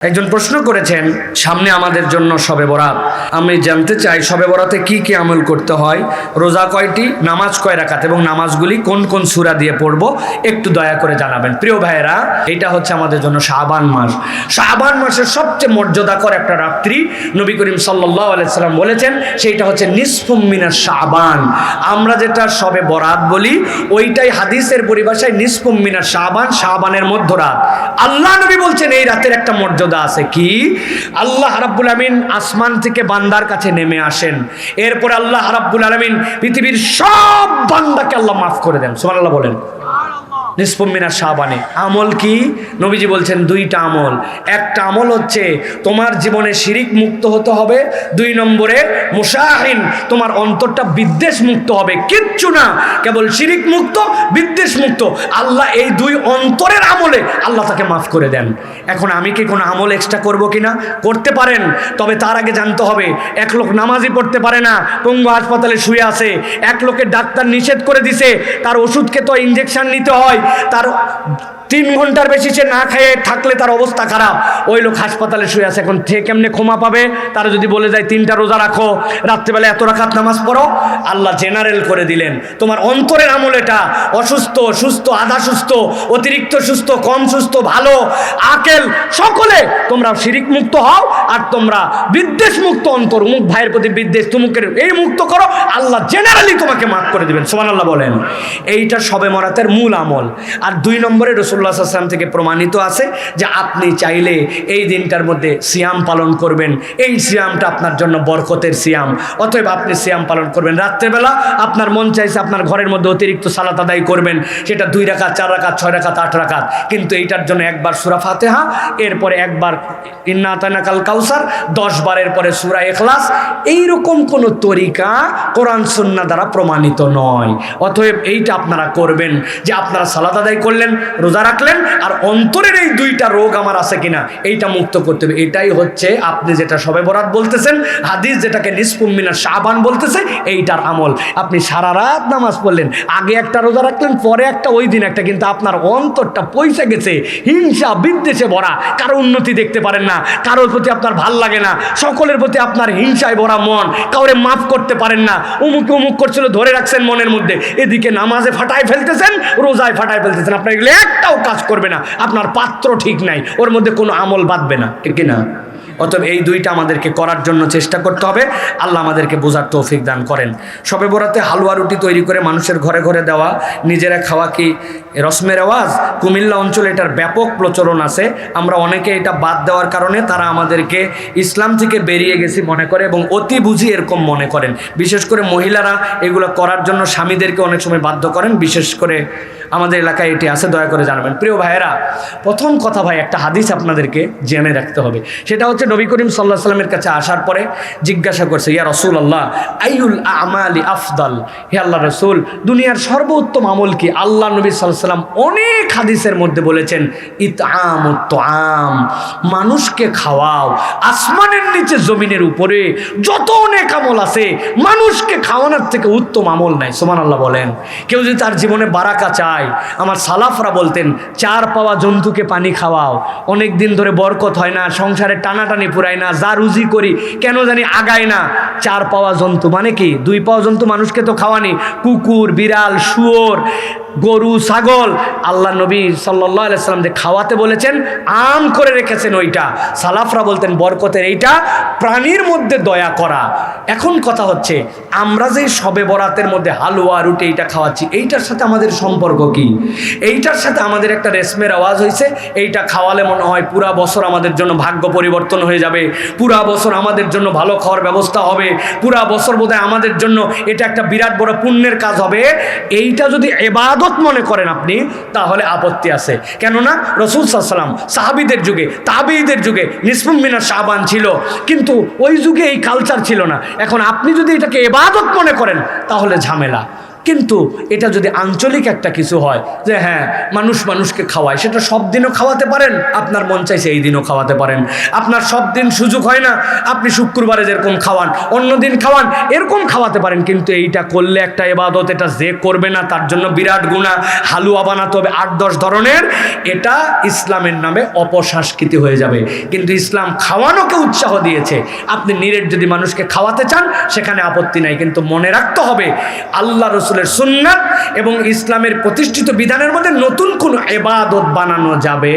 একজন প্রশ্ন করেছেন, সামনে আমাদের জন্য শবে বরাত। আমি জানতে চাই শবে বরাতে কি কি আমল করতে হয়, রোজা কয়টি, নামাজ কয় রাকাত এবং নামাজগুলি কোন কোন সূরা দিয়ে পড়ব, একটু দয়া করে জানাবেন। প্রিয় ভাইয়েরা, এটা হচ্ছে আমাদের জন্য শাবান মাস। শাবান মাসের সবচেয়ে মর্যাদাকর একটা রাত্রি নবী করিম সাল্লাল্লাহু আলাইহি সাল্লাম বলেছেন, সেইটা হচ্ছে নিসফুম মিনাশ শাবান। আমরা যেটা শবে বরাত বলি, ওইটাই হাদিসের পরিভাষায় নিসফুম মিনাশ শাবান, শাবানের মধ্যরাত। আল্লাহ নবী বলছেন এই রাতের একটা মর্যাদা আছে কি, আল্লাহ রাব্বুল আলামিন আসমান থেকে বান্দার কাছে নেমে আসেন, এরপর আল্লাহ রাব্বুল আলামিন পৃথিবীর সব বান্দাকে আল্লাহ মাফ করে দেন। সুবহানাল্লাহ বলেন। নিসফুম মিনাশ শাবানে আমল কি? নবীজি বলছেন দুইটা আমল। একটা আমল হচ্ছে তোমার জীবনে শিরিক মুক্ত হতে হবে, 2 নম্বরে মুশাহিন, তোমার অন্তরটা বিদ্বেষ মুক্ত হবে। কিচ্ছু না, কেবল শিরিক মুক্ত, বিদ্বেষ মুক্ত। আল্লাহ এই 2 অন্তরের আমলে আল্লাহ তাকে মাফ করে দেন। এখন আমি কি কোনো আমল এক্সট্রা করব কিনা? করতে পারেন, তবে তার আগে জানতে হবে, এক লোক নামাজই পড়তে পারে না, পঙ্গু হাসপাতালে শুয়ে আছে, এক লোকের ডাক্তার নিষেধ করে দিছে, তার ওষুধকে তো ইনজেকশন নিতে হয়, তার 3 ঘন্টার বেশি সে না খেয়ে থাকলে তার অবস্থা খারাপ, ওই লোক হাসপাতালে শুয়ে আছে। এখন থেকে কেমনে ক্ষমা পাবে? তারা যদি বলে যায় 3টা রোজা রাখো, রাত্রেবেলা এত রাকাত নামাজ পড়ো, আল্লাহ জেনারেল করে দিলেন তোমার অন্তরের আমল। এটা অসুস্থ, সুস্থ, আধা সুস্থ, অতিরিক্ত সুস্থ, কম সুস্থ, ভালো, আকেল, সকলে তোমরা শিরিক মুক্ত হও, আর তোমরা বিদ্বেষ মুক্ত অন্তর, মুখ ভাইয়ের প্রতি বিদ্বেষ, তুমুকের এই মুক্ত করো, আল্লাহ জেনারেলি তোমাকে মাফ করে দিবেন। সুবহানাল্লাহ বলেন। এইটা শবে বরাতের মূল আমল। আর 2 নম্বরে রাসূলুল্লাহ সাল্লাল্লাহু আলাইহি ওয়াসাল্লাম থেকে প্রমাণিত আছে যে আপনি চাইলে এই দিনটার মধ্যে সিয়াম পালন করবেন। এই সিয়ামটা আপনার জন্য বরকতের সিয়াম, অতএব আপনি সিয়াম পালন করবেন। রাত্রেবেলা আপনার মন চাইছে আপনার ঘরের মধ্যে অতিরিক্ত সালাত আদায় করবেন, সেটা 2 রাকাত, 4 রাকাত, 6 রাকাত, 8 রাকাত, কিন্তু এইটার জন্য একবার সূরা ফাতিহা, এরপরে একবার ইন্না আতাইনাকাল কাউসার, 10 বারের পরে সূরা ইখলাস। এইরকম কোন তরিকা কোরআন সুন্নাহ দ্বারা প্রমাণিত নয়। অতএব এইটা আপনারা করবেন যে আপনারা সালাত আদায় করলেন, রোজা রাখলেন, আর অন্তরের এই 2টা রোগ আমার আছে কিনা এইটা মুক্ত করতে হবে। এটাই হচ্ছে আপনি যেটা শবে বরাত বলতেছেন, হাদিস যেটাকে নিসফুম মিনাশ শাবান বলতেছে, এইটার আমল। আপনি সারা রাত নামাজ পড়লেন, আগে একটা রোজা রাখলেন, পরে একটা, ওই দিন একটা, কিন্তু আপনার অন্তরটা পয়সা গেছে হিংসা বিদ্বেষে ভরা, কারো উন্নতি দেখতে পারেন না, কারোর প্রতি আপনার ভাল লাগে না, সকলের প্রতি আপনার হিংসায় ভরা মন, কাউরে মাফ করতে পারেন না, অমুকে অমুক করছিল ধরে রাখছেন মনের মধ্যে, এদিকে নামাজে ফাটায় ফেলতেছেন, রোজায় ফাটায় ফেলতেছেন, আপনার এগুলো একটাও কাজ করবে না। আপনার পাত্র ঠিক নাই, ওর মধ্যে কোনো আমল বাঁধবে না, ঠিক কিনা? অতএব এই 2টা আমাদেরকে করার জন্য চেষ্টা করতে হবে। আল্লাহ আমাদেরকে বোঝার তৌফিক দান করেন। শবে বরাতে হালুয়া রুটি তৈরি করে মানুষের ঘরে ঘরে দেওয়া, নিজেরা খাওয়া কি রসমের রেওয়াজ? কুমিল্লা অঞ্চলে এটার ব্যাপক প্রচলন আছে। আমরা অনেকে এটা বাদ দেওয়ার কারণে তারা আমাদেরকে ইসলাম থেকে বেরিয়ে গেছি মনে করে এবং অতি বুঝি এরকম মনে করেন। বিশেষ করে মহিলারা এগুলো করার জন্য স্বামীদেরকে অনেক সময় বাধ্য করেন। বিশেষ করে আমাদের এলাকায় এটি আছে, দয়া করে জানাবেন। প্রিয় ভাইয়েরা, প্রথম কথা ভাই, একটা হাদিস আপনাদেরকে জেনে রাখতে হবে। সেটা হচ্ছে নবী করিম সাল্লাল্লাহু আলাইহি ওয়াসাল্লামের কাছে আসার পরে জিজ্ঞাসা করছে, ইয়া রাসূলুল্লাহ আইয়ুল আমালি আফদাল, হে আল্লাহ রাসূল, দুনিয়ার সর্বোত্তম আমল কি? আল্লাহ নবী সাল্লাল্লাহু আলাইহি ওয়াসাল্লাম অনেক হাদিসের মধ্যে বলেছেন, ইতআমুত তুআম, মানুষকে খাওয়াও। আসমানের নিচে জমিনের উপরে যত অনেক আমল আছে, মানুষকে খাওয়ানোর থেকে উত্তম আমল নাই। সুবহানাল্লাহ বলেন। কেউ যদি তার জীবনে বারাকা চায়, আমার সালাফরা বলতেন 4 পাওয়া জন্তুকে পানি খাওয়াও। অনেক দিন ধরে বরকত হয় না, সংসারে টানাটানি পুরায় না, যা রুজি করি কেন জানি আগায় না। 4 পাওয়া জন্তু মানে কি? 2 পাওয়া জন্তু মানুষকে তো খাওয়ানি, কুকুর, বিড়াল, শুয়োর, গরু, ছাগল। আল্লাহ নবী সাল্লাল্লাহু আলাইহি ওয়াসাল্লাম যে খাওয়াতে বলেছেন, আম করে রেখেছেন ওইটা। সালাফরা বলতেন বরকতের এইটা, প্রাণীর মধ্যে দয়া করা। এখন কথা হচ্ছে, আমরা যে শবে বরাতের মধ্যে হালুয়া রুটি এইটা খাওয়াচ্ছি, এইটার সাথে আমাদের সম্পর্ক কি? এইটার সাথে আমাদের একটা রেশমের আওয়াজ হয়েছে, এইটা খাওয়ালে মনে হয় পুরা বছর আমাদের জন্য ভাগ্য পরিবর্তন হয়ে যাবে, পুরা বছর আমাদের জন্য ভালো খাওয়ার ব্যবস্থা হবে, পুরা বছর বোধহয় আমাদের জন্য এটা একটা বিরাট বড় পুণ্যের কাজ হবে। এইটা যদি ইবাদত মনে করেন আপনি, তাহলে আপত্তি আছে। কেননা রাসূল সাল্লাল্লাহু আলাইহি ওয়াসাল্লাম সাহাবীদের যুগে, তাবেঈদের যুগে নিসফুম মিনাশ শাবান ছিল, কিন্তু ওই যুগে এই কালচার ছিল না। এখন আপনি যদি এটাকে ইবাদত মনে করেন, তাহলে ঝামেলা। কিন্তু এটা যদি আঞ্চলিক একটা কিছু হয় যে হ্যাঁ মানুষ মানুষকে খাওয়ায়, সেটা সব দিনও খাওয়াতে পারেন, আপনার মন চাইছে এই দিনও খাওয়াতে পারেন। আপনার সব দিন সুযোগ হয় না, আপনি শুক্রবারে যেরকম খাওয়ান অন্য দিন খাওয়ান, এরকম খাওয়াতে পারেন। কিন্তু এইটা করলে একটা ইবাদত, এটা যে করবে না তার জন্য বিরাট গুনাহ। হালুয়া বানাতে হবে 8-10 ধরনের, এটা ইসলামের নামে অপসংস্কৃতি হয়ে যাবে। কিন্তু ইসলাম খাওয়ানোকে উৎসাহ দিয়েছে। আপনি নিরেট যদি মানুষকে খাওয়াতে চান সেখানে আপত্তি নাই, কিন্তু মনে রাখতে হবে আল্লাহ রসুলের সুন্নাত এবং ইসলামের প্রতিষ্ঠিত বিধানের মধ্যে নতুন কোন ইবাদত বানানো যাবে।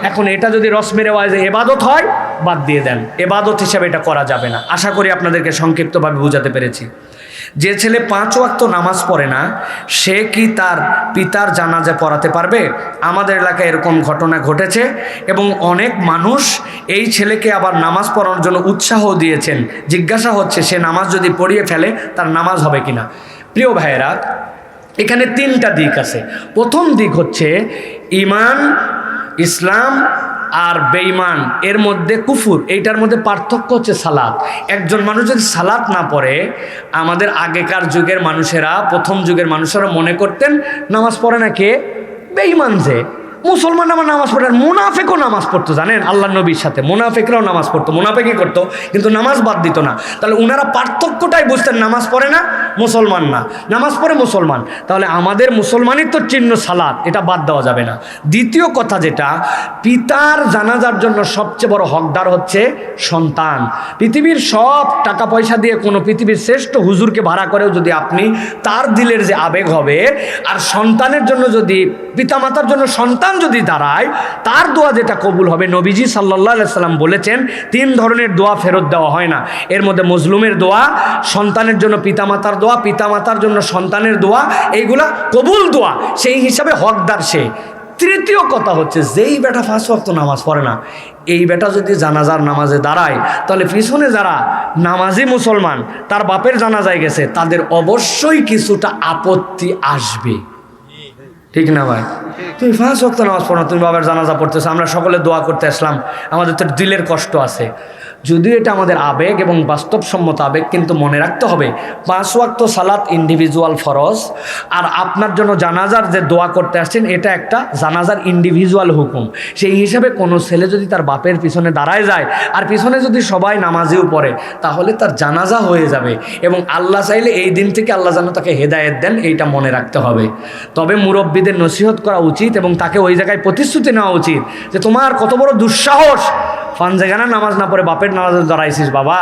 এখন এটা যদি রসমের রেওয়াজে ইবাদত হয়, বাদ দিয়ে দেন, ইবাদত হিসাবে এটা করা যাবে না। আশা করি আপনাদেরকে সংক্ষিপ্তভাবে বোঝাতে পেরেছি। যে ছেলে 5 ওয়াক্ত নামাজ পড়ে না, সে কি তার পিতার জানাজা পড়াতে পারবে? আমাদের এলাকায় এরকম ঘটনা ঘটেছে এবং অনেক মানুষ এই ছেলেকে আবার নামাজ পড়ানোর জন্য উৎসাহ দিয়েছেন। জিজ্ঞাসা হচ্ছে সে নামাজ যদি পড়িয়ে ফেলে তার নামাজ হবে কিনা। প্রিয় ভাইয়েরা, এখানে 3টা দিক আছে। প্রথম দিক হচ্ছে ঈমান, ইসলাম আর বেঈমান, এর মধ্যে কুফুর, এইটার মধ্যে পার্থক্য হচ্ছে সালাত। একজন মানুষ যদি সালাত না পড়ে, আমাদের আগেকার যুগের মানুষেরা, প্রথম যুগের মানুষেরা মনে করতেন নামাজ পড়ে না কে? বেঈমান। যে মুসলমান আমার নামাজ পড়ে, মুনাফেকও নামাজ পড়তো, জানেন? আল্লাহ নবীর সাথে মুনাফেকরাও নামাজ পড়তো, মুনাফেকই করতো, কিন্তু নামাজ বাদ দিত না। তাহলে ওনারা পার্থক্যটাই বুঝতেন, নামাজ পড়ে না মুসলমান না, নামাজ পড়ে মুসলমান। তাহলে আমাদের মুসলমানিত্ব চিহ্ন সালাত, এটা বাদ দেওয়া যাবে না। দ্বিতীয় কথা যেটা, পিতার জানাজার জন্য সবচেয়ে বড় হকদার হচ্ছে সন্তান। পৃথিবীর সব টাকা পয়সা দিয়ে কোনো পৃথিবীর শ্রেষ্ঠ হুজুরকে ভাড়া করেও যদি আপনি তার দিলের যে আবেগ হবে, আর সন্তানের জন্য যদি, পিতামাতার জন্য সন্তান যদি দাঁড়ায়, তার দোয়া যেটা কবুল হবে। নবীজি সাল্লাল্লাহু আলাইহি সাল্লাম বলেছেন 3 ধরনের দোয়া ফেরত দেওয়া হয় না। এর মধ্যে মজলুমের দোয়া, সন্তানের জন্য পিতামাতার দোয়া, পিতামাতার জন্য সন্তানের দোয়া, এইগুলা কবুল দোয়া, সেই হিসাবে হকদার সে। তৃতীয় কথা হচ্ছে, যেই বেটা 5 ওয়াক্ত নামাজ পড়ে না, এই বেটা যদি জানাজার নামাজে দাঁড়ায়, তাহলে পিছনে যারা নামাজি মুসলমান তার বাপের জানাজায় গেছে, তাদের অবশ্যই কিছুটা আপত্তি আসবে। ঠিক না ভাই? তুমি 5 ওয়াক্ত নামাজ পড়ো, তুমি বাবার জানাজা পড়তেছো, আমরা সকলে দোয়া করতে আসলাম, আমাদের তো দিলের কষ্ট আছে। যদিও এটা আমাদের আবেগ এবং বাস্তবসম্মত আবেগ, কিন্তু মনে রাখতে হবে 5 ওয়াক্ত সালাত ইন্ডিভিজুয়াল ফরজ, আর আপনার জন্য জানাজার যে দোয়া করতে আসছেন এটা একটা জানাজার ইন্ডিভিজুয়াল হুকুম। সেই হিসাবে কোনো ছেলে যদি তার বাপের পিছনে দাঁড়ায় যায়, আর পিছনে যদি সবাই নামাজেও পড়ে, তাহলে তার জানাজা হয়ে যাবে, এবং আল্লাহ চাইলে এই দিন থেকে আল্লাহ যেন তাকে হেদায়েত দেন, এইটা মনে রাখতে হবে। তবে মুরব্বীদের নসিহত করা উচিত এবং তাকে ওই জায়গায় প্রতিশ্রুতি নেওয়া উচিত যে তোমার কত বড় দুঃসাহস, ফানজেগানা নামাজ না পড়ে বাপের নামাজে দাঁড়াইছিস বাবা,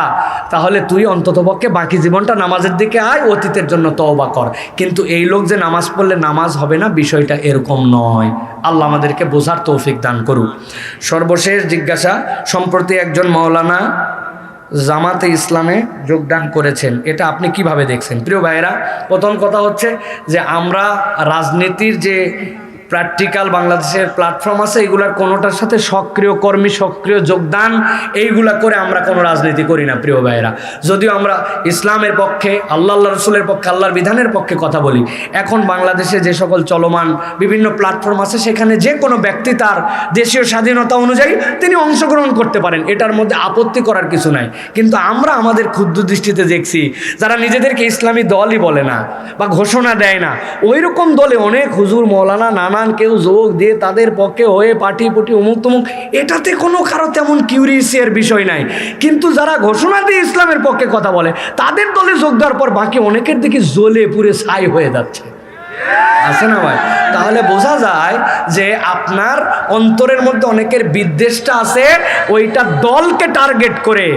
তাহলে তুই অন্ততপক্ষে বাকি জীবনটা নামাজের দিকে আয়, অতীতের জন্য তওবা কর। কিন্তু এই লোক যে নামাজ পড়লে নামাজ হবে না, বিষয়টা এরকম নয়। আল্লাহ আমাদেরকে বোঝার তৌফিক দান করুক। সর্বশেষ জিজ্ঞাসা, সম্প্রতি একজন মাওলানা জামাতে ইসলামে যোগদান করেছেন, এটা আপনি কিভাবে দেখছেন? প্রিয় ভাইয়েরা, প্রথম কথা হচ্ছে যে আমরা রাজনীতির যে প্র্যাকটিক্যাল বাংলাদেশের প্ল্যাটফর্ম আছে, এগুলার কোনোটার সাথে সক্রিয় কর্মী, সক্রিয় যোগদান এইগুলা করে আমরা কোনো রাজনীতি করি না প্রিয় ভাইয়েরা। যদিও আমরা ইসলামের পক্ষে, আল্লাহ রসুলের পক্ষে, আল্লাহর বিধানের পক্ষে কথা বলি। এখন বাংলাদেশে যে সকল চলমান বিভিন্ন প্ল্যাটফর্ম আছে, সেখানে যে কোনো ব্যক্তি তার দেশীয় স্বাধীনতা অনুযায়ী তিনি অংশগ্রহণ করতে পারেন, এটার মধ্যে আপত্তি করার কিছু নাই। কিন্তু আমরা আমাদের ক্ষুদ্র দৃষ্টিতে দেখছি, যারা নিজেদেরকে ইসলামী দলই বলে না বা ঘোষণা দেয় না, ওই রকম দলে অনেক হুজুর, মৌলানা, নানান কেউ যোগ দিয়ে তাদের পক্ষে হয়ে পাটি পুটি অমুক তমুক, এটাতে কোনো কারো তেমন কিউরিয়াসের বিষয় নাই। কিন্তু যারা ঘোষণা দিয়ে ইসলামের পক্ষে কথা বলে, তাদের দলে যোগ দেওয়ার পর বাকি অনেকের দিকে জ্বলে পুরে ছাই হয়ে যাচ্ছে, আছে না ভাই? তাহলে বোঝা যায় যে আপনার অন্তরের মধ্যে অনেকের বিদ্বেষটা আছে, ওইটা দলকে টার্গেট করে,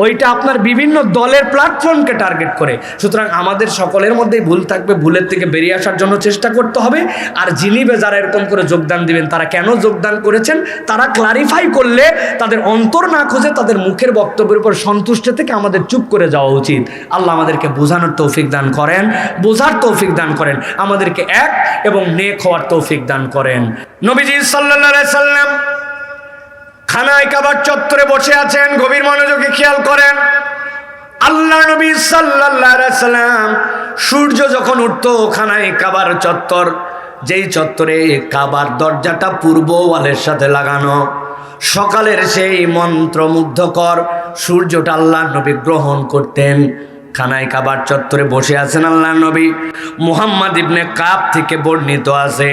ওইটা আপনার বিভিন্ন দলের প্ল্যাটফর্মকে টার্গেট করে। সুতরাং আমাদের সকলের মধ্যেই ভুল থাকবে, ভুলের থেকে বেরিয়ে আসার জন্য চেষ্টা করতে হবে। আর যিনি যারা এরকম করে যোগদান দিবেন, তারা কেন যোগদান করেছেন তারা ক্লারিফাই করলে, তাদের অন্তর না খুঁজে তাদের মুখের বক্তব্যের উপর সন্তুষ্ট থেকে আমাদের চুপ করে যাওয়া উচিত। আল্লাহ আমাদেরকে বোঝানোর তৌফিক দান করেন, বোঝার তৌফিক দান করেন, আমাদেরকে এক এবং নেক হওয়ার তৌফিক দান করেন। নবীজি সাল্লাল্লাহু আলাইহি সাল্লাম খানায় কাবার চত্বরে বসে আছেন, গভীর মনোযোগে খেয়াল করেন। আল্লাহ নবী সাল্লাল্লাহু আলাইহি সাল্লাম সূর্য যখন উঠতো, খানায় কাবার চত্বর, যেই চত্বরে কাবার দরজাটা পূর্ব ওয়ালের সাথে লাগানো, সকালের সেই মন্ত্রমুগ্ধকর সূর্যটা আল্লাহ নবী গ্রহণ করতেন। খানায় কাবার চত্বরে বসে আছেন আল্লাহর নবী। মুহাম্মদ ইবনে কাব থেকে বর্ণিত আছে,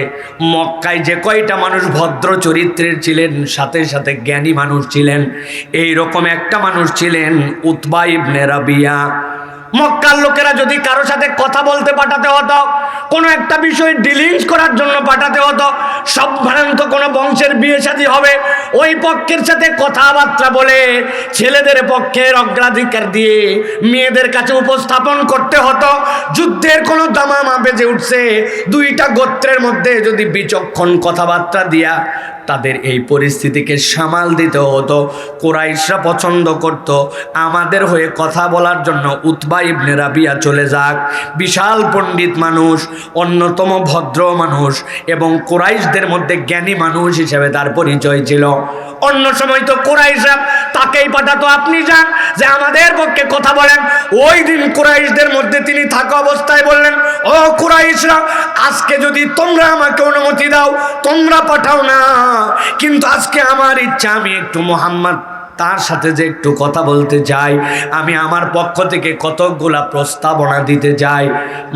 মক্কায় যে কয়টা মানুষ ভদ্র চরিত্রের ছিলেন, সাথে সাথে জ্ঞানী মানুষ ছিলেন, এই রকম একটা মানুষ ছিলেন উতবা ইবনে রাবিয়া। মক্কার লোকেরা যদি কারো সাথে কথা বলতে পাঠাতে হতো, কোনো একটা বিষয় ডিলিংস করার জন্য পাঠাতে হতো, সম্ভ্রান্ত কোনো বংশের বিয়ে শাদী হবে, ওই পক্ষের সাথে কথাবার্তা বলে ছেলেদের পক্ষের অগ্রাধিকার দিয়ে মেয়েদের কাছে উপস্থাপন করতে হতো। যুদ্ধের কোনো দামামা বেজে উঠছে, দুইটা গোত্রের মধ্যে যদি বিচক্ষণ কথাবার্তা দিয়া তাদের এই পরিস্থিতিকে সামাল দিতে হতো। কুরাইশরা পছন্দ করত আমাদের হয়ে কথা বলার জন্য উতবা ইবনে রাবিয়া চলে যাক। বিশাল পণ্ডিত মানুষ, অন্যতম ভদ্র মানুষ এবং কুরাইশদের মধ্যে জ্ঞানী মানুষ হিসেবে তার পরিচয় ছিল। অন্য সময় তো কুরাইশরা তাকেই পাঠাতো, আপনি যান যে আমাদের পক্ষে কথা বলেন। ওই দিন কুরাইশদের মধ্যে তিনি থাকা অবস্থায় বললেন, ও কুরাইশরা, আজকে যদি তোমরা আমাকে অনুমতি দাও তোমরা পাঠাও না, কিন্তু আজকে আমার ইচ্ছা আমি একটু মুহাম্মদ তার সাথে যে একটু কথা বলতে চাই, আমি আমার পক্ষ থেকে কতকগুলা প্রস্তাবনা দিতে চাই।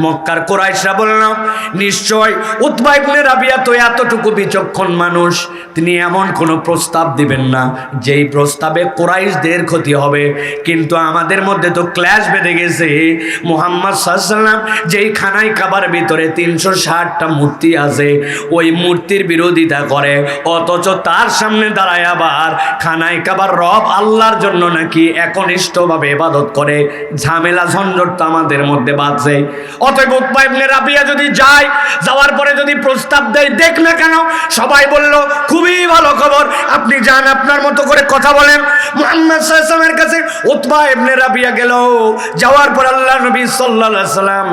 মক্কার কুরাইশরা বললাম, নিশ্চয় উতবা ইবনে রাবিয়া তো এতটুকু বিচক্ষণ মানুষ, তিনি এমন কোনো প্রস্তাব দিবেন না যেই প্রস্তাবে কুরাইশদের ক্ষতি হবে। কিন্তু আমাদের মধ্যে তো ক্ল্যাশ বেঁধে গেছে। মুহাম্মদ সাল্লাল্লাহু আলাইহি ওয়াসাল্লাম যেই খানায় কাবার ভিতরে 360টা মূর্তি আছে, ওই মূর্তির বিরোধিতা করে, অথচ তার সামনে দাঁড়ায় আবার খানায় কাবার আল্লাহর জন্য নাকি একনিষ্ঠভাবে ইবাদত করে। ঝামেলা ঝঞ্ঝট তো আমাদের মধ্যে বাঁধছে। অতএব উতবা ইবনে রাবিয়া যদি যায়, যাওয়ার পরে যদি প্রস্তাব দেয়, দেখ না কেন, সবাই বলল খুবই ভালো খবর, আপনি যান, আপনার মতো করে কথা বলেন। মুহাম্মদ সাল্লাল্লাহু আলাইহি ওয়াসাল্লামের কাছে উতবা ইবনে রাবিয়া গেল। যাওয়ার পর আল্লাহ নবী সাল্লাল্লাহু আলাইহি ওয়াসাল্লাম,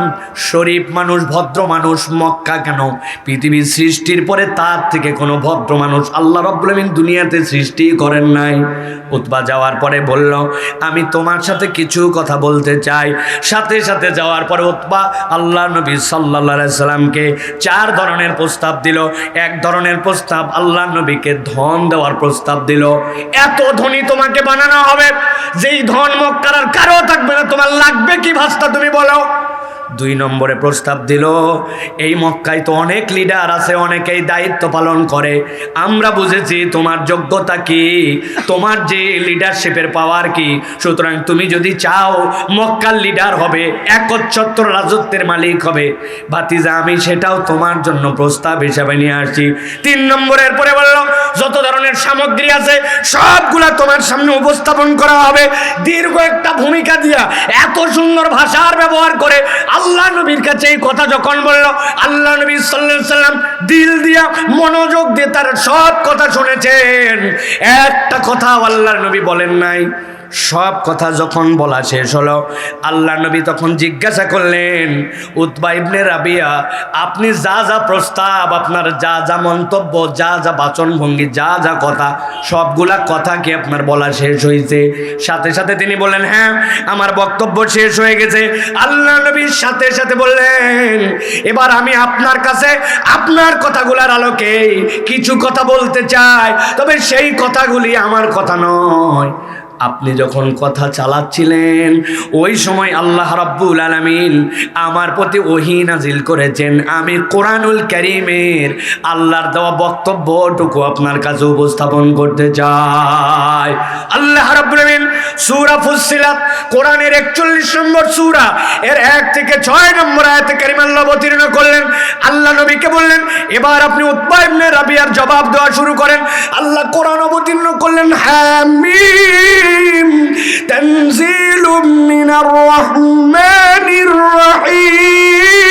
শরীফ মানুষ, ভদ্র মানুষ, মক্কা কেন পৃথিবীর সৃষ্টির পরে তার থেকে কোনো ভদ্র মানুষ আল্লাহ রাব্বুল আলামিন দুনিয়াতে সৃষ্টি করেন নাই। উতবা যাওয়ার পরে বলল, আমি তোমার সাথে কিছু কথা বলতে চাই। সাথে সাথে যাওয়ার পরে উতবা আল্লাহ নবী সাল্লাল্লাহু আলাইহি সাল্লামকে 4 ধরনের প্রস্তাব দিল। এক ধরনের প্রস্তাব আল্লাহ নবীকে ধন দেওয়ার প্রস্তাব দিল। এত ধনী তোমাকে বানানো হবে যেই ধন মক্কার আর কারো থাকবে না, তোমার লাগবে কি ভাস্তা তুমি বলো। 2 নম্বরে প্রস্তাব দিল, এই মক্কায় তো অনেক লিডার আছে, অনেকেই দায়িত্ব পালন করে, আমরা বুঝেছি তোমার যোগ্যতা কি, তোমার যে লিডারশিপের পাওয়ার কি, সুতরাং তুমি যদি চাও মক্কার লিডার হবে, একচ্ছত্র রাজত্বের মালিক হবে, ভাতিজা আমি সেটাও তোমার জন্য প্রস্তাব হিসাবে নিয়ে আসছি। 3 নম্বরের পরে বলল, যত ধরনের সামগ্রী আছে সবগুলা তোমার সামনে উপস্থাপন করা হবে। দীর্ঘ একটা ভূমিকা দিয়া এত সুন্দর ভাষার ব্যবহার করে আল্লাহ নবীর কাছে এই কথা যখন বলল, আল্লাহ নবী সাল্লাল্লাহু আলাইহি ওয়াসাল্লাম দিল দিয়া মনোযোগ দিয়ে তার সব কথা শুনেছেন। একটা কথা আল্লাহর নবী বলেন নাই। সব কথা যখন বলা শেষ হলো, আল্লাহ নবী তখন জিজ্ঞাসা করলেন, উতবা ইবনে রাবিয়া, আপনি যা যা প্রস্তাব, আপনার যা যা মন্তব্য, যা যা বাচনভঙ্গি, যা যা কথা, সবগুলা কথা কি আপনার বলা শেষ হয়েছে? সাথে সাথে তিনি বললেন, হ্যাঁ আমার বক্তব্য শেষ হয়ে গেছে। আল্লাহ নবীর সাথে সাথে বললেন, এবার আমি আপনার কাছে আপনার কথাগুলার আলোকে কিছু কথা বলতে চাই, তবে সেই কথাগুলি আমার কথা নয়। আপনি যখন কথা চালাচ্ছিলেন ওই সময় আল্লাহ রাব্বুল আলামিন আমার প্রতি ওহী নাজিল করেছেন। আমি কোরআনুল কারীমের আল্লাহর দেওয়া বক্তব্যটুকু আপনার কাছে উপস্থাপন করতে চাই। আল্লাহ রাব্বুল আলামিন সূরা ফুসসিলাত, কোরআনের 41 নম্বর সূরা, এর 1 থেকে 6 নম্বর আয়াতে কারিমা আল্লাহ অবতীর্ণ করলেন। আল্লাহ নবীকে বললেন, এবার আপনি উতবা ইবনে রাবিয়ার জবাব দেওয়া শুরু করেন। আল্লাহ কোরআন অবতীর্ণ করলেন, হামিম তানজিলুম মিনার রহমানির রহিম।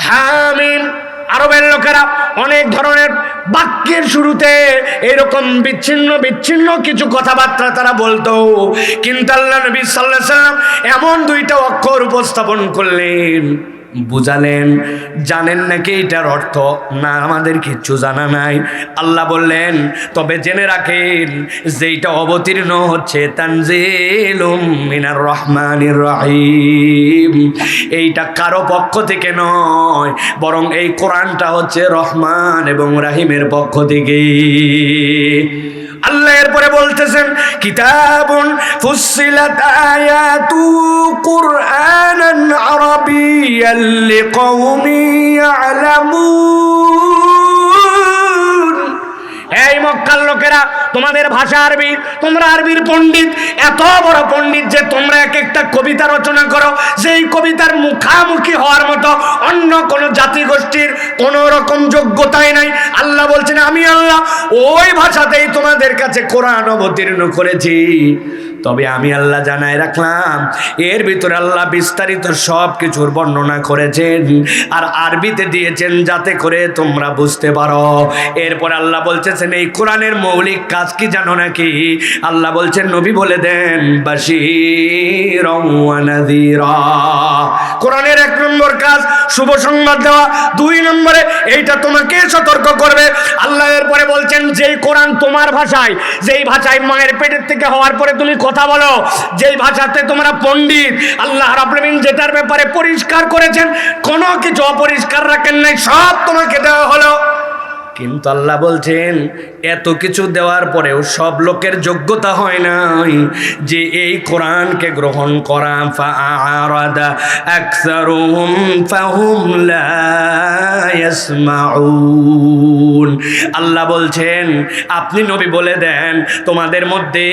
হামিম, আরবের লোকেরা অনেক ধরনের বাক্যের শুরুতে এরকম বিচ্ছিন্ন বিচ্ছিন্ন কিছু কথাবার্তা তারা বলতো, কিন্তু আল্লাহ নবী সাল্লাল্লাহু আলাইহি ওয়াসাল্লাম এমন 2টা অক্ষর উপস্থাপন করলেন, বুঝালেন। জানেন নাকি এটার অর্থ? না, আমাদের কিচ্ছু জানা নাই। আল্লাহ বললেন, তবে জেনে রাখেন যেটা অবতীর্ণ হচ্ছে তানজিলুম মিনার রহমানির রহিম, এইটা কারো পক্ষ থেকে নয়, বরং এই কোরআনটা হচ্ছে রহমান এবং রাহিমের পক্ষ থেকে। আল্লাহ এরপরে বলতেছেন কিতাবুন ফুসসিলাত আয়াতু কুরআনান আরাবিয়্যান লিকাওমি ইয়ালামুন। এই মক্কার লোকেরা, তোমাদের ভাষা আরবি, তোমরা আরবির পণ্ডিত, এত বড় পণ্ডিত যে তোমরা এক একটা কবিতা রচনা করো, যেই কবিতার মুখামুখি হওয়ার মতো অন্য কোন জাতিগোষ্ঠীর কোন রকম যোগ্যতাই নাই। আল্লাহ বলছেন আমি আল্লাহ ওই ভাষাতেই তোমাদের কাছে কোরআন অবতীর্ণ করেছি। তবে আমি আল্লাহ জানাই রাখলাম, এর ভিতরে আল্লাহ বিস্তারিত সব কিছুর বর্ণনা করেছেন আর আরবিতে দিয়েছেন যাতে করে তোমরা বুঝতে পারো। এরপর আল্লাহ বলতেছেন এই কোরআনের মৌলিক কাজ কি জানো নাকি? আল্লাহ বলছেন নবী বলে দেন বাশীরাও ওয়া নাযীরা। কোরআনের 1 নম্বর কাজ শুভ সংবাদ দেওয়া, 2 নম্বরে এইটা তোমাকে সতর্ক করবে। আল্লাহ এরপরে বলছেন যেই কোরআন তোমার ভাষায়, যেই ভাষায় মায়ের পেটের থেকে হওয়ার পরে তুমি কথা বলো, যেই ভাষাতে তোমরা পণ্ডিত, আল্লাহ রাব্বুল আলামিন যেটার ব্যাপারে পরিষ্কার করেছেন, কোনো কিছু অপরিষ্কার রাখেন নাই, সব তোমাকে দেওয়া হলো। কিন্তু আল্লাহ বলছেন এত কিছু দেওয়ার পরেও সব লোকের যোগ্যতা হয় নাই যে এই কোরআনকে গ্রহণ করা। ফাআরাদা আকসারুহুম ফাহুম লা ইয়াসমাউন। আল্লাহ বলছেন আপনি নবী বলে দেন তোমাদের মধ্যে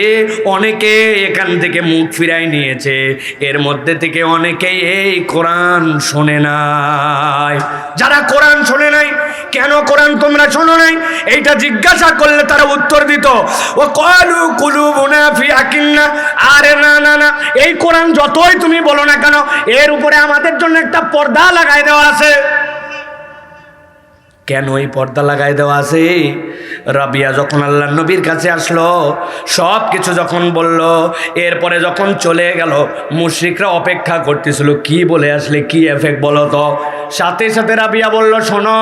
অনেকে এখান থেকে মুখ ফিরাই নিয়েছে, এর মধ্যে থেকে অনেকেই এই কোরআন শোনে নাই। যারা কোরআন শোনে নাই, কেন কোরআন তোমরা শোনো নাই, এইটা জিজ্ঞাসা করলে তারা উত্তর দিত ও ক্বালু কুলুবুনা ফি আকিন্না। আরে না না না, এই কোরআন যতই তুমি বলো না কেন, এর উপরে আমাদের জন্য একটা পর্দা লাগাই দেওয়া আছে। কেন এই পর্দা লাগাই দেওয়া আছে? রাবিয়া যখন আল্লাহ নবীর কাছে আসলো, সব কিছু যখন বলল, এরপরে যখন চলে গেল, মুশরিকরা অপেক্ষা করতেছিল কি বলে আসলে, কি এফেক্ট বলো তো। সাথে সাথে রাবিয়া বলল শোনো,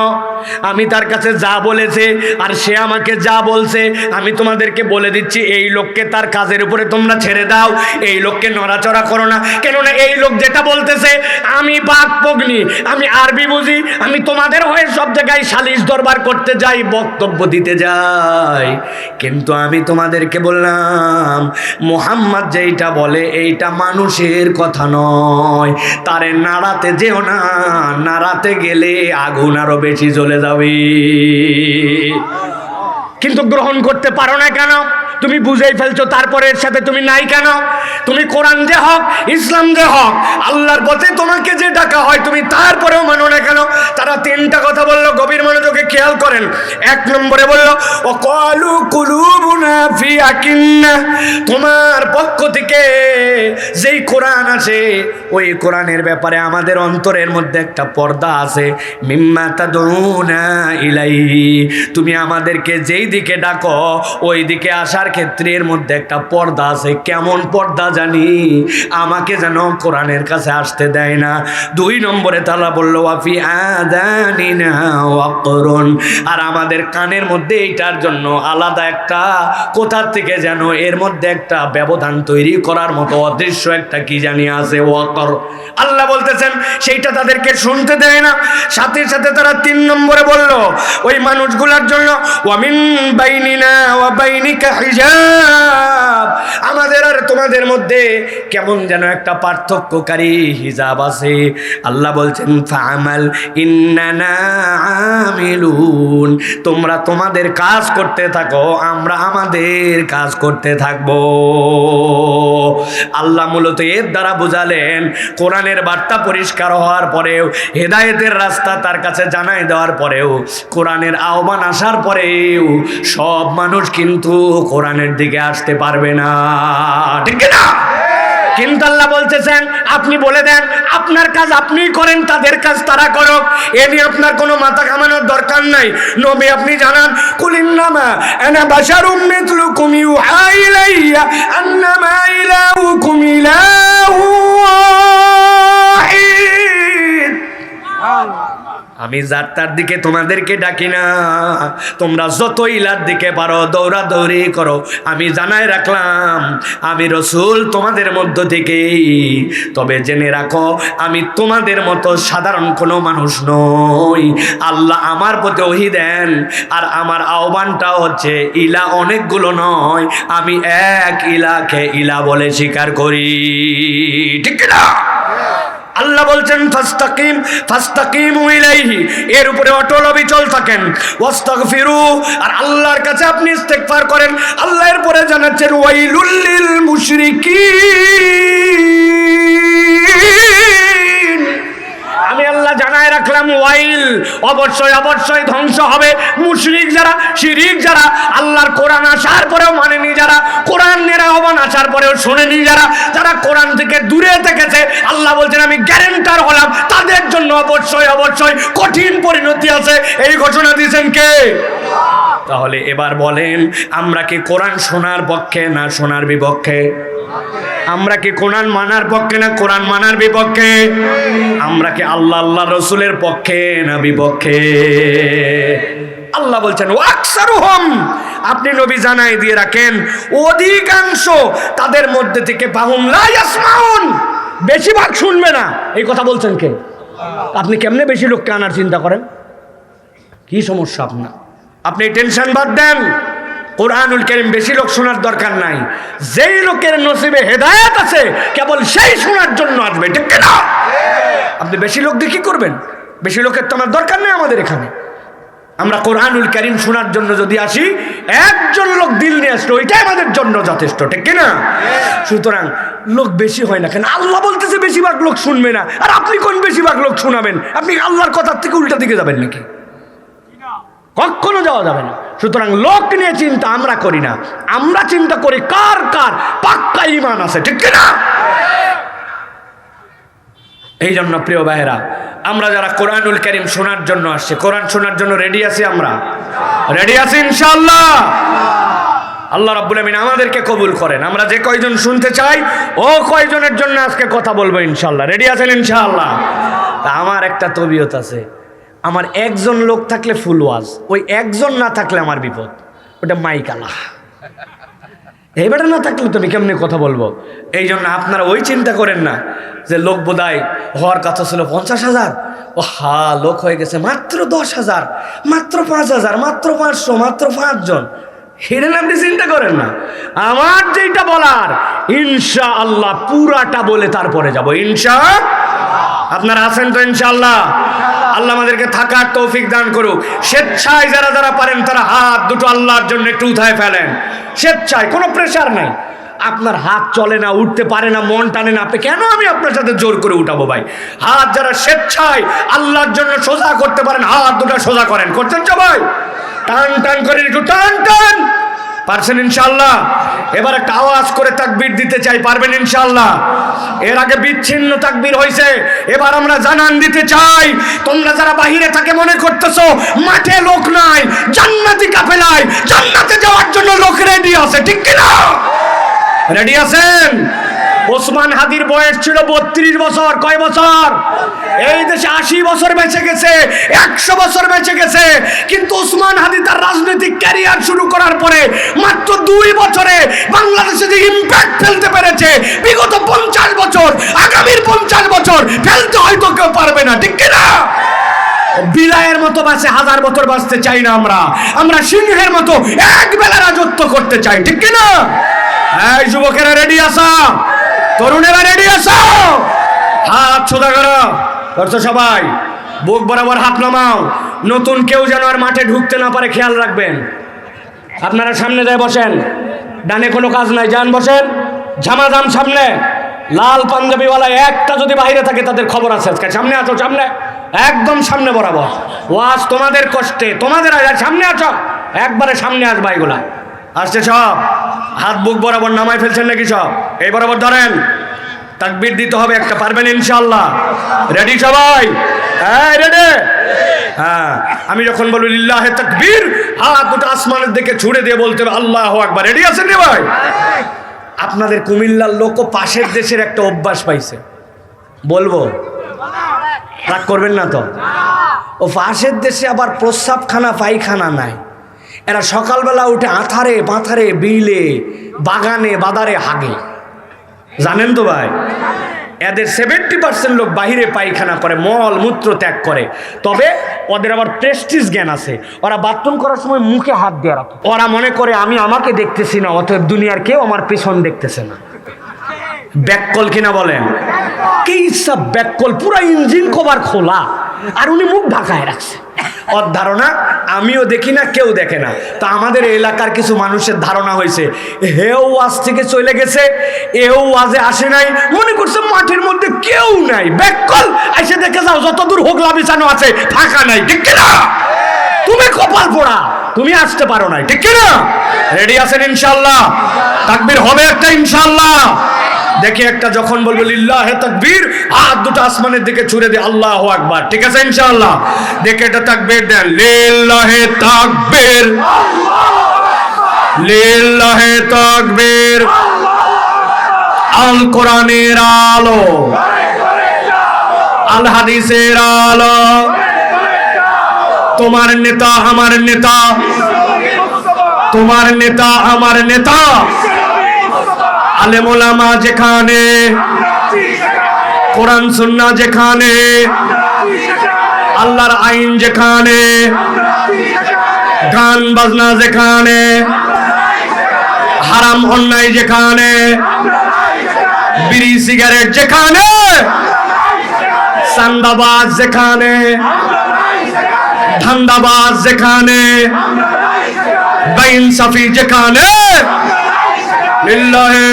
আমি তার কাছে যা বলেছে আর সে আমাকে যা বলছে আমি তোমাদেরকে বলে দিচ্ছি, এই লোককে তার কাজের উপরে তোমরা ছেড়ে দাও, এই লোককে নড়াচড়া করো না। কেননা এই লোক যেটা বলতেছে, আমি বাকপগ্নি, আমি আরবি বুঝি, আমি তোমাদের হয়ে সব জায়গায় সালিশ দরবার করতে যাই, বক্তব্য দিতে যাই, কিন্তু আমি তোমাদেরকে বললাম মুহাম্মদ যেইটা বলে এইটা মানুষের কথা নয়, তারে নাড়াতে যেও না, নাড়াতে গেলে আগুন আরো বেশি জ্বলে যাবে। কিন্তু গ্রহণ করতে পারো না কেন? তুমি বুঝেই ফেলছো, তারপরে এর সাথে তুমি নাই কেন? তুমি কোরআন যে হক, ইসলাম যে হক, আল্লাহর পথে তোমাকে যে ডাকা হয়, তুমি তারপরেও মানো না কেন? তারা 3টা কথা বললো, গভীর মনোযোগে খেয়াল করেন। 1 নম্বরে বললো ও ক্বালু কুলুবুনা ফি আকিন্না, তোমার পক্ষ থেকে যেই কোরআন আছে ওই কোরআনের ব্যাপারে আমাদের অন্তরের মধ্যে একটা পর্দা আছে। মিম্মা তাদউনা ইলাইহি, তুমি আমাদেরকে যেই দিকে ডাকো ওই দিকে আসার ক্ষেত্রের মধ্যে একটা পর্দা আছে। কেমন পর্দা জানি, আমাকে যেন কোরআনের কাছে আসতে দেয় না। 2 নম্বরে তাআলা বলল ওয়াফি আযানিনা ওয়াকরুন, আর আমাদের কানের মধ্যে এইটার জন্য আলাদা একটা কোথার থেকে যেন এর মধ্যে একটা ব্যবধান তৈরি করার মতো অদৃশ্য একটা কি জানি আছে, ওয়াকর। আল্লাহ বলতেছেন সেইটা তাদেরকে শুনতে দেয় না। সাথে সাথে তারা 3 নম্বরে বলল ওই মানুষগুলোর জন্য ওয়ামিন বাইনিনা ওয়া বাইনিকা হিজাব, আমাদের আর তোমাদের মধ্যে কেমন যেন একটা পার্থক্যকারী হিজাব আছে। আল্লাহ বলছেন ফাআমাল ইন্নানা আমিলুন, তোমরা তোমাদের কাজ করতে থাকো, আমরা আমাদের কাজ করতে থাকবো। আল্লাহ মূলত এর দ্বারা বুঝালেন কোরআনের বার্তা পরিষ্কার হওয়ার পরেও, হেদায়েতের রাস্তা তার কাছে জানাই দেওয়ার পরেও, কোরআনের আহ্বান আসার পরেও সব মানুষ কিন্তু কোরআনের দিকে আসতে পারবে না, ঠিক না? কিন্তু আল্লাহ বলতেছেন আপনি বলে দেন আপনার কাজ আপনিই করেন, তাদের কাজ তারা করুক, এ নিয়ে আপনার কোনো মাথা ঘামানোর দরকার নাই। নবী আপনি জানান কুলিন্নামা আনা বাশারুম মিথলুকুম ইউহা ইলাইয়া আন্নামা ইলাহুকুম ইলাহু ওয়াহিদ। আমি যাত্রার দিকে তোমাদেরকে ডাকি না, তোমরা যত ইলার দিকে পারো দৌড়াদৌড়ি করো। আমি জানাই রাখলাম আমি রসুল তোমাদের মধ্য থেকেই। তবে জেনে রাখো আমি তোমাদের মতো সাধারণ কোনো মানুষ নই। আল্লাহ আমার প্রতি ওহী দেন, আর আমার আহ্বানটা হচ্ছে ইলা অনেকগুলো নয়, আমি এক ইলাকে ইলা বলে স্বীকার করি। ঠিক না? আল্লাহ বলছেন ফাস্তাকিম ফাস্তাকিমু ইলাইহি, এর উপরে অটল অবিচল থাকেন। ওয়াস্তাগফিরু, আর আল্লাহর কাছে আপনি ইস্তেগফার করেন। আল্লাহ এর পরে জানাচ্ছেন ওয়াইলুল লিল মুশরিকিন, আমি আল্লাহ জানায় রাখলাম ওয়াইল, অবশ্যই অবশ্যই ধ্বংস হবে মুশরিক যারা, শিরিক যারা, আল্লাহর কোরআন আসার পরেও মানেনি যারা, কোরআনের আহ্বান আসার পরেও শোনেনি যারা, যারা কোরআন থেকে দূরে থেকেছে, আল্লাহ বলছেন আমি গ্যারান্টার হলাম তাদের জন্য অবশ্যই অবশ্যই কঠিন পরিণতি আছে। এই ঘোষণা দিয়েছেন কে? তাহলে এবার বলেন আমরা কি কোরআন শোনার পক্ষে না শোনার বিপক্ষে? আমরা কি কোরআন মানার পক্ষে না কোরআন মানার বিপক্ষে? আমরা কি আল্লাহ আল্লাহ রসুলের পক্ষে না বিপক্ষে? আল্লাহ বলছেন ওয়াকসারুহুম, আপনি নবী জানাই দিয়ে রাখেন অধিকাংশ তাদের মধ্যে থেকে ফাহুম লা ইয়াসমাউন, বেশিরভাগ শুনবে না। এই কথা বলছেন কে? আপনি কেমনে বেশি লোককে আনার চিন্তা করেন? কি সমস্যা আপনার? আপনি টেনশন বাদ দেন, কোরআনুল কারীম বেশি লোক শোনার দরকার নাই। যেই লোকের নসিবে হেদায়েত আছে কেবল সেই শোনার জন্য আসবে। ঠিক না? আপনি বেশি লোক দিয়ে কি করবেন? বেশি লোকের তো আমার দরকার নেই আমাদের এখানে। আমরা কোরআনুল কারীম শোনার জন্য যদি আসি, একজন লোক দিল নিয়ে আসলো ওইটাই আমাদের জন্য যথেষ্ট। ঠিক না? সুতরাং লোক বেশি হয় না কেন? আল্লাহ বলতেছে বেশিরভাগ লোক শুনবে না, আর আপনি কোন বেশিরভাগ লোক শোনাবেন? আপনি আল্লাহর কথার থেকে উল্টা দিকে যাবেন নাকি? কখনো যাওয়া যাবে না। সুতরাং লোক নিয়ে চিন্তা আমরা করি না, আমরা চিন্তা করি কার কার পাক্কা ঈমান আছে। ঠিক না? এই জন্য প্রিয় ভাইয়েরা, আমরা যারা কোরআনুল কারীম শোনার জন্য আসছে, কোরআন শোনার জন্য রেডি আছি, আমরা রেডি আছি ইনশাআল্লাহ। আল্লাহ রাব্বুল আমিন আমাদেরকে কবুল করেন। আমরা যে কয়জন শুনতে চাই ও কয়জনের জন্য আজকে কথা বলবো ইনশাআল্লাহ। রেডি আছেন ইনশাআল্লাহ? আমার একটা তবিয়ত আছে, আমার একজন লোক থাকলে ফুল ওয়াজ, ওই একজন না থাকলে আমার বিপদ। ওটা মাইক আল্লাহ, এইবারে না থাকলে তুমি কেমনি কথা বলবো? এই জন্য আপনারা ওই চিন্তা করেন না যে লোক বোধহয় হওয়ার কথা ছিল 50,000, ও হা লোক হয়ে গেছে মাত্র 10,000, মাত্র 5,000, মাত্র 500, মাত্র 5 জন। সেটা আপনি চিন্তা করেন না। আমার যেটা বলার ইনশাআল্লাহ পুরাটা বলে তারপরে যাব ইনশাআল্লাহ। আপনারা আছেন তো ইনশাআল্লাহ? আল্লাহ আমাদেরকে থাকার তৌফিক দান করুক। স্বেচ্ছায় যারা যারা পারেন তারা হাত দুটো আল্লাহর জন্য একটু উঠায় ফেলেন, স্বেচ্ছায়, কোনো প্রেশার নাই। আপনার হাত চলে না, উঠতে পারে না, মন টানে না, আপনি কেন আমি আপনার সাথে জোর করে উঠাবো ভাই? হাত যারা স্বেচ্ছায় আল্লাহর জন্য সোজা করতে পারেন হাত দুটো সোজা করেন। করছেন সবাই? টান টান করে একটু টান টান। পারছেন ইনশাআল্লাহ? এবার একটা আওয়াজ করে তাকবীর দিতে চাই, পারবেন ইনশাআল্লাহ? এর আগে বিচ্ছিন্ন তাকবীর হয়েছে, এবার আমরা জানান দিতে চাই। তোমরা যারা বাহিরে থাকে মনে করতেছো মাঠে লোক নাই, জান্নাতি কাফেলায় জান্নাতে যাওয়ার জন্য লোক রেডি আছে। ঠিক কি না? রেডি আছেন? ওসমান হাদির বয়স ছিল 32 বছর। কয় বছর? এই দেশে 80 বছর বেঁচে গেছে, 100 বছর বেঁচে গেছে। কিন্তু ওসমান হাদি তার রাজনৈতিক ক্যারিয়ার শুরু করার পরে মাত্র 2 বছরে বাংলাদেশে যে ইম্প্যাক্ট ফেলতে পেরেছে, বিগত 50 বছর, আগামীর 50 বছর ফেলতে হয়তো কেউ পারবে না। ঠিক কিনা? বিলায়ের মতো বাঁচে 1000 বছর বাঁচতে চাই না আমরা। আমরা সিংহের মতো এক বেলা রাজত্ব করতে চাই। ঠিক কিনা? এই যুবকেরা রেডি আছো? তরুণেরা রেডি আছো? হাত সোজা করো। করছো সবাই? বুক বরাবর হাত নামাও। নতুন কেউ যেন আর মাঠে ঢুকতে না পারে খেয়াল রাখবেন। আপনারা সামনে যায় বসেন, ডানে কোনো কাজ নাই, যান বসেন। ঝামাঝাম সামনে, লাল পাঞ্জাবিওয়ালা একটা যদি বাইরে থাকে তাদের খবর আছে আজকে। সামনে আছো, সামনে, একদম সামনে বরাবর। ওয়াজ তোমাদের কষ্টে, তোমাদের সামনে আছো, একবারে সামনে আসবা। এগুলা আসছে সব। হাত বুক বরাবর নামাই ফেলছেন নাকি সব? এই বরাবর ধরেন। তাকবীর দিতে হবে একটা, পারবেন ইনশাআল্লাহ? রেডি সবাই? হ্যাঁ রেডি? হ্যাঁ, আমি যখন বলি লিল্লাহে তাকবীর, হাত দুটো আসমানের দিকে ছুড়ে দিয়ে বলতে হবে আল্লাহু আকবার। রেডি আছেন রে ভাই? আপনাদের কুমিল্লার লোক পাশের দেশের একটা অভ্যাস পাইছে, বলবো? রাগ করবেন না তো? ও পাশের দেশে আবার প্রস্রাবখানা পায়খানা নাই, এরা সকালবেলা উঠে আথারে পাথারে বিলে বাগানে বাদারে হাগে, জানেন তো ভাই? এদের 70% লোক বাহিরে পায়খানা করে, মল মূত্র ত্যাগ করে। তবে ওদের আবার প্রেস্টিজ জ্ঞান আছে, ওরা বাথরুম করার সময় মুখে হাত দিয়ে রাখে। ওরা মনে করে আমি আমাকে দেখতেছি না, অতএব দুনিয়ার কেউ আমার পেছন দেখতেছে না। ব্যাককল কিনা বলেন? কি সব ব্যাককল, পুরা ইঞ্জিন কভার খোলা আর উনি মুখ ঢাকায় রাখছে। ওর ধারণা আমিও দেখি না, কেউ দেখে না। তো আমাদের এলাকার কিছু মানুষের ধারণা হয়েছে হেও ওয়াজ থেকে চলে গেছে, এও ওয়াজে আসে নাই, মনে করছে মাঠের মধ্যে কেউ নাই। ব্যাককল, এসে দেখে যাও যতদূর হোগলা বিছানো আছে ফাঁকা নাই, ঠিক কিনা? তুমি কপাল পোড়া, তুমি আসতে পারো নাই, ঠিক কিনা? রেডি আছেন ইনশাআল্লাহ? তাকবীর হবে একটা ইনশাআল্লাহ? দেখি একটা যখন বলবো লিল্লাহে তাকবীর, হাত দুটো আসমানের দিকে ছুড়ে দিয়ে আল্লাহু আকবার, ঠিক আছে ইনশাআল্লাহ? দেখে এটা তাকবীর দেন, লিল্লাহে তাকবীর, লিল্লাহে তাকবীর। আল কোরআনের আলো, আল হাদিসের আলো, তোমার নেতা আমার নেতা, তোমার নেতা আমার নেতা। আলেম ওলামা যেখানে, কোরআন সুন্নাহ যেখানে, আল্লাহর আইন যেখানে, গান বাজনা যেখানে, হারাম অন্যায় যেখানে, বিড়ি সিগারেট যেখানে, চাঁদাবাজ যেখানে, ধান্দাবাজ যেখানে, বেইনসাফি যেখানে, লিল্লাহে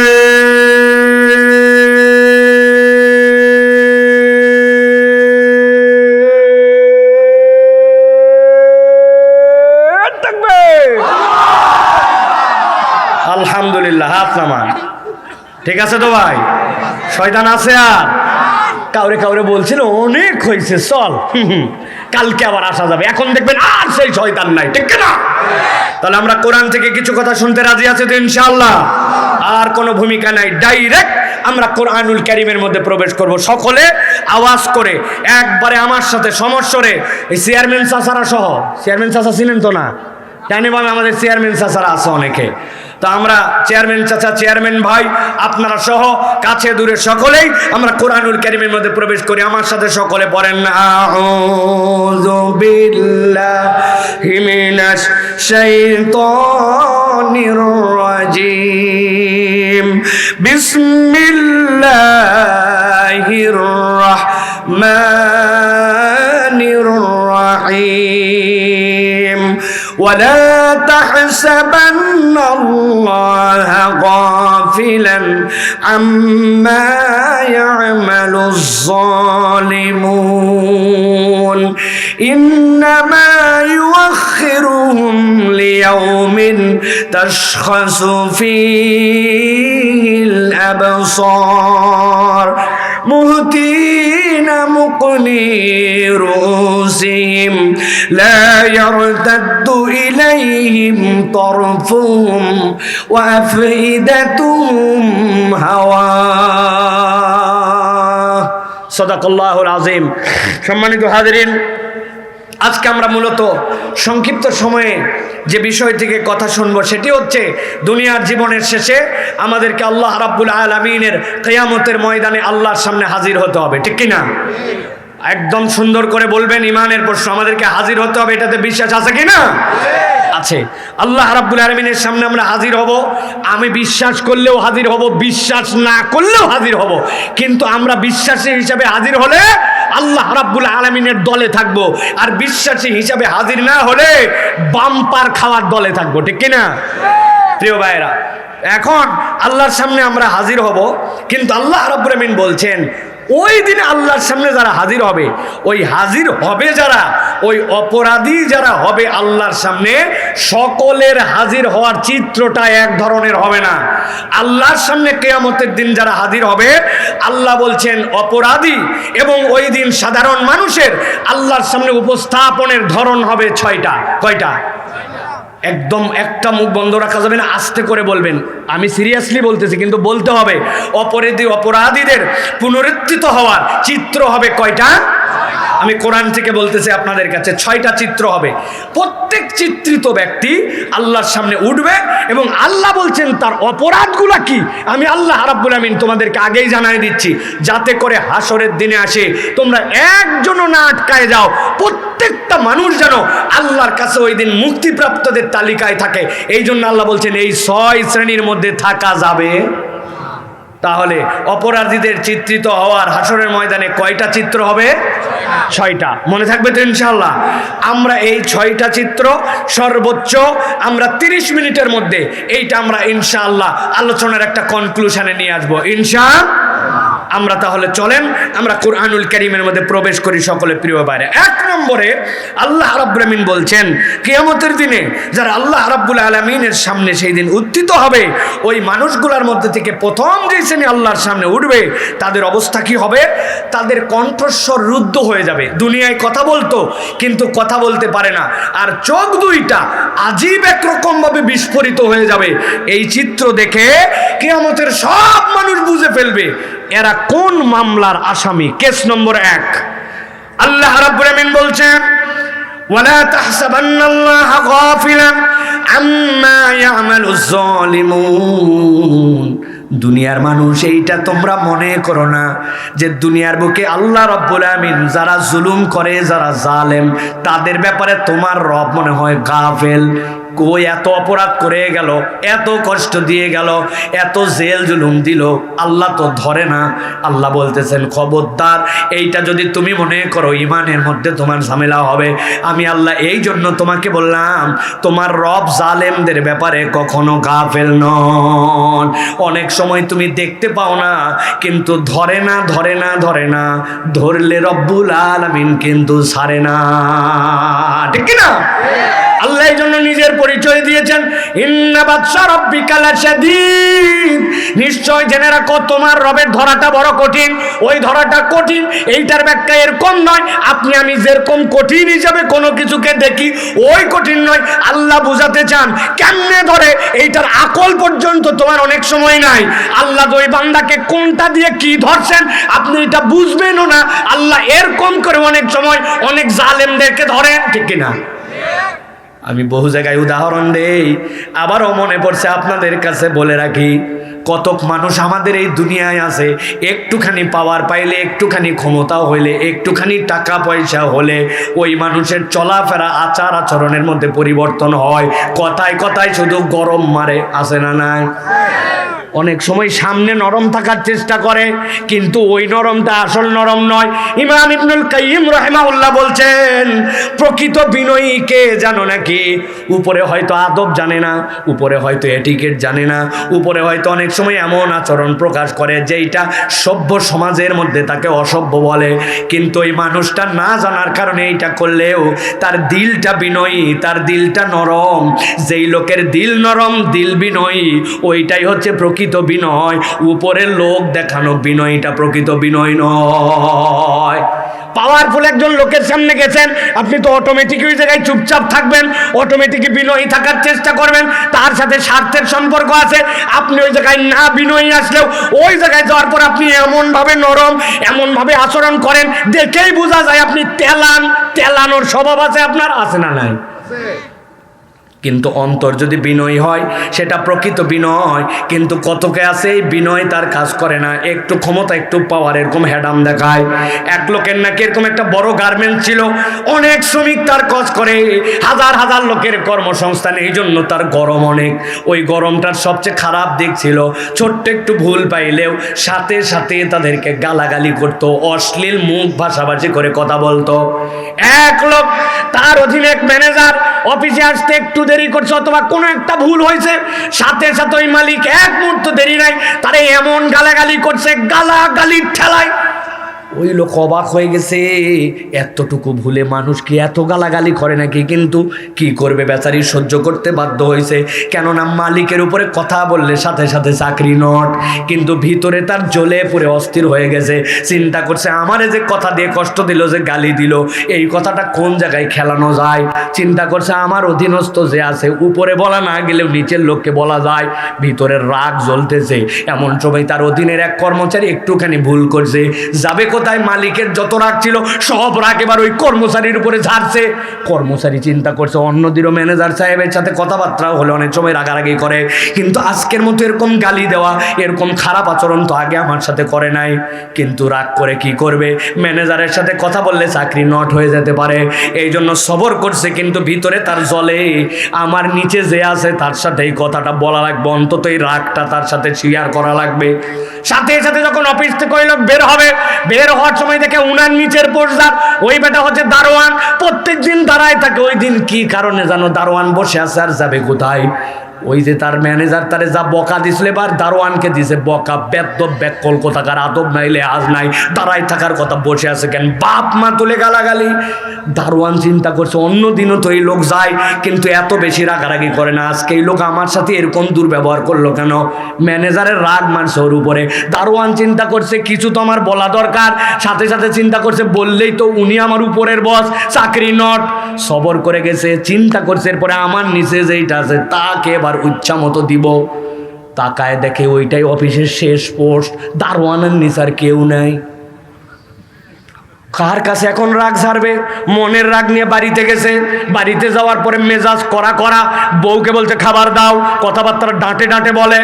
তাকবীর। আলহামদুলিল্লাহ, হাত নামান। ঠিক আছে তো ভাই? শয়তান আছে আর? কাউরে কাউরে বলছিল অনেক হয়েছে, চল কালকে আবার আসা যাবে, এখন দেখবেন আর সেই শয়তান নাই, ঠিক না? তাহলে আমরা কোরআন থেকে কিছু কথা শুনতে রাজি আছি তো ইনশাআল্লাহ? আর কোনো ভূমিকা নাই, ডাইরেক্ট আমরা কোরআনুল কারীমের মধ্যে প্রবেশ করব। সকলে আওয়াজ করে একবারে আমার সাথে সমস্বরে, এই চেয়ারম্যান চাচারা সহ, চেয়ারম্যান চাচা ছিলেন তো না? জানি ভাবে আমাদের চেয়ারম্যান চাচারা আছে অনেকে, তো আমরা চেয়ারম্যান চাচা, চেয়ারম্যান ভাই, আপনারা সহ কাছে দূরে সকলেই আমরা কোরআনুল কারীমের মধ্যে প্রবেশ করি। আমার সাথে সকলে পড়েন, আউযু বিল্লাহি মিনাশ শাইতানির রাজিম, বিসমিল্লাহির রাহমানির রাহিম। ولا تحسبن الله غافلا عما يعمل الظالمون إنما يؤخرهم ليوم تشخص فيه الأبصار مهطعين مقنعي رؤوسهم لا يرتد إليهم طرفهم وأفئدتهم هواء সাদাকাল্লাহুল আযীম। সম্মানিত হাজিরিন, আজকে আমরা মূলত সংক্ষিপ্ত সময়ে যে বিষয় থেকে কথা শুনবো সেটি হচ্ছে দুনিয়ার জীবনের শেষে আমাদেরকে আল্লাহ রাব্বুল আলামিনের কিয়ামতের ময়দানে আল্লাহর সামনে হাজির হতে হবে, ঠিক কি না? একদম সুন্দর করে বলবেন, ইমানের প্রশ্ন, আমাদেরকে হাজির হতে হবে, এটাতে বিশ্বাস আছে কি না? আছে। আল্লাহ রাব্বুল আলামিনের সামনে আমরা হাজির হব। আমি বিশ্বাস করলেও হাজির হব, বিশ্বাস না করলেও হাজির হব, কিন্তু আমরা বিশ্বাসী হিসাবে হাজির হলে আল্লাহ রাব্বুল আলামিনের দলে থাকবো, আর বিশ্বাসী হিসাবে হাজির না হলে বাম্পার খাওয়ার দলে থাকবো, ঠিক কিনা? প্রিয় ভাইরা, এখন আল্লাহর সামনে আমরা হাজির হব, কিন্তু আল্লাহ রাব্বুল আলামিন বলছেন ওই দিনে আল্লাহর সামনে যারা হাজির হবে, ওই হাজির হবে যারা, ওই অপরাধী যারা হবে আল্লাহর সামনে, সকলের হাজির হওয়ার চিত্রটা এক ধরনের হবে না। আল্লাহর সামনে কিয়ামতের দিন যারা হাজির হবে, আল্লাহ বলছেন অপরাধী এবং ওই দিন সাধারণ মানুষের আল্লাহর সামনে উপস্থাপনের ধরন হবে 6টা। কয়টা? একদম একটা মুখ বন্ধ রাখা যাবে না, আস্তে করে বলবেন। আমি সিরিয়াসলি বলতেছি, কিন্তু বলতে হবে। অপরাধীদের পুনরুত্থিত হওয়ার চিত্র হবে কয়টা? আমি কোরআন থেকে বলতেছি আপনাদের কাছে, 6টা চিত্র হবে। প্রত্যেক চিত্রিত ব্যক্তি আল্লাহর সামনে উঠবে এবং আল্লাহ বলছেন তার অপরাধগুলো কি আমি আল্লাহ রাব্বুল আমিন তোমাদেরকে আগেই জানাই দিচ্ছি, যাতে করে হাসরের দিনে আসে তোমরা একজনও না আটকায় যাও, প্রত্যেকটা মানুষ যেন আল্লাহর কাছে ওই দিন মুক্তিপ্রাপ্তদের তালিকায় থাকে। এই জন্য আল্লাহ বলছেন এই 6 শ্রেণীর মধ্যে থাকা যাবে। তাহলে অপরাধীদের চিত্রিত হওয়ার হাসরের ময়দানে কয়টা চিত্র হবে? 6টা। মনে থাকবে তো ইনশাআল্লাহ? আমরা এই 6টা চিত্র সর্বোচ্চ আমরা 30 মিনিটের মধ্যে এইটা আমরা ইনশাআল্লাহ আলোচনার একটা কনক্লুশনে নিয়ে আসবো ইনশাআল্লাহ। আমরা তাহলে চলেন আমরা কুরআনুল কারীমের মধ্যে প্রবেশ করি সকলে প্রিয় ভাইরা। 1 নম্বরে আল্লাহ রাব্বুল আমিন বলছেন কিয়ামতের দিনে যারা আল্লাহ রাব্বুল আলামিনের সামনে সেই দিন উত্থিত হবে, ওই মানুষগুলোর মধ্যে থেকে প্রথম যে শ্রেণী আল্লাহর সামনে উঠবে তাদের অবস্থা কি হবে? তাদের কণ্ঠস্বর রুদ্ধ হয়ে যাবে। দুনিয়ায় কথা বলতো কিন্তু কথা বলতে পারে না, আর চোখ দুইটা আজীব একরকম ভাবে বিস্ফোরিত হয়ে যাবে। এই চিত্র দেখে কিয়ামতের সব মানুষ বুঝে ফেলবে এরা কোন মামলার আসামি। কেস নম্বর 1 আল্লাহ রাব্বুল আমিন বলছেন ওয়ালা তাহসাবান্নাল্লাহা গাফিলান আম্মা ইয়ামালুজ জালিমুন। দুনিয়ার মানুষ এইটা তোমরা মনে করো না যে দুনিয়ার বুকে আল্লাহ রাব্বুল আমিন যারা জুলুম করে, যারা জালেম, তাদের ব্যাপারে তোমার রব মনে হয় গাফেল। কই এত অপরাধ করে গেল, এত কষ্ট দিয়ে গেল, এত জেল জুলুম দিল, আল্লাহ তো ধরে না। আল্লাহ বলতেছেন খবরদার, এইটা যদি তুমি মনে করো ইমানের মধ্যে তোমার ঝামেলা হবে। আমি আল্লাহ এই জন্য তোমাকে বললাম তোমার রব জালেমদের ব্যাপারে কখনো গাফেল নন। অনেক সময় তুমি দেখতে পাও না কিন্তু ধরে না, ধরে না, ধরে না, ধরলে রব্বুল আলামিন কিন্তু ছাড়ে না, ঠিক কি না? আল্লাহ এই জন্য নিজের পরিচয় দিয়েছেন ইন্না বাতশা রাব্বিকা লাশাদীদ। নিশ্চয় জেনে রাখো তোমার রবের ধরাটা বড় কঠিন। ওই ধরাটা কঠিন এইটার ব্যাখ্যা এরকম নয় আপনি আমি যেরকম কঠিন হিসাবে কোনো কিছুকে দেখি ওই কঠিন নয়। আল্লাহ বুঝাতে চান কেমনে ধরে এইটার আকল পর্যন্ত তোমার অনেক সময় নাই। আল্লাহ ওই বান্দাকে কোনটা দিয়ে কি ধরছেন আপনি এটা বুঝবেনও না। আল্লাহ এরকম করে অনেক সময় অনেক জালেমদেরকে ধরেন, ঠিক কিনা? আমি বহু জায়গায় উদাহরণ দেই, আবারও মনে পড়ছে আপনাদের কাছে বলে রাখি। কতক মানুষ আমাদের এই দুনিয়ায় আছে, একটুখানি পাওয়ার পাইলে, একটুখানি ক্ষমতা হইলে, একটুখানি টাকা পয়সা হলে ওই মানুষের চলাফেরা আচার আচরণের মধ্যে পরিবর্তন হয়। কথায় কথায় শুধু গরম মারে, আছে না নাই? অনেক সময় সামনে নরম থাকার চেষ্টা করে কিন্তু ওই নরমটা আসল নরম নয়। ইমাম ইবনুল কাইয়িম রাহিমাহুল্লাহ বলছেন প্রকৃত বিনয়ী কে জানো নাকি? উপরে হয়তো আদব জানে না, উপরে হয়তো এটিকেট জানে না, উপরে হয়তো অনেক সময় এমন আচরণ প্রকাশ করে যেইটা সভ্য সমাজের মধ্যে তাকে অসভ্য বলে, কিন্তু ওই মানুষটা না জানার কারণে এইটা করলেও তার দিলটা বিনয়ী, তার দিলটা নরম। যেই লোকের দিল নরম, দিল বিনয়ী, ওইটাই হচ্ছে প্রকৃত বিনয়। উপরের লোক দেখানো বিনয়টা প্রকৃত বিনয় নয়। পাওয়ারফুল একজন লোকের সামনে গেছেন, আপনি তো অটোমেটিক ওই জায়গায় চুপচাপ থাকবেন, অটোমেটিক বিনয়ী থাকার চেষ্টা করবেন। তার সাথে স্বার্থের সম্পর্ক আছে, আপনি ওই জায়গায় না বিনয়ী আসলেও ওই জায়গায় যাওয়ার পর আপনি এমনভাবে নরম, এমনভাবে আচরণ করেন দেখেই বোঝা যায় আপনি তেলানোর স্বভাব আছে আপনার, আছে না নাই? কিন্তু অন্তর যদি বিনয়ী হয় সেটা প্রকৃত বিনয়। কিন্তু কতকে আছে এই বিনয় তার কাজ করে না, একটু ক্ষমতা একটু পাওয়ার এরকম হ্যাডাম দেখায়। এক লোকের নাকি এরকম একটা বড় গার্মেন্টস ছিল, অনেক শ্রমিক তার কাজ করে, হাজার হাজার লোকের কর্মসংস্থান, এই জন্য তার গরম অনেক। ওই গরমটার সবচেয়ে খারাপ দিক ছিল ছোট্ট একটু ভুল পাইলেও সাথে সাথে তাদেরকে গালাগালি করতো, অশ্লীল মুখ ভাষাভাষি করে কথা বলতো। এক লোক তার অধীনে এক ম্যানেজার অফিসে আসতে একটু দেরি করছে অথবা কোনো একটা ভুল হয়েছে, সাথে সাথে ওই মালিক এক মুহূর্ত দেরি নাই তারে এমন গালাগালি করছে, গালাগালির ঠেলায় ওই লোক অবাক হয়ে গেছে, এতটুকু ভুলে মানুষ কি এত গালাগালি করে নাকি? কিন্তু কি করবে, বেচারি সহ্য করতে বাধ্য হয়েছে, কেননা মালিকের উপরে কথা বললে সাথে সাথে চাকরি নট। কিন্তু ভিতরে তার জ্বলে পুরে অস্থির হয়ে গেছে, চিন্তা করছে আমারে যে কথা দিয়ে কষ্ট দিল, যে গালি দিল, এই কথাটা কোন জায়গায় খেলানো যায়। চিন্তা করছে আমার অধীনস্থ যে আছে উপরে বলা না গেলেও নিচের লোককে বলা যায়, ভিতরের রাগ জ্বলতেছে। এমন সময় তার অধীনের এক কর্মচারী একটুখানি ভুল করছে, যাবে কোথায়? মালিকের যত রাগ ছিল সব রাগ এবার ওই কর্মচারীর উপরে ঝাড়ছে। কর্মচারী চিন্তা করছে অন্যদিনও ম্যানেজার সাহেবের সাথে কথাবার্তা হলে অনেক সময় রাগারাগি করে, কিন্তু আজকের মতো এরকম গালি দেওয়া, এরকম খারাপ আচরণ তো আগে আমার সাথে করে নাই। কিন্তু রাগ করে কি করবে? ম্যানেজারের সাথে কথা বললে চাকরি নট হয়ে যেতে পারে, এই জন্য সবর করছে। কিন্তু ভিতরে তার জলে আমার নিচে যে আছে তার সাথে এই কথাটা বলা লাগবে, অন্তত এই রাগটা তার সাথে শেয়ার করা লাগবে। সাথে সাথে যখন অফিস থেকে ওই লোক বের হবে, বের হওয়ার সময় দেখে উনার নিচের পোস্টার, ওই বেটা হচ্ছে দারোয়ান, প্রত্যেক দিন দাঁড়ায় থাকে। ওই দিন কি কারণে জানো দারোয়ান বসে আছে, আর যাবে কোথায়? ওই যে তার ম্যানেজার তারে যা বকা দিছিল এবার দারোয়ানকে দিছে বকা। বেদ্যপ ব্যাককল কোথাকার, আদব নাইলে আজ নাই, দাঁড়াই থাকার কথা, বসে আছে কেন? বাপ মা তুলে গালাগালি। দারোয়ান চিন্তা করছে অন্যদিনও তো এই লোক যায় কিন্তু এত বেশি রাগারাগি করে না, আজকে এই লোক আমার সাথে এরকম দুর্ব্যবহার করলো কেন? ম্যানেজারের রাগ মারছে ওর উপরে। দারোয়ান চিন্তা করছে কিছু তো আমার বলা দরকার, সাথে সাথে চিন্তা করছে বললেই তো উনি আমার উপরের বস, চাকরি নট। সবর করে গেছে, চিন্তা করছে এরপরে আমার নিচে যেইটা আছে তাকে এবার ইচ্ছা মতো দিব। তাকায় দেখে ওইটাই অফিসের শেষ পোস্ট, দারোয়ানের নিচে আর কেউ নাই। কার কাছে এখন রাগ ঝাড়বে? মনের রাগ নিয়ে বাড়িতে গেছে। বাড়িতে যাওয়ার পরে মেজাজ করা করা, বউকে বলতে খাবার দাও, কথাবার্তা ডাঁটে ডাঁটে বলে।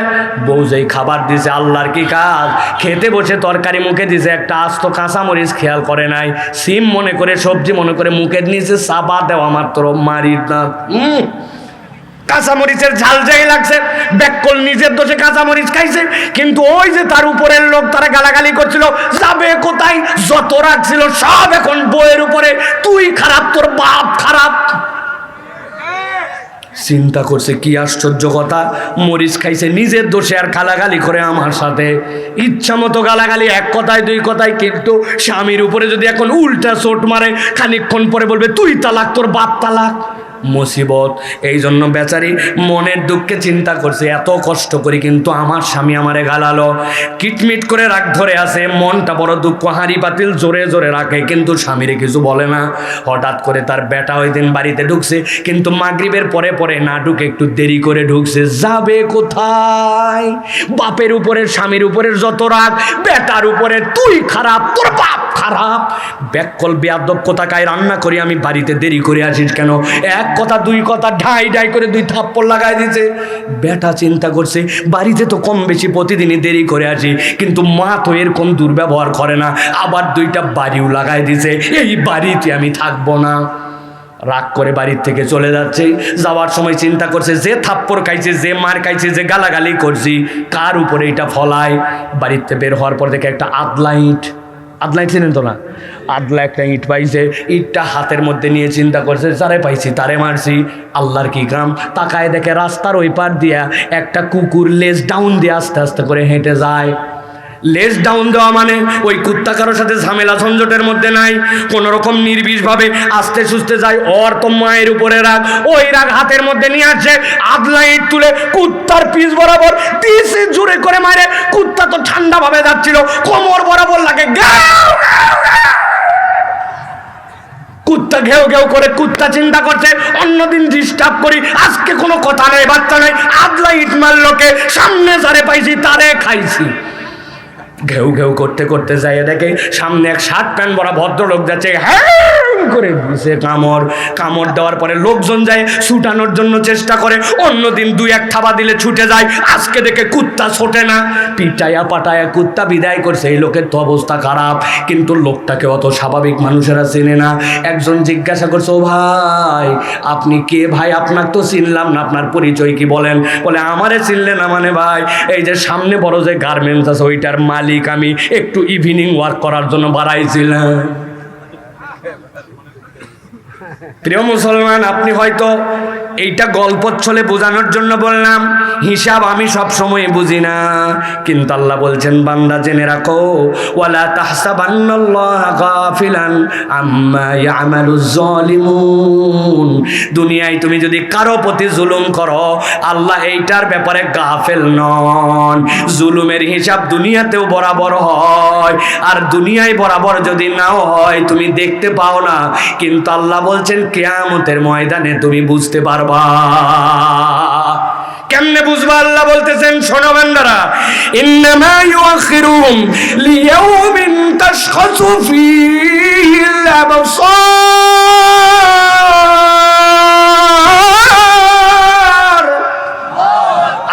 বউ যেই খাবার দিছে, আল্লাহর কি কাজ, খেতে বসে তরকারি মুখে দিছে, একটা আস্ত কাঁচামরিচ খেয়াল করে নাই, সিম মনে করে সবজি মনে করে মুখে নিয়েছে, চাপা দেওয়া মাত্র মারির দাঁত, কাঁচামরিচের ঝাল যাই লাগছে। ব্যাককল নিজের দোষে কাঁচামরিচ খাইছে, কিন্তু ওই যে তার উপরের লোক তারা গালাগালি করছিল, যাবে কোথায়? যত রাগ ছিল সব এখন বউয়ের উপরে। তুই খারাপ, তোর বাপ খারাপ। চিন্তা করছে কি আশ্চর্য কথা, মরিচ খাইছে নিজের দোষে আর গালাগালি করে আমার সাথে, ইচ্ছা মতো গালাগালি, এক কথায় দুই কথায়। কিন্তু স্বামীর উপরে যদি এখন উল্টা চোট মারে, খানিকক্ষণ পরে বলবে তুই তালাক, তোর বাপ তালাক। মুসিবত। এই জন্য বেচারি মনের দুঃখে চিন্তা করছে এত কষ্ট করি কিন্তু আমার স্বামী আমারে গালালো, কিটমিট করে রাগ ধরে আছে, মনটা বড় দুঃখ, হাঁড়ি পাতিল জোরে জোরে রাখে কিন্তু স্বামীরে কিছু বলে না। হঠাৎ করে তার বেটা ওই দিন বাড়িতে ঢুকছে, কিন্তু মাগরিবের পরে পরে না ঢুকে একটু দেরি করে ঢুকছে। যাবে কোথায়? বাপের উপরে স্বামীর উপরে যত রাগ, বেটার উপরে তুই খারাপ, তোর বাপ খারাপ। ব্যাককল বেয়াদব কোথাকায়, রান্না করি আমি বাড়িতে দেরি করে আসিস কেন? এক কথা দুই কথা ঢাই ঢাই করে দুই থাপ্পড় লাগাই দিছে। বেটা চিন্তা করছে বাড়িতে তো কম বেশি প্রতিদিনই দেরি করে আসি, কিন্তু মা তো এরকম দুর্ব্যবহার করে না, আবার দুইটা বাড়িও লাগাই দিছে, এই বাড়িতে আমি থাকবো না। রাগ করে বাড়ির থেকে চলে যাচ্ছে। যাওয়ার সময় চিন্তা করছে যে থাপ্পড় খাইছে, যে মার খাইছে, যে গালাগালি করছি, কার উপরে এটা ফলায়। বাড়িতে বের হওয়ার পর দেখে একটা আদলা ইট ছিলেন তো না, আদলা একটা ইট পাইছে। ইটটা হাতের মধ্যে নিয়ে চিন্তা করছে যারে পাইছি তারে মারছি, আল্লাহর কি কাম। তাকায় দেখে রাস্তার ওই পার দিয়া একটা কুকুর লেজ ডাউন দিয়ে আস্তে আস্তে করে হেঁটে যায়। লেজ ডাউন দেওয়া মানে ওই কুত্তা কারোর সাথে ঝামেলা ঝঞ্ঝটের মধ্যে নাই, কোনো রকম নির্বিষভাবে আস্তে সুস্তে যায়। ওর তো মায়ের উপরে রাগ, ওই রাগ হাতের মধ্যে নিয়ে আসছে, আদলা ইট তুলে কুত্তার পিস বরাবর দিছে জোরে করে মারে। কুত্তা তো ঠান্ডা ভাবে যাচ্ছিল, কোমর বরাবর লাগে, কুত্তা ঘেউ ঘেউ করে। কুত্তা চিন্তা করছে অন্যদিন ডিস্টার্ব করি, আজকে কোনো কথা নেই বাচ্চা নেই, আদলা ইট মারলোকে, সামনে যারে পাইছি তারে খাইছি। ঘেউ ঘেউ করতে করতে যাই দেখে সামনে এক শার্ট প্যান্ট পরা ভদ্রলোক যাচ্ছে, হ্যাঁ করে দিছে কামড় দেওয়ার পরে লোকজন যায় ছুটানোর জন্য চেষ্টা করে, অন্যদিন দুই এক থাবা দিলে ছুটে যায়, আজকে দেখে কুত্তা ছোটে না, পিটায়া পাটায়া কুত্তা বিদায় করছে। এই লোকের তো অবস্থা খারাপ, কিন্তু লোকটাকে অত স্বাভাবিক মানুষেরা চেনে না। একজন জিজ্ঞাসা করছে, ও ভাই আপনি কে? ভাই আপনাকে তো চিনলাম না, আপনার পরিচয় কি বলেন? বলে আমারে চিনলে না মানে ভাই, এই যে সামনে বড় যে গার্মেন্টস আছে ওইটার মালিক আমি, একটু ইভিনিং ওয়ার্ক করার জন্য বাড়াইছিলাম। প্রিয় মুসলমান, আপনি হয়তো এইটা গল্প ছলে বোঝানোর জন্য বললাম, হিসাব আমি সব সময় বুঝি না, কিন্তু আল্লাহ বলছেন বান্দা জেনে রাখো, ওয়ালা তাহসাবান্নাল্লাহা গাফিলান আম্মা ইয়ামালুজ জালিমুন। দুনিয়ায় তুমি যদি কারো প্রতি জুলুম করো, আল্লাহ এইটার ব্যাপারে গাফেল নন। জুলুমের হিসাব দুনিয়াতেও বরাবর হয়, আর দুনিয়ায় বরাবর যদি নাও হয় তুমি দেখতে পাও না, কিন্তু আল্লাহ বলছেন কিয়ামতের ময়দানে তুমি বুঝতে পারবা। কেমনে কেমনে বুঝবো? আল্লাহ বলতেছেন, শোনো বান্দারা, ইন্নামা ইউআখিরুহুম লিয়াউমিন তাশখাসু ফীহিল আবসার।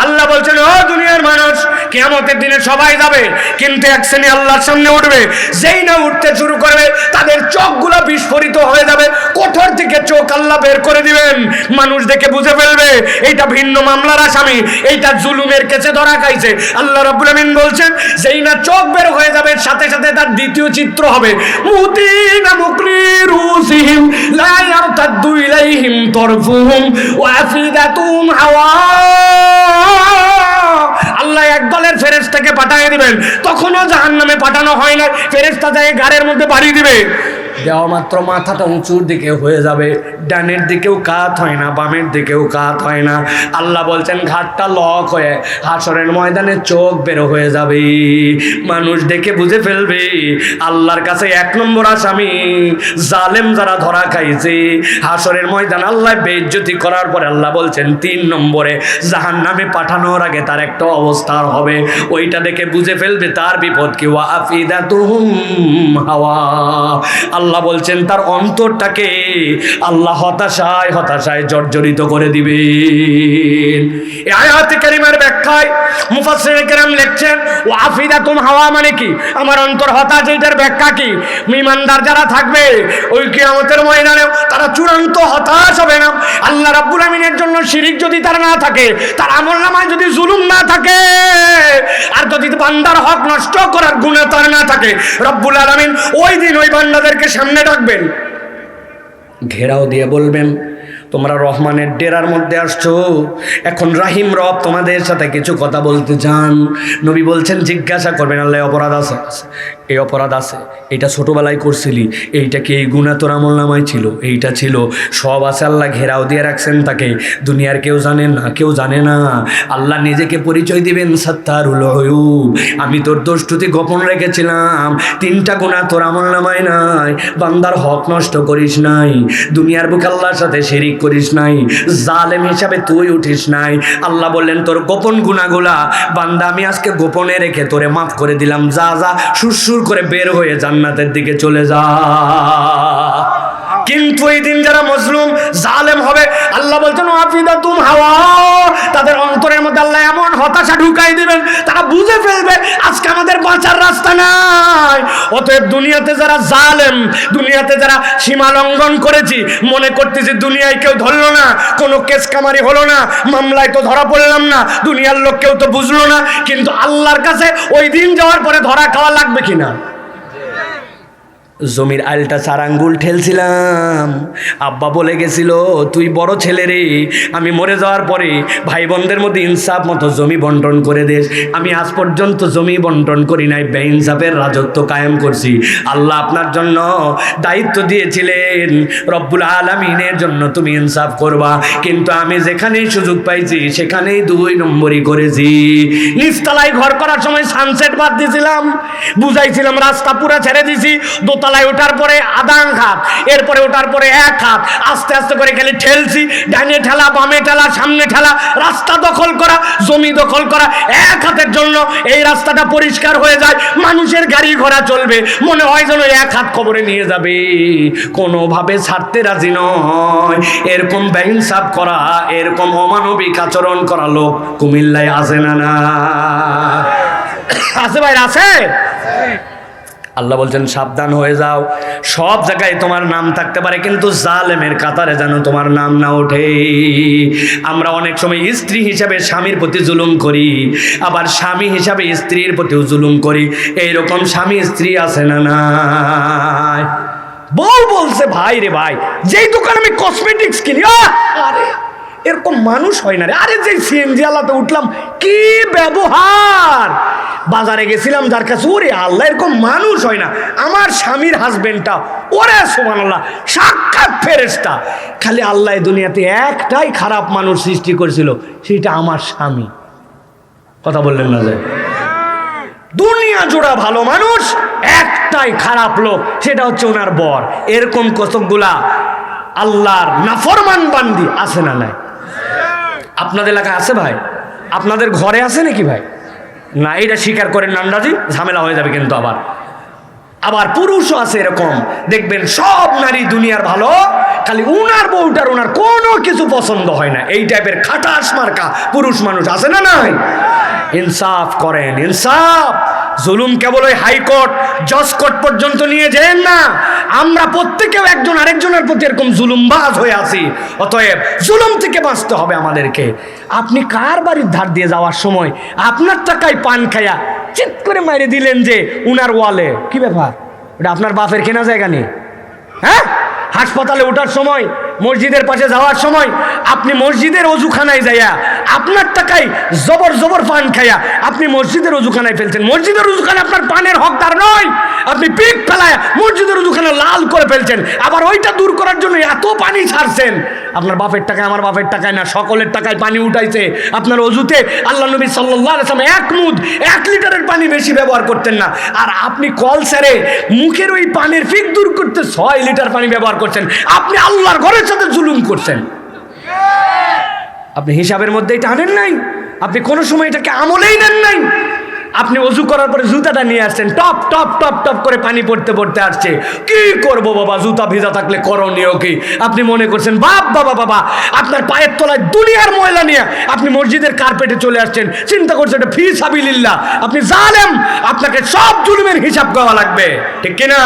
আল্লাহ বলছেন, ও দুনিয়ার মানুষ, কিয়ামতের দিনে সবাই যাবে, কিন্তু এক শ্রেণী আল্লাহর সামনে উঠবে, যেই না উঠতে শুরু করবে তাদের চোখগুলো বিস্ফোরিত হয়ে যাবে, কোঠর থেকে চোখ আল্লাহ বের করে দিবেন। মানুষ দেখে বুঝে ফেলবে এইটা ভিন্ন মামলার আসামি, এইটা জুলুমের কেসে ধরা খাইছে। আল্লাহ রাব্বুল আমিন বলছেন, যেই না চোখ বের হয়ে যাবে, সাথে সাথে তার দ্বিতীয় চিত্র হবে, মুতিনা মুকরিরুসিহিম লা ইয়ারতাদু ইলাইহিম তরফুহুম ওয়া আফিদাতুহুম হাওয়া। আল্লাহ এক দলের ফেরেশতাকে পাঠিয়ে দিবেন, তখনও জাহান্নামে পাঠানো হয় না, ফেরেশতা যায় গাড়ির মধ্যে বাড়ি দিবে, দেওয়া মাত্র মাথাটা উঁচুর দিকে হয়ে যাবে, ডানের দিকেও কাত হয় না, বামের দিকেও কাত হয় না। আল্লাহ বলছেন, ঘাটটা লক হয়ে হাসরের ময়দানে চোখ বের হয়ে যাবে, মানুষ দেখে বুঝে ফেলবে আল্লাহর কাছে এক নম্বর আসামি জালেম যারা ধরা খাইছে। হাসরের ময়দান আল্লাহ বেইজ্জতি করার পরে আল্লাহ বলছেন, 3 নম্বরে জাহান্নামে পাঠানোর আগে তার একটা অবস্থা হবে, ওইটা দেখে বুঝে ফেলবে তার বিপদ কি। ওয়া আফিদাতুহুম হাওয়া। আল্লাহ বলছেন, তার অন্তরটাকে আল্লাহ হতাশায় হতাশায় জর্জরিত করে দিবেন। এই আয়াতে কারিমার ব্যাখ্যায় মুফাসসিরিনে কেরাম লিখছেন, ওয়া আফিদাতুম হাওয়া মানে কি, আমার অন্তর হতাশ, এটার ব্যাখ্যা কি? ঈমানদার যারা থাকবে ওই কিয়ামতের ময়দানে তারা চূড়ান্ত হতাশ হবে না। আল্লাহ রাব্বুল আমিনের জন্য শিরিক যদি তার না থাকে, তার আমলনামায় যদি জুলুম না থাকে, আর যদি বান্দার হক নষ্ট করার গুনাহ তার না থাকে, রব্বুল আলামিন ওই দিন ওই বান্দাদেরকে সামনে ডাকবেন, ঘেরাও দিয়ে বলবেন, তোমরা রহমানের ডেরার মধ্যে আসছো, এখন রাহিম রব তোমাদের সাথে কিছু কথা বলতে চান। নবী বলছেন, জিজ্ঞাসা করবেন, আল্লাহ অপরাধ আছে? এই অপরাধ আছে, এটা ছোটবেলায় করছিলি, এইটা কি এই গুনাহ তোর আমলনামায় ছিল? এইটা ছিল, সব আছে। আল্লাহ ঘেরাও দিয়ে রাখছেন তাকে, দুনিয়ার কেউ জানে না, কেউ জানে না। আল্লাহ নিজেকে পরিচয় দিবেন, সাত্তারুল উয়ুব, আমি তোর দোষটুতি গোপন রেখেছিলাম, 3টা গুনাহ তোর আমলনামায় নাই, বান্দার হক নষ্ট করিস নাই, দুনিয়ার বুকে আল্লাহর সাথে শিরিক করিস নাই, জালেম হিসাবে তুই উঠিস নাই। আল্লাহ বললেন, তোর গোপন গুনাহগুলা বান্দা আমি আজকে গোপনে রেখে তোরে মাফ করে দিলাম, যা যা সুরসুর করে বের হয়ে জান্নাতের দিকে চলে যা। কিন্তু এই দিন যারা মজলুম জালেম হবে, আল্লাহ বলছেন, আফিদাতুম হাওয়া, তাদের অন্তরের মধ্যে আল্লাহ এমন হতাশা ঢুকাই দিবেন, তারা বুঝে ফেলবে আজকে আমাদের বাঁচার রাস্তা নাই। অতএব দুনিয়াতে যারা জালেম, দুনিয়াতে যারা সীমা লঙ্ঘন করেছি, মনে করতেছি দুনিয়ায় কেউ ধরলো না, কোনো কেস কামারি হলো না, মামলায় তো ধরা পড়লাম না, দুনিয়ার লোক কেউ তো বুঝলো না, কিন্তু আল্লাহর কাছে ওই দিন যাওয়ার পরে ধরা খাওয়া লাগবে কিনা? জমির আলটা 4 আঙ্গুল ঠেলছিলাম, আব্বা বলে গেছিল, তুই বড় ছেলে রে, আমি মরে যাওয়ার পরে ভাই বোনদের মধ্যে ইনসাফ মতো জমি বন্টন করে দেশ। আমি আজ পর্যন্ত জমি বন্টন করি নাই, বেইনসাফের রাজত্ব কায়েম করছি। আল্লাহ আপনার জন্য দায়িত্ব দিয়েছিলেন, রব্বুল আলামিনের জন্য তুমি ইনসাফ করবা, কিন্তু আমি যেখানেই সুযোগ পাইছি সেখানেই 2 নম্বরই করেছি। নিচতলায় ঘর করার সময় সানসেট বাদ দিয়েছিলাম, বুঝাইছিলাম, রাস্তা পুরা ছেড়ে দিছি, দোতলায় ওঠার পরে আধা হাত, এরপরে ওঠার পরে 1 হাত, আস্তে আস্তে করে খালি ঠেলছি, ডানে ঠেলা, বামে ঠেলা, সামনে ঠেলা, রাস্তা দখল করা, জমি দখল করা। 1 হাতের জন্য এই রাস্তাটা পরিষ্কার হয়ে যায়, মানুষের গাড়ি ঘোড়া চলবে, মনে হয় যেন 1 হাত কবরে নিয়ে যাবে, কোনোভাবে ছাড়তে রাজি নয়। এরকম বেইনসাফ করা, এরকম অমানবিক আচরণ করা লোক কুমিল্লায় আছে না? না আছে ভাই, আছে। আল্লাহ বলছেন, সাবধান হয়ে যাও, সব জায়গায় তোমার নাম থাকতে পারে, কিন্তু জালেমের কাতারে যেন তোমার নাম না ওঠে। আমরা অনেক সময় স্ত্রী হিসাবে স্বামীর প্রতি জুলুম করি, আবার স্বামী হিসাবে স্ত্রীর প্রতিও জুলুম করি। এইরকম স্বামী স্ত্রী আছে না? নাই। বউ বলছে, ভাই রে ভাই, যেই দোকান আমি কসমেটিক্স কিনি, আরে এরকম মানুষ হয় না রে, আরে যে সিএনজি আলাতে উঠলাম, কি ব্যবহার, বাজারে গেছিলাম যার কাছে, ওরে আল্লাহ, এরকম মানুষ হয় না। আমার স্বামীর হাজবেন্ডটা, ওরে সুবহানাল্লাহ, সাক্ষাৎ ফেরেশতা। খালি আল্লাহ দুনিয়াতে একটাই খারাপ মানুষ সৃষ্টি করেছিল, সেটা আমার স্বামী। কথা বললেন না যে দুনিয়া জোড়া ভালো মানুষ, একটাই খারাপ লোক, সেটা হচ্ছে ওনার বর। এরকম কতকগুলা আল্লাহর নাফরমান বান্দি আছে না নাই? আপনাদের এলাকায় আছে ভাই? আপনাদের ঘরে আছে নাকি ভাই? না, এইটা স্বীকার করেন নান্দাজি, ঝামেলা হয়ে যাবে কিন্তু। আবার পুরুষও আছে এরকম, দেখবেন সব নারী দুনিয়ার ভালো, খালি উনার বউটার ওনার কোনো কিছু পছন্দ হয় না, এই টাইপের খাটাস মার্কা পুরুষ মানুষ আছে না নাই? ইনসাফ করেন, ইনসাফ। জুলুম কেবল ওই হাইকোর্ট জজ কোর্ট পর্যন্ত নিয়ে যেন না। আমরা প্রত্যেকেও একজন আরেকজনের প্রতি এরকম জুলুমবাজ হয়ে আছি। অতএব জুলুম থেকে বাঁচতে হবে আমাদেরকে। আপনি কার বাড়ির ধার দিয়ে যাওয়ার সময় আপনার টাকায় পান খায়া চিৎ করে মাইরে দিলেন যে উনার ওয়ালে, কি ব্যাপার? ওটা আপনার বাপের কেনা জায়গা নেই? হ্যাঁ, হাসপাতালে ওঠার সময়, মসজিদের পাশে যাওয়ার সময় আপনি মসজিদের অজুখানায় যাইয়া আপনার টাকায় জবর জবর পান খাইয়া আপনি মসজিদের অজুখানায় ফেলছেন। মসজিদের অজুখানা আপনার পানের হকদার নয়, আপনি পিক ফেলায় মসজিদের অজুখানা লাল করে ফেলছেন। আবার ওইটা দূর করার জন্য এত পানি ছাড়ছেন। আপনার বাপের টাকায়, আমার বাপের টাকায় না, সকলের টাকায় পানি উঠাইছে আপনার অজুতে। আল্লাহ নবী সাল্লাল্লাহু আলাইহি ওয়াসাল্লাম 1 মুদ 1 লিটারের পানি বেশি ব্যবহার করতেন না, আর আপনি কল ছেড়ে মুখের ওই পানির ফিক দূর করতে 6 লিটার পানি ব্যবহার করছেন। আপনি আল্লাহর ঘরের সাথে জুলুম করছেন। আপনি হিসাবের মধ্যে এটা আনেন নাই, আপনি কোনো সময় এটাকে আমলেই নেন নাই। আপনি অজু করার পরে জুতাটা নিয়ে আসছেন, টপ টপ টপ টপ করে পানি পড়তে পড়তে আসছে। কি করব বাবা, জুতা ভিজা থাকলে করণীয় কি? আপনি মনে করছেন বাবা আপনার পায়ের তলায় দুনিয়ার ময়লা নিয়ে আপনি মসজিদের কার্পেটে চলে আসছেন, চিন্তা করছেন এটা ফি সাবিলিল্লাহ। আপনি জালেম, আপনাকে সব জুলুমের হিসাব দেওয়া লাগবে, ঠিক কিনা?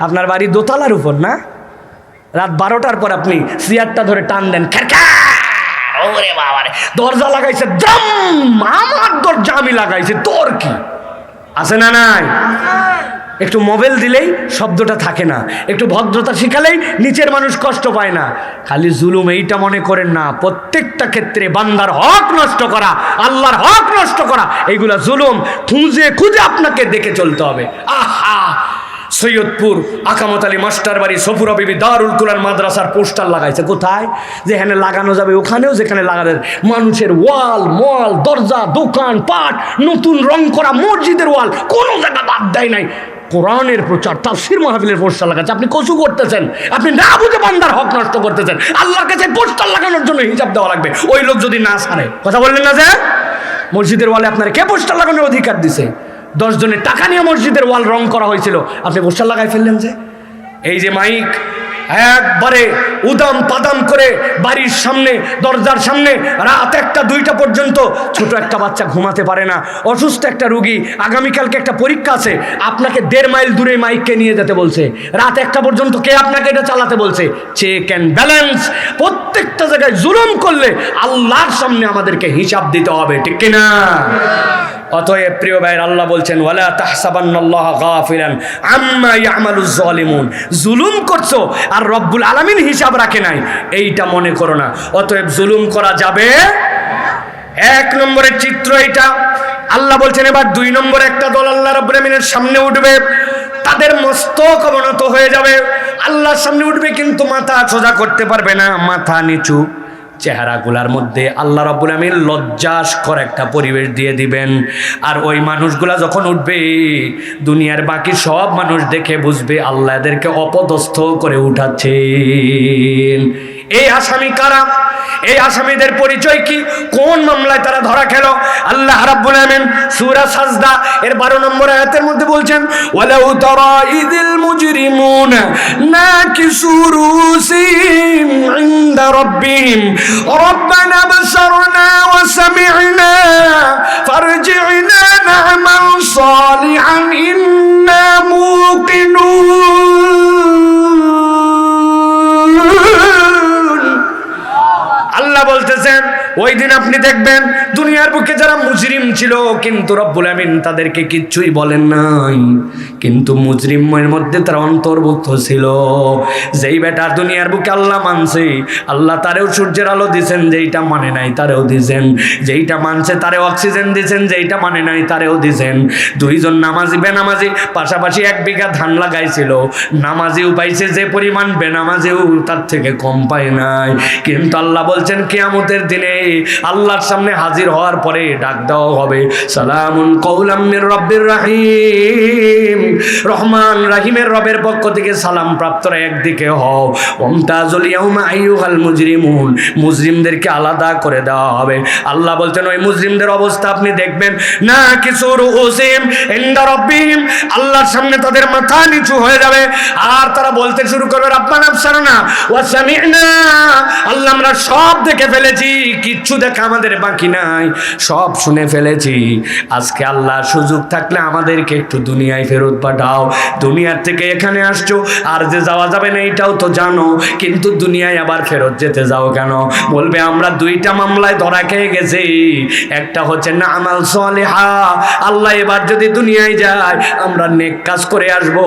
আপনার বাড়ি দোতলার উপর না, রাত 12টার পর আপনি চেয়ারটা ধরে টান দেন, ওরে বাবারে দরজা লাগাইছে, আমার দরজা আমি লাগাইছি, তোর কি আছে না নাই? একটু মোবাইল দিলেই শব্দটা থাকে না, একটু ভদ্রতা শিখালেই নিচের মানুষ কষ্ট পায় না। খালি জুলুম এইটা মনে করেন না, প্রত্যেকটা ক্ষেত্রে বান্দার হক নষ্ট করা, আল্লাহর হক নষ্ট করা, এইগুলা জুলুম। খুঁজে খুঁজে আপনাকে দেখে চলতে হবে। আহা, সৈয়দপুর আকামত আলী মাস্টার বাড়ি সফুরা বিবি দারুল কুরআন মাদ্রাসার পোস্টার লাগাইছে। কোথায়? যেখানে লাগানো যাবে ওখানেও, যেখানে লাগানো মানুষের ওয়াল মল দরজা দোকান পাট নতুন রং করা মসজিদের ওয়াল কোনো জায়গা বাদ দেয় নাই। কোরআনের প্রচার, তাফসীর মাহফিলের পোস্টার লাগাচ্ছে। আপনি কসু করতেছেন, আপনি না বুঝে বান্দার হক নষ্ট করতেছেন। আল্লাহর কাছে পোস্টার লাগানোর জন্য হিসাব দেওয়া লাগবে। ওই লোক যদি না ছাড়ে, কথা বললেন না যে মসজিদের ওয়ালে আপনার কে পোস্টার লাগানোর অধিকার দিছে? 10 জনের টাকা নিয়ে মসজিদের ওয়াল রং করা হয়েছিল, আপনি পোস্টার লাগাই ফেললেন যে। এই যে মাইক একবারে উদাম পাদাম করে বাড়ির সামনে দরজার সামনে রাত 1টা 2টা পর্যন্ত, ছোট একটা বাচ্চা ঘুমাতে পারে না, অসুস্থ একটা রুগী, আগামীকালকে একটা পরীক্ষা আছে, আপনাকে 1.5 মাইল দূরে মাইককে নিয়ে যেতে বলছে, রাত 1টা পর্যন্ত কে আপনাকে এটা চালাতে বলছে? Check and balance. প্রত্যেকটা জায়গায় জুলুম করলে আল্লাহর সামনে আমাদেরকে হিসাব দিতে হবে, ঠিক কিনা? অতএব প্রিয় ভাইয়ের, আল্লাহ বলছেন ওয়ালা তাহসাবান্নাল্লাহ গাফিলান আম্মা ইয়ামালুজ জালিমুন। জুলুম করছো আর রব্বুল আলামিন হিসাব রাখে নাই, এইটা মনে করো না। অতএব জুলুম করা যাবে। 1 নম্বরের চিত্র এইটা। আল্লাহ বলছেন এবার 2 নম্বরে একটা দল আল্লাহ রাব্বুল আলামিনের সামনে উঠবে, তাদের মস্তক অবনত হয়ে যাবে, আল্লাহর সামনে উঠবে কিন্তু মাথা সোজা করতে পারবে না, মাথা নিচু। চেহারাগুলার মধ্যে আল্লাহ রাব্বুল আমিন লজ্জাস্কর একটা পরিবেশ দিয়ে দিবেন। আর ওই মানুষগুলা যখন উঠবে, দুনিয়ার বাকি সব মানুষ দেখে বুঝবে আল্লাহ এদেরকে অপদস্থ করে উঠাচ্ছেন। এই আসামি কারা? এই আসামিদের পরিচয় কি? কোন মামলায় তারা ধরা খেল? আল্লাহ রাব্বুল আমিন সূরা সাজদা এর 12 নম্বর আয়াতের মধ্যে বলছেন ওয়ালাউ তারা ইযিল মুজরিমুনা নাকিসু রুসিহিম ইনদা রাব্বিহিম রব্বানা বসারনা ওয়া সামি'না ফারজি'না না'মাল সালিহান ইন্না মুকিনুন। আল্লাহ বলতেছেন ওই দিন আপনি দেখবেন দুনিয়ার বুকে যারা মুজরিম ছিল, কিন্তু রব্বুল আমিন তাদেরকে কিচ্ছুই বলেন নাই, কিন্তু মুজরিমের মধ্যে তারা অন্তর্ভুক্ত ছিল। যেই বেটা দুনিয়ার বুকে আল্লাহ মানছে, আল্লাহ তারেও সূর্যের আলো দিয়েছেন, যেইটা মানে নাই তারেও দিয়েছেন, যেইটা মানছে তারে অক্সিজেন দিয়েছেন, যেইটা মানে নাই তারেও দিয়েছেন। 2 জন নামাজি বেনামাজি পাশাপাশি 1 বিঘা ধান লাগাইছিল, নামাজিও পাইছে যে পরিমাণ, বেনামাজিও তার থেকে কম পায় নাই। কিন্তু আল্লাহ বলছেন কিয়ামতের দিনে আল্লাহর সামনে হাজির হওয়ার পরে ডাক দেওয়া হবে সালামুন কওলাম মির রাব্বির রহিম। রহমান রাহিমের রবের পক্ষ থেকে সালাম প্রাপ্তরা একদিকে হও, ওমতাজুল ইয়াউমা আইয়ুহাল মুজরিমুন, মুজরিমদেরকে আলাদা করে দেওয়া হবে। আল্লাহ বলছেন ওই মুজরিমদের অবস্থা আপনি দেখবেন, না কিছু রুউসিহিম ইনদা রাব্বিহিম, আল্লাহর সামনে তাদের মাথা নিচু হয়ে যাবে আর তারা বলতে শুরু করবে রাব্বানা আবসারনা ওয়া সামি'না, আল্লাহ আমরা সব দেখে ফেলেছি, কিচ্ছু দেখা আমাদের বাকি নাই, সব শুনে ফেলেছি। আজকে আল্লাহ সুযোগ থাকলে আমাদেরকে একটু দুনিয়ায় ফেরত পাঠাও, দুনিয়ার থেকে এখানে আসছো আর যে যাওয়া যাবে না এটাও তো জানো, কিন্তু দুনিয়ায় আবার ফেরত যেতে যাও কেন? বলবে আমরা দুইটা মামলায় ধরা খেয়ে গেছি, একটা হচ্ছে না আমাল সালিহা, আল্লাহ এবার যদি দুনিয়ায় যায় আমরা নেক কাজ করে আসবো,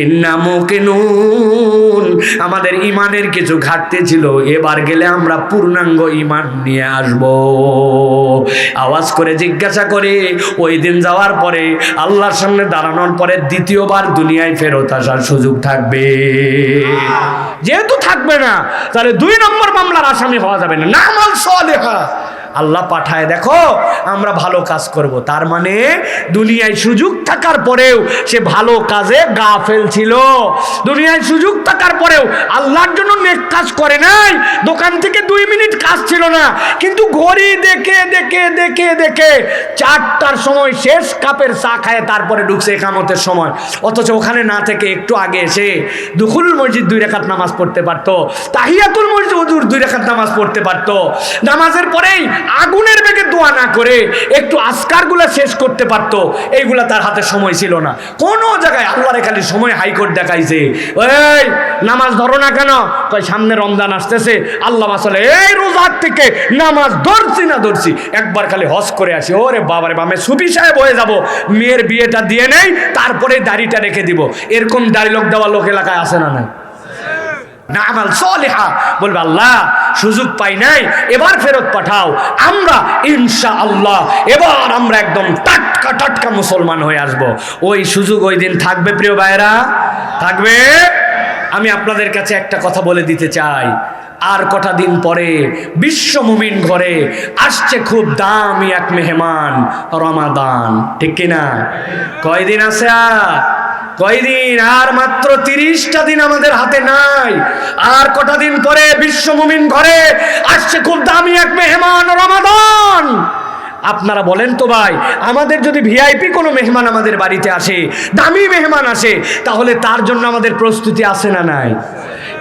ইন্না মুকিনুন, আমাদের ইমানের কিছু ঘাটতি ছিল, এবার গেলে আমরা পূর্ণাঙ্গ ইমান নিয়ে আসব। আওয়াজ করে জিজ্ঞাসা করে ওই দিন যাওয়ার পরে আল্লাহর সামনে দাঁড়ানোর পরে দ্বিতীয়বার দুনিয়ায় ফেরত আসার সুযোগ থাকবে? যেহেতু থাকবে না তাহলে 2 নম্বর মামলার আসামি হওয়া যাবে না, আমাল সালিহা। আল্লাহ পাঠায় দেখো আমরা ভালো কাজ করব, তার মানে দুনিয়ায় সুযোগ থাকার পরেও সে ভালো কাজে গাফেল ছিল, দুনিয়ায় সুযোগ থাকার পরেও আল্লাহর জন্য নেক কাজ করে নাই, দোকান থেকে 2 মিনিট কাজ ছিল না, কিন্তু ঘড়ি দেখে দেখে দেখে দেখে 4টার সময় শেষ কাপের চা খায় তারপরে ঢুকছে ইকামতের সময়, অথচ ওখানে না থেকে একটু আগে এসে দুখুল মসজিদ 2 রাকাত নামাজ পড়তে পারতো, তাহিয়াতুল মসজিদ 2 রাকাত নামাজ পড়তে পারতো, নামাজের পরেই আগুনের বেগে দোয়া না করে একটু আজকারগুলো শেষ করতে পারতো, এইগুলা তার হাতে সময় ছিল না। কোন জায়গায় আল্লাহরে খালি সময় হাইকোর্ট দেখাইছে, এই নামাজ ধরো না কেন? কই সামনে রমজান আসতেছে, আল্লাহ আসলে এই রোজার থেকে নামাজ ধরছি না ধরছি, একবার খালি হজ করে আসি, ওরে বাবারে বামে সুফি সাহেব হয়ে যাব, মেয়ের বিয়েটা দিয়ে নেই তারপরে দাড়িটা রেখে দিব, এরকম ডায়লগ দেওয়া লোক এলাকায় আছে না? না না আমাল সালিহা, বলবে আল্লাহ সুযোগ পাই নাই এবার ফেরত পাঠাও, আমরা ইনশাআল্লাহ এবার আমরা একদম টাটকা টাটকা মুসলমান হয়ে আসব। ওই সুযোগ ওই দিন থাকবে প্রিয় ভাইরা, থাকবে। আমি আপনাদের কাছে একটা কথা বলে দিতে চাই, আর কটা দিন পরে বিশ্ব মুমিন ঘরে আসছে খুব দামি এক মেহমান, রমাদান, ঠিক কিনা? কয়দিন আছে আর? কয়দিন? আর মাত্র 30টা দিন আমাদের হাতে নাই, আর কটা দিন পরে বিশ্ব মুমিন ঘরে আসছে খুব দামি এক মেহমান, রমাদান। আপনারা বলেন তো ভাই, আমাদের যদি ভিআইপি কোনো মেহমান আমাদের বাড়িতে আসে, দামি মেহমান আসে, তাহলে তার জন্য আমাদের প্রস্তুতি আছে না নাই?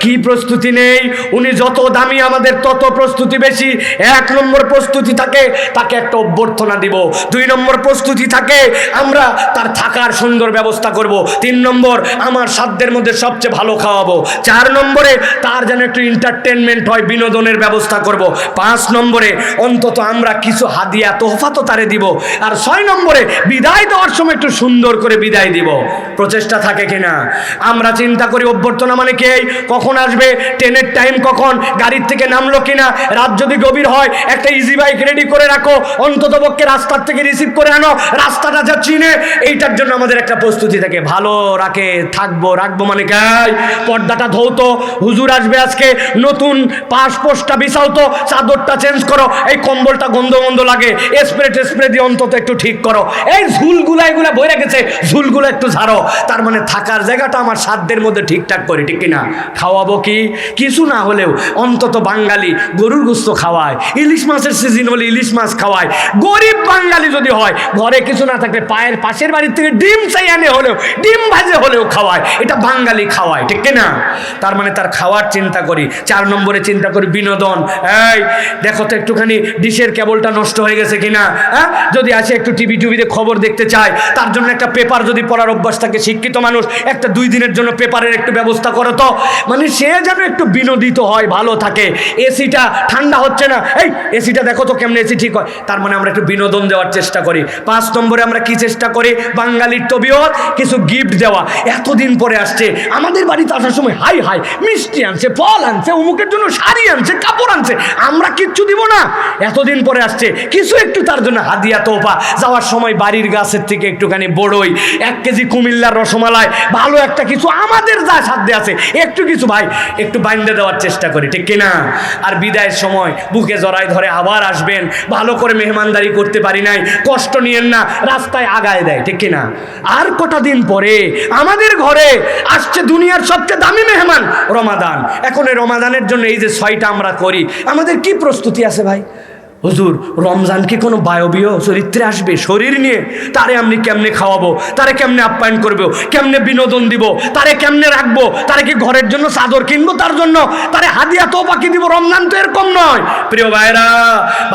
কি প্রস্তুতি নেই? উনি যত দামি আমাদের তত প্রস্তুতি বেশি। 1 নম্বর প্রস্তুতি থাকে তাকে একটা অভ্যর্থনা দিব, 2 নম্বর প্রস্তুতি থাকে আমরা তার থাকার সুন্দর ব্যবস্থা করব, 3 নম্বর আমার সাধ্যের মধ্যে সবচেয়ে ভালো খাওয়াবো, 4 নম্বরে তার যেন একটু এন্টারটেনমেন্ট হয়, বিনোদনের ব্যবস্থা করব, 5 নম্বরে অন্তত আমরা কিছু হাদিয়া তোহফা তো তারে দিব, আর 6 নম্বরে বিদায় দেওয়ার সময় একটু সুন্দর করে বিদায় দিব। প্রচেষ্টা থাকে কিনা? আমরা চিন্তা করি অভ্যর্থনা মানে কে, কখন আসবে, ট্রেনের টাইম কখন, গাড়ির থেকে নামলো কিনা, রাত যদি গভীর হয় একটা ইজি বাইক রেডি করে রাখো, অন্তত পক্ষে রাস্তার থেকে রিসিভ করে আনো, রাস্তাটা যা চিনে, এইটার জন্য আমাদের একটা প্রস্তুতি থাকে। ভালো রাখে রাখবো মানে কাই পর্দাটা ধৌতো, হুজুর আসবে আজকে, নতুন পাসপোর্টটা বিছাও তো, চাদরটা চেঞ্জ করো, এই কম্বলটা গন্ধ গন্ধ লাগে, স্প্রে দিয়ে অন্তত একটু ঠিক করো, এই ঝুলগুলা এগুলা বইরে গেছে, ঝুলগুলো একটু ঝাড়ো। তার মানে থাকার জায়গাটা আমার সাধ্যের মধ্যে ঠিকঠাক করি, ঠিক কিনা? খাওয়াবো কি? কিছু না হলেও অন্তত বাঙালি গরুর গোস্ত খাওয়ায়, ইলিশ মাছের সিজন হলে ইলিশ মাছ খাওয়ায়। গরিব বাঙালি যদি হয়, ঘরে কিছু না থাকলে পাশের বাড়ির থেকে ডিম চাই আনে হলেও, ডিম ভাজে হলেও খাওয়ায়, এটা বাঙালি খাওয়ায়, ঠিক কিনা? তার মানে তার খাওয়ার চিন্তা করি। 4 নম্বরে চিন্তা করি বিনোদন। এই দেখো তো একটুখানি ডিশের কেবলটা নষ্ট হয়ে গেছে কিনা, হ্যাঁ? যদি আসে একটু টিভিতে খবর দেখতে চায়, তার জন্য একটা পেপার যদি পড়ার অভ্যাস থাকে, শিক্ষিত মানুষ একটা 2 দিনের জন্য পেপারের একটু ব্যবস্থা করো তো, মানে সে যেন একটু বিনোদিত হয়, ভালো থাকে। এসিটা ঠান্ডা হচ্ছে না, এই এসিটা দেখো তো কেমন এসি ঠিক হয়, তার মানে আমরা একটু বিনোদন দেওয়ার চেষ্টা করি। 5 নম্বরে আমরা কি চেষ্টা করি? বাঙালির তবিয়ত, কিছু গিফট দেওয়া। এতদিন পরে আসছে, আমাদের বাড়িতে আসার সময় হাই হাই মিষ্টি আনছে, ফল আনছে, অমুকের জন্য শাড়ি আনছে, কাপড় আনছে, আমরা কিচ্ছু দিব না? এতদিন পরে আসছে, কিছু একটু তার জন্য হাদিয়া তোফা। যাওয়ার সময় বাড়ির গাছের থেকে একটুখানি বড়ই, 1 কেজি কুমিল্লার রসমালাই, ভালো একটা কিছু আমাদের যা সাধ্যে আছে একটু কিছু ভাই একটু বাইন্ধে দেওয়ার চেষ্টা করি, ঠিক কিনা? আর বিদায়ের সময় বুকে জড়ায় ধরে আবার আসবেন, ভালো করে মেহমানদারি করতে পারি নাই, কষ্ট নিয়েন না, রাস্তায় আগায় দেয়, ঠিক কিনা? আর কটা দিন পরে আমাদের ঘরে আসছে দুনিয়ার সবচেয়ে দামি মেহমান রমাদান। এখন এই রমাদানের জন্য এই যে 6টা আমরা করি, আমাদের কি প্রস্তুতি আছে ভাই? হুজুর, রমজান কি কোনো বায়বীয় চরিত্রে আসবে শরীর নিয়ে? তারে আমি কেমনে খাওয়াবো, তারে কেমনে আপ্যায়ন করবো, কেমনে বিনোদন দিব, তারে কেমনে রাখবো, তারে কি ঘরের জন্য চাদর কিনবো, তার জন্য তারে হাদিয়া তো বাকি দিব? রমজান তো এরকম নয়। প্রিয় ভাইরা,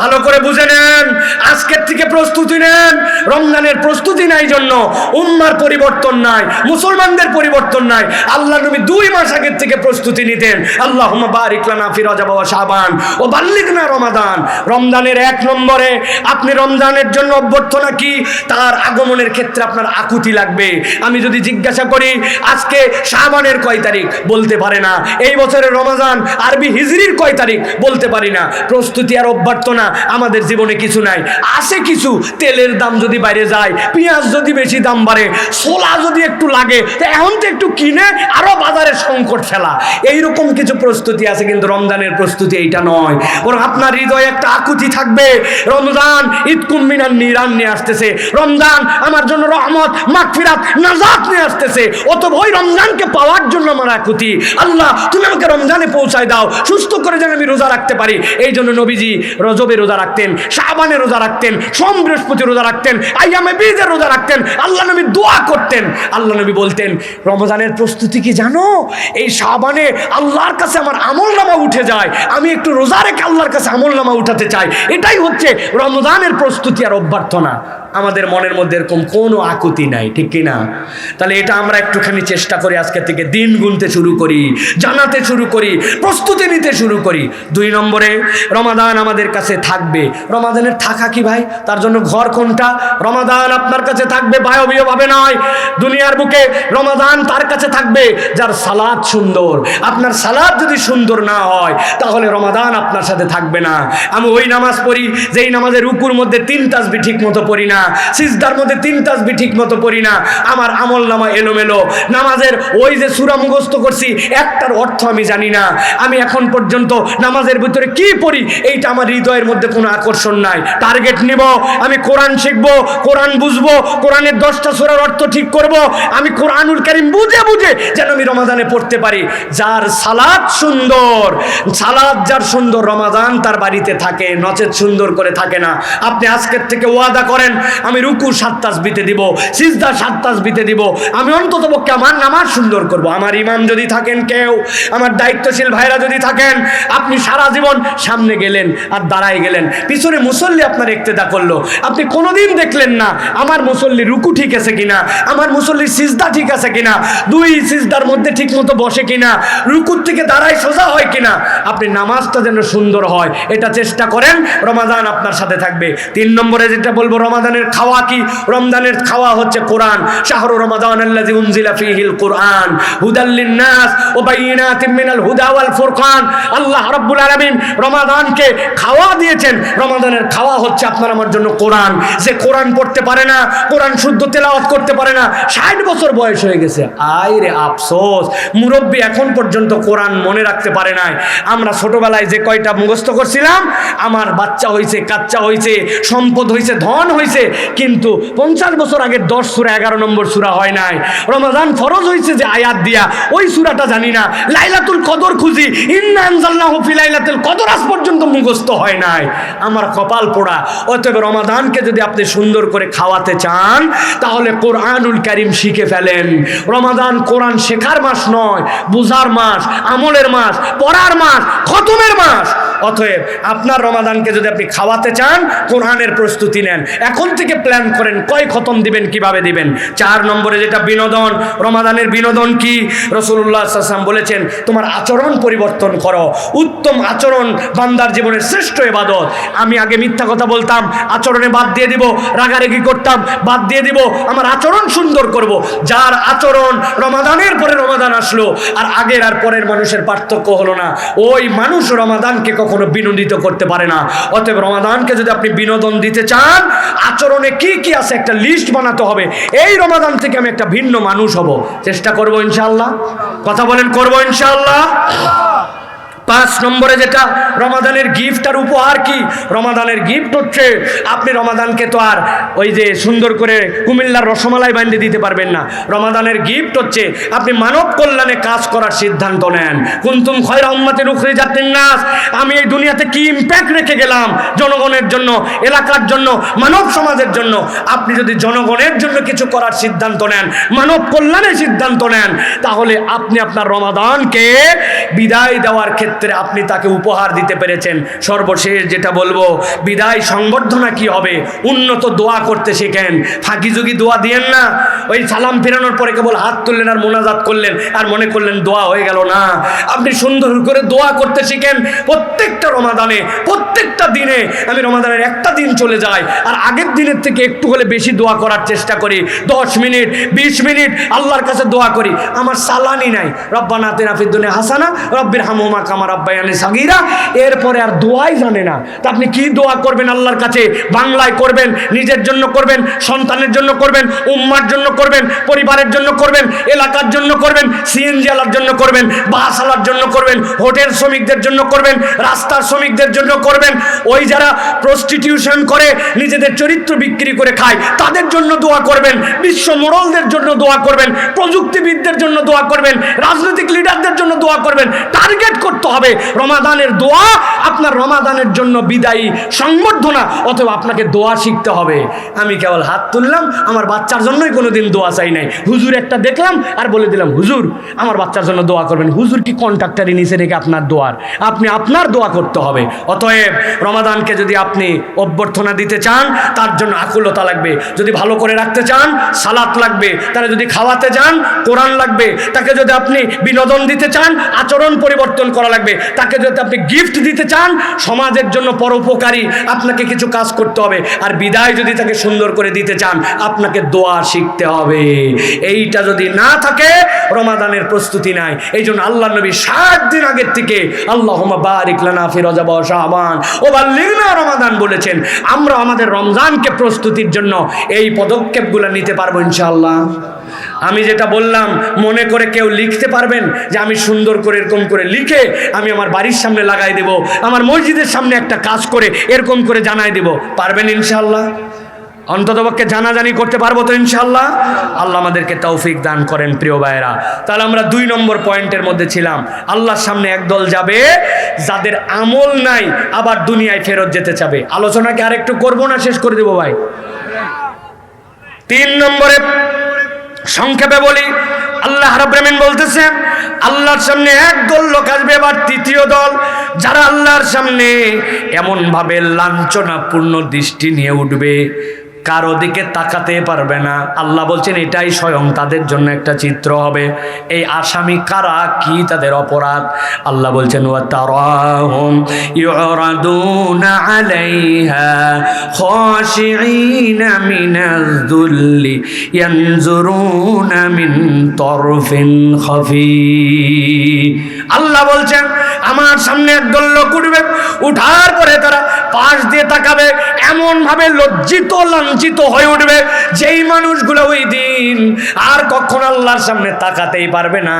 ভালো করে বুঝে নেন, আজকের থেকে প্রস্তুতি নেন। রমজানের প্রস্তুতি নাই জন্য উম্মার পরিবর্তন নাই, মুসলমানদের পরিবর্তন নাই। আল্লাহ নবী 2 মাস আগের থেকে প্রস্তুতি নিতেন। আল্লাহুম্মা বারিক লানা ফি রজব ওয়া শাবান ও বাল্লিগনা রমাদান। রমজানের 1 নম্বরে আপনি রমজানের জন্য অভ্যর্থনা কি? তার আগমনের ক্ষেত্রে আপনার আকুতি লাগবে। আমি যদি জিজ্ঞাসা করি আজকে শাবানের কয় তারিখ, বলতে পারে না। এই বছরের রমজান আরবি হিজরির কয় তারিখ, বলতে পারি না। প্রস্তুতি আর অভ্যর্থনা আমাদের জীবনে কিছু নাই। আছে কিছু, তেলের দাম যদি বাইরে যায়, পেঁয়াজ যদি বেশি দাম বাড়ে, ছোলা যদি একটু লাগে, তো এখন তো একটু কিনে আরো বাজারে সংকট ফেলা, এইরকম কিছু প্রস্তুতি আছে। কিন্তু রমজানের প্রস্তুতি এইটা নয়, বরং আপনার হৃদয়ে একটা আকুতি থাকবে। রমজান ঈদ কুম্মিনার নিরান নিয়ে আসতেছে, রমজান আমার জন্য রহমত, মাগফিরাত, নাজাত নিয়ে আসতেছে। অতএব ওই রমজানকে পাওয়ার জন্য আমার আকুতি। আল্লাহ, তুমি আমাকে রমজানে পৌঁছায় দাও, সুস্থ করে যেন আমি রোজা রাখতে পারি। এই জন্য নবীজি রজবে রোজা রাখতেন, শাবানে রোজা রাখতেন, সোম বৃহস্পতি রোজা রাখতেন, আইয়ামে বীজের রোজা রাখতেন। আল্লাহ নবী দোয়া করতেন। আল্লাহ নবী বলতেন, রমজানের প্রস্তুতি কি জানো? এই শাবানে আল্লাহর কাছে আমার আমলনামা উঠে যায়, আমি একটু রোজা রেখে আল্লাহর কাছে আমলনামা উঠাতে চাই। এটাই হচ্ছে রমজানের প্রস্তুতি আর অভ্যর্থনা। আমাদের মনের মধ্যে এরকম কোনো আকুতি নাই, ঠিক কিনা? তাহলে এটা আমরা একটুখানি চেষ্টা করি, আজকে থেকে দিন গুনতে শুরু করি, জানাতে শুরু করি, প্রস্তুতি নিতে শুরু করি। 2 নম্বরে রমাদান আমাদের কাছে থাকবে। রমাদানের থাকা কি ভাই? তার জন্য ঘর কোনটা? রমাদান আপনার কাছে থাকবে বায়বীয় ভাবে নয়। দুনিয়ার বুকে রমাদান তার কাছে থাকবে যার সালাত সুন্দর। আপনার সালাত যদি সুন্দর না হয়, তাহলে রমাদান আপনার সাথে থাকবে না। আমি ওই নামাজ পড়ি যেই নামাজের রুকুর মধ্যে 3 তাসবিহ ঠিক মতো পড়ি না, সিজদার মধ্যে 3 তাসবিহ ঠিক মতো পড়ি না, আমার আমল নামা এলোমেলো। নামাজের ওই যে সূরা মুখস্থ করছি, একটার অর্থ আমি জানি না। আমি এখন পর্যন্ত নামাজের ভিতরে কি পড়ি, এইটা আমার হৃদয়ের মধ্যে কোনো আকর্ষণ নাই। টার্গেট নিব, আমি কোরআন শিখবো, কোরআন বুঝবো, কোরআনের 10টা সূরার অর্থ ঠিক করব। আমি কোরআনুল কারীম বুঝে বুঝে যেন আমি রমাদানে পড়তে পারি। যার সালাত সুন্দর, সালাত যার সুন্দর, রমাদান তার বাড়িতে থাকে, নচেত সুন্দর করে থাকে না। আপনি আজকের থেকে ওয়াদা করেন, আমি রুকু 7 তাসবিহতে দিব, সিজদা 7 তাসবিহতে দিব, আমি অন্তত পক্ষে আমার নামাজ সুন্দর করব। আমার ইমাম যদি থাকেন কেউ, আমার দায়িত্বশীল ভাইরা যদি থাকেন, আপনি সারা জীবন সামনে গেলেন আর দাঁড়ায় গেলেন, পিছনে মুসল্লি আপনার ইক্তেদা করলো, আপনি কোনোদিন দেখলেন না আমার মুসল্লি রুকু ঠিক আছে কিনা, আমার মুসল্লি সিজদা ঠিক আছে কিনা, 2 সিজদার মধ্যে ঠিক মতো বসে কিনা, রুকুর থেকে দাঁড়ায় সোজা হয় কিনা। আপনি নামাজটা যেন সুন্দর হয়, এটা চেষ্টা করেন, রমাদান আপনার সাথে থাকবে। 3 নম্বরে যেটা বলবো, রমাদানের খাওয়া কি? রমজানের খাওয়া হচ্ছে কোরআন। শাহরু রমাদান আল্লাযী উনজিলা ফীহিল কুরআন হুদাল লিন-নাস ওয়া বাইয়িনাতিন মিনাল হুদা ওয়াল ফুরকান। আল্লাহ রাব্বুল আলামিন রমাদানকে খাওয়া দিয়েছেন। রমাদানের খাওয়া হচ্ছে আপনার আমার জন্য কোরআন। যে কোরআন পড়তে পারে না, কোরআন শুদ্ধ তেলাওয়াত করতে পারে না, 60 বছর বয়স হয়ে গেছে, আয় রে আফসোস, মুরব্বী এখন পর্যন্ত কোরআন মনে রাখতে পারে নাই। আমরা ছোটবেলায় যে কয়টা মুখস্থ করছিলাম, আমার বাচ্চা হয়েছে, কাচ্চা হয়েছে, সম্পদ হয়েছে, ধন হয়েছে, কিন্তু 50 বছর আগে 10 সূরা 11 নম্বর সূরা হয় নাই। রমাদান ফরজ হয়েছে যে আয়াত দিয়া, ওই সূরাটা জানি না। লাইলাতুল কদর খুঁজি, ইন্না আনজালনাহু ফি লাইলাতুল কদর আজ পর্যন্ত মুখস্থ হয় নাই। আমার কপাল পোড়া। অতএব রমাদানকে যদি আপনি সুন্দর করে খাওয়াতে চান, তাহলে কোরআনুল কারীম শিখে ফেলেন। রমাদান কোরআন শেখার মাস নয়, বুঝার মাস, আমলের মাস, পড়ার মাস, খতমের মাস। অতএব আপনার রমাদানকে যদি আপনি খাওয়াতে চান, কোরআনের প্রস্তুতি নেন, এখন থেকে প্ল্যান করেন কয় খতম দিবেন, কিভাবে দিবেন। 4 নম্বরে যেটা বিনোদন, রমাদানের বিনোদন কি? রাসূলুল্লাহ সাল্লাল্লাহু আলাইহি ওয়াসাল্লাম বলেছেন, তোমার আচরণ পরিবর্তন করো। উত্তম আচরণ বান্দার জীবনের শ্রেষ্ঠ ইবাদত। আমি আগে মিথ্যা কথা বলতাম, আচরণে বাদ দিয়ে দিব, রাগারাগি করতাম, বাদ দিয়ে দিব, আমার আচরণ সুন্দর করব। যার আচরণ রমাদানের পরে রমাদান আসলো আর আগের আর পরের মানুষের পার্থক্য হলো না, ওই মানুষ রমাদানকে কখনো কখনো বিনোদিত করতে পারে না। অতএব রমাদানকে যদি আপনি বিনোদন দিতে চান, আচরণে কি কি আছে একটা লিস্ট বানাতে হবে। এই রমাদান থেকে আমি একটা ভিন্ন মানুষ হব, চেষ্টা করব ইনশাআল্লাহ। কথা বলেন, করব ইনশাআল্লাহ। 5 নম্বরে যেটা রমাদানের গিফট আর উপহার কি? রমাদানের গিফট হচ্ছে আপনি রমাদানকে তো আর ওই যে সুন্দর করে কুমিল্লার রসমালাই বানিয়ে দিতে পারবেন না। রমাদানের গিফট হচ্ছে আপনি মানব কল্যাণে কাজ করার সিদ্ধান্ত নেন। কুনতুম খায়রা উম্মাতিন উখরিজাত লিন-নাস, আমি এই দুনিয়াতে কি ইমপ্যাক্ট রেখে গেলাম জনগণের জন্য, এলাকার জন্য, মানব সমাজের জন্য। আপনি যদি জনগণের জন্য কিছু করার সিদ্ধান্ত নেন, মানব কল্যাণের সিদ্ধান্ত নেন, তাহলে আপনি আপনার রমাদানকে বিদায় দেওয়ার ক্ষেত্রে আপনি তাকে উপহার দিতে পেরেছেন। সর্বশেষ যেটা বলবো, বিদায় সংবর্ধনা কি হবে? উন্নত দোয়া করতে শেখেন। ফাঁকি যোগী দোয়া দিয়েন না। ওই সালাম ফেরানোর পরে কেবল হাত তুললেন আর মোনাজাত করলেন আর মনে করলেন দোয়া হয়ে গেল না। আপনি সুন্দর করে দোয়া করতে শিখেন। প্রত্যেকটা রমাদানে, প্রত্যেকটা দিনে, আমি রমাদানের একটা দিন চলে যায় আর আগের দিনের থেকে একটু হলে বেশি দোয়া করার চেষ্টা করি। 10 মিনিট 20 মিনিট আল্লাহর কাছে দোয়া করি। আমার সালানি নাই, রব্বানা আতিনা ফিদ দুনিয়া হাসানা রব্বির হামহুমা কামা রাব্বায়ানি সাগীরা। এরপরে আর দোয়াই জানে না। তা আপনি কি দোয়া করবেন আল্লাহর কাছে? বাংলায় করবেন, নিজের জন্য করবেন, সন্তানের জন্য করবেন, উম্মার জন্য করবেন, পরিবারের জন্য করবেন, এলাকার জন্য করবেন, সিএনজি আলার জন্য করবেন, বাস আলার জন্য করবেন, হোটেল শ্রমিকদের জন্য করবেন, রাস্তার শ্রমিকদের জন্য করবেন, ওই যারা প্রস্টিটিউশন করে নিজেদের চরিত্র বিক্রি করে খায় তাদের জন্য দোয়া করবেন, বিশ্ব মোড়লদের জন্য দোয়া করবেন, প্রযুক্তিবিদদের জন্য দোয়া করবেন, রাজনৈতিক লিডারদের জন্য দোয়া করবেন। টার্গেট করতে হবে রমাদানের দোয়া আপনার রমাদানের জন্য বিদায়ী সংবর্ধনা। অথবা আপনাকে দোয়া শিখতে হবে। আমি কেবল হাত তুললাম, আমার বাচ্চার জন্যই কোনোদিন দোয়া চাই নাই। হুজুর একটা দেখলাম আর বলে দিলাম, হুজুর আমার বাচ্চার জন্য দোয়া করবেন। হুজুর কি কন্ট্রাক্টারি নিচে রেখে আপনার দোয়ার? আপনি আপনার দোয়া করতে হবে। অতএব রমাদানকে যদি আপনি অভ্যর্থনা দিতে চান, তার জন্য আকুলতা লাগবে। যদি ভালো করে রাখতে চান, সালাত লাগবে। তাহলে যদি খাওয়াতে চান, কোরআন লাগবে। তাকে যদি আপনি বিনোদন দিতে চান, আচরণ পরিবর্তন করা লাগবে। তাকে যদি আপনি গিফট দিতে চান, সমাজের জন্য পরোপকারী আপনাকে কিছু কাজ করতে হবে। আর বিদায় যদি তাকে সুন্দর করে দিতে চান, আপনাকে দোয়া শিখতে হবে। এইটা যদি না থাকে রমাদানের প্রস্তুতি নাই। এই জন্য আল্লাহ নবী 60 দিন আগের থেকে আল্লাহুম্মা বারিক লানা ফি রজব ওয়া শাবান ও বাল্লিগনা রমাদান বলেছেন। আমরা আমাদের রমজানকে প্রস্তুতির জন্য এই পদক্ষেপগুলো নিতে পারবো ইনশাআল্লাহ। আমি যেটা বললাম, মনে করে কেউ লিখতে পারবেন যে আমি সুন্দর করে এরকম করে লিখে আমি আমার বাড়ির সামনে লাগাই দেব, আমার মসজিদের সামনে একটা কাজ করে এরকম করে জানাই দেব? পারবেন ইনশাআল্লাহ? অন্ততপক্ষে জানাজানি করতে পারবো তো ইনশাআল্লাহ? আল্লাহ আমাদেরকে তৌফিক দান করেন। প্রিয় ভাইয়েরা, তাহলে আমরা 2 নম্বর পয়েন্টের মধ্যে ছিলাম। আল্লাহর সামনে একদল যাবে যাদের আমল নাই, আবার দুনিয়ায় ফেরত যেতে চাবে। আলোচনাকে আরেকটু করবো না শেষ করে দেবো ভাই? 3 নম্বরে সংক্ষেপে বলি, আল্লাহ রাব্বুল আমিন বলতেছেন আল্লাহর সামনে একদল লোক আসবে, এবার তৃতীয় দল, যারা আল্লাহর সামনে এমন ভাবে লাঞ্ছনাপূর্ণ দৃষ্টি নিয়ে উঠবে, কারো দিকে তাকাতে পারবে না। আল্লাহ বলছেন এটাই স্বয়ং তাদের জন্য একটা চিত্র হবে। এই আসামি কারা, কি তাদের অপরাধ? আল্লাহ বলছেন ওয়া তারাহুম ইউরাদুনা আলাইহা খাশিঈনা মিনাজ যুল্লি ইয়ানজুরুনা মিন তরফিন খাফি। আল্লাহ বলছেন আমার সামনে একদল লোক উঠবে, উঠার পরে তারা পাশ দিয়ে তাকাবে, এমন ভাবে লজ্জিত লাঞ্ছিত হয়ে উঠবে যেই মানুষগুলো ওই দিন আর কখনো আল্লাহর সামনে তাকাতেই পারবে না।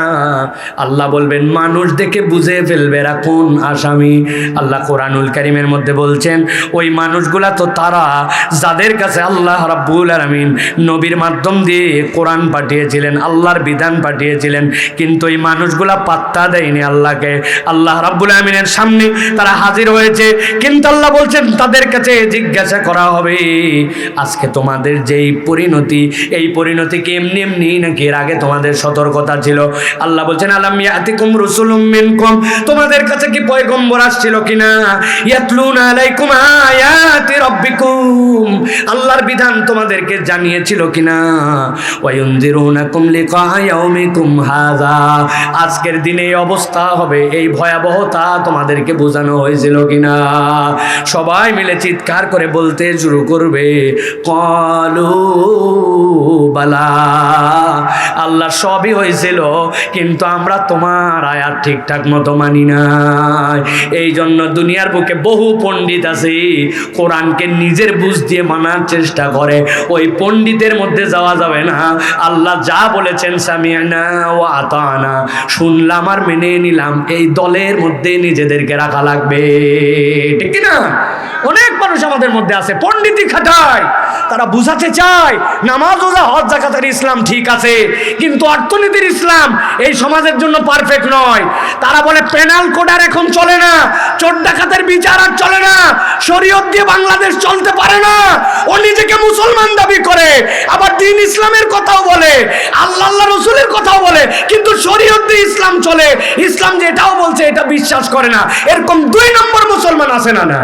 আল্লাহ বলবেন মানুষ দেখে বুঝে ফেলবে এরা কোন আসামি। আল্লাহ কোরআনুল কারীমের মধ্যে বলছেন ওই মানুষগুলা তো তারা যাদের কাছে আল্লাহ রাব্বুল আলামিন নবীর মাধ্যম দিয়ে কোরআন পাঠিয়েছিলেন, আল্লাহর বিধান পাঠিয়েছিলেন, কিন্তু এই মানুষগুলা পাত্তা দেয়নি আল্লাহকে। আল্লাহ রাব্বুল আলামিনের সামনে তারা হাজির হয়েছে, কিন্তু আল্লাহ বলছেন তাদের কাছে জিজ্ঞাসা করা হবে আজকে তোমাদের যেই পরিণতি, এই পরিণতি কি এমনি এমনি নাকি এর আগে তোমাদের সতর্কতা ছিল? আল্লাহ বলছেন আলাম ইয়াতিকুম রাসূলুম মিনকুম, তোমাদের কাছে কি পয়গম্বর আসছিল কিনা? ইয়াতলুনা আলাইকুম আয়াতি রাব্বিকুম, আল্লাহ আল্লাহর বিধান তোমাদেরকে জানিয়েছিল কিনা? ওয়ায়ুনযিরুনাকুম লিকা ইয়াউমিকুম হাযা, আজকের দিনে এই অবস্থা হবে, এই ভয়াবহতা তোমাদেরকে বোঝানো হয়েছিল কিনা? সবাই মিলে চিৎকার করে বলতে শুরু করবে, ক্বালু বালা, আল্লাহ সবই হয়েছিল, কিন্তু আমরা তোমার আয়াত ঠিকঠাক মতো মানি নাই। এই জন্য দুনিয়ার বুকে বহু পণ্ডিত আছে, কোরআনকে নিজের বুঝ দিয়ে মানার চেষ্টা করে, ওই পণ্ডিতের মধ্যে যাওয়া যাবে না। আল্লাহ যা বলেছেন সামিআনা ওয়া আতানা, শুনলাম আর মেনে নিলাম, এই দলের মধ্যে নিজেদেরকে রাখা লাগবে, ঠিক না? অনেক মানুষ আমাদের মধ্যে আছে পণ্ডিতি খাটায়, তারা বুঝাতে চায় নামাজ রোজা হজ যাকাতের ইসলাম ঠিক আছে, কিন্তু অর্থনীতির ইসলাম এই সমাজের জন্য পারফেক্ট নয়। তারা বলে পেনাল কোড আর এখন চলে না, চোর ডাকাতের বিচার আর চলে না, শরীয়ত দিয়ে বাংলাদেশ চলতে পারে না। ও নিজেকে মুসলমান দাবি করে, আবার দ্বীন ইসলামের কথাও বলে, আল্লাহ রসুলের কথাও বলে, কিন্তু শরীয়ত দিয়ে ইসলাম চলে, ইসলাম যেটাও বলছে এটা বিশ্বাস করে না। এরকম 2 নম্বর মুসলমান আছে না? না।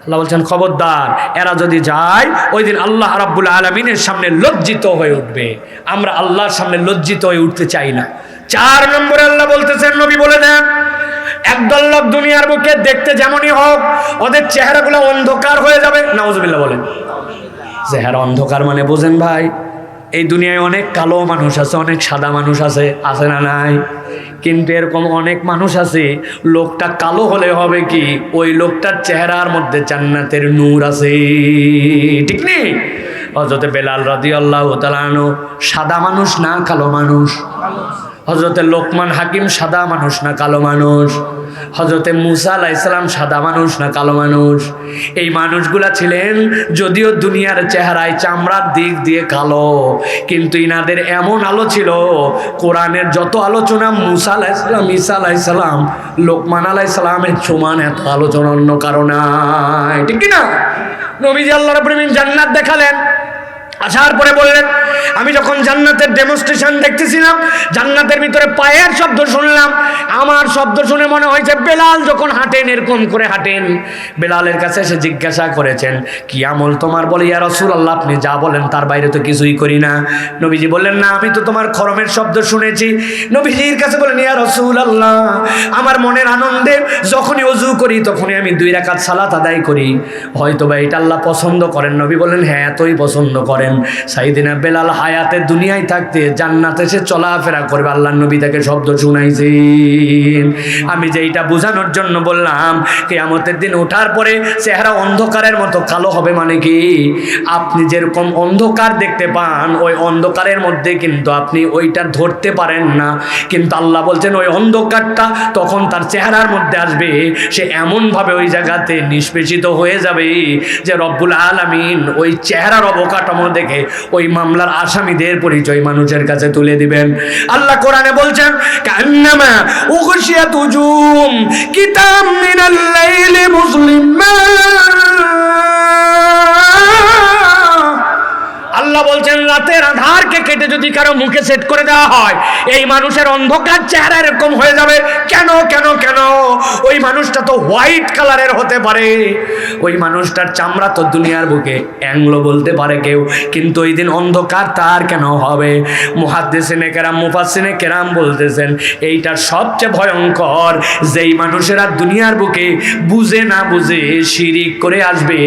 আল্লাহ বলছেন খবরদার, এরা যদি যায় ওই দিন আল্লাহ রাব্বুল আলামিনের সামনে লজ্জিত হয়ে উঠবে। আমরা আল্লাহর সামনে লজ্জিত হয়ে উঠতে চাই না। 4 নম্বরে আল্লাহ বলতেছেন, নবী বলে দেন, একদল লোক দুনিয়ার বুকে দেখতে যেমনই হোক, ওদের চেহারাগুলো অন্ধকার হয়ে যাবে। নাউজুবিল্লাহ বলেন। চেহারা অন্ধকার মানে বোঝেন ভাই, এই দুনিয়ায় অনেক কালো মানুষ আছে, অনেক সাদা মানুষ আছে, আছে না নাই? কিন্তু এরকম অনেক মানুষ আছে, লোকটা কালো হলে হবে কি, ওই লোকটার চেহারার মধ্যে জান্নাতের নূর আছে, ঠিক নেই? হযরতে বেলাল রাদিয়াল্লাহু তাআলা আনহু সাদা মানুষ না কালো মানুষ? হযরতে লোকমান হাকিম সাদা মানুষ না কালো মানুষ? হযরতে মুসা আলাইহিস সালাম সাদা মানুষ না কালো মানুষ? এই মানুষগুলা ছিলেন যদিও দুনিয়ার চেহারায় চামড়ার দিক দিয়ে কালো, কিন্তু ইনাদের এমন আলো ছিল, কোরআনের যত আলোচনা মুসা আলাইহিস সালাম, ঈসা আলাইহিস সালাম, লোকমান আলাইহিস সালামের সমান এত আলোচনা অন্য কারো নাই, ঠিক কি না? নবীজি আল্লাহ রাব্বুল আলামিন জান্নাত দেখালেন, আসার পরে বললেন, আমি যখন জান্নাতের ডেমনস্ট্রেশন দেখতেছিলাম, জান্নাতের ভিতরে পায়ের শব্দ শুনলাম, আমার শব্দ শুনে মনে হয়েছে বেলাল যখন হাঁটেন এরকম করে হাঁটেন। বেলালের কাছে এসে জিজ্ঞাসা করেছেন, কি আমল তোমার? বলে, ইয়া রাসূলুল্লাহ, আপনি যা বলেন তার বাইরে তো কিছুই করি না। নবীজি বললেন, না, আমি তো তোমার খরমের শব্দ শুনেছি। নবীজির কাছে বলেন, ইয়া রাসূলুল্লাহ, আমার মনের আনন্দে যখনই ওযু করি তখনই আমি 2 রাকাত সালাত আদায় করি, হয়তো বা এটা আল্লাহ পছন্দ করেন। নবী বললেন, হ্যাঁ, এতই পছন্দ করেন। সাইয়েদিনা বেলাল হায়াতে দুনিয়ায় থাকতে জান্নাতে সে চলাফেরা করবে, আল্লাহর নবী তাকে শব্দ শুনাইছেন। আমি যেইটা বোঝানোর জন্য বললাম, কিয়ামতের দিন ওঠার পরে চেহারা অন্ধকারের মতো কালো হবে, মানে কি, আপনি যেরকম অন্ধকার দেখতে পান ওই অন্ধকারের মধ্যে কিন্তু আপনি ওইটা ধরতে পারেন না, কিন্তু আল্লাহ বলছেন ওই অন্ধকারটা তখন তার চেহারার মধ্যে আসবে, সে এমনভাবে ওই জায়গাতে নিষ্পেষিত হয়ে যাবে যে রব্বুল আলামিন ওই চেহারার অবকাঠামো দেখে ওই মামলার আসামিদের পরিচয় মানুষের কাছে তুলে দিবেন। আল্লাহ কোরআনে বলছেন, কান্নামা উগশিয়াত উজুম কিতাম মিনাল লাইলি মুসলিমা। আল্লাহ বলছেন, রাতের আধারকে কেটে যদি কারো মুখে সেট করে দেওয়া হয়, এই মানুষের অন্ধকার চেহারা এরকম হয়ে যাবে। কেন কেন কেন? ওই মানুষটা তো হোয়াইট কালারের হতে পারে, ওই মানুষটার চামড়া তো দুনিয়ার বুকে অ্যাংলো বলতে পারে কেউ, কিন্তু ওই দিন অন্ধকার তার কেন হবে? মুহাদ্দিসিনে কেরাম, মুফাসসিরে কেরাম বলতেছেন, এইটার সবচেয়ে ভয়ঙ্কর, যেই মানুষেরা দুনিয়ার বুকে বুঝে না বুঝে শিরিক করে আসবে,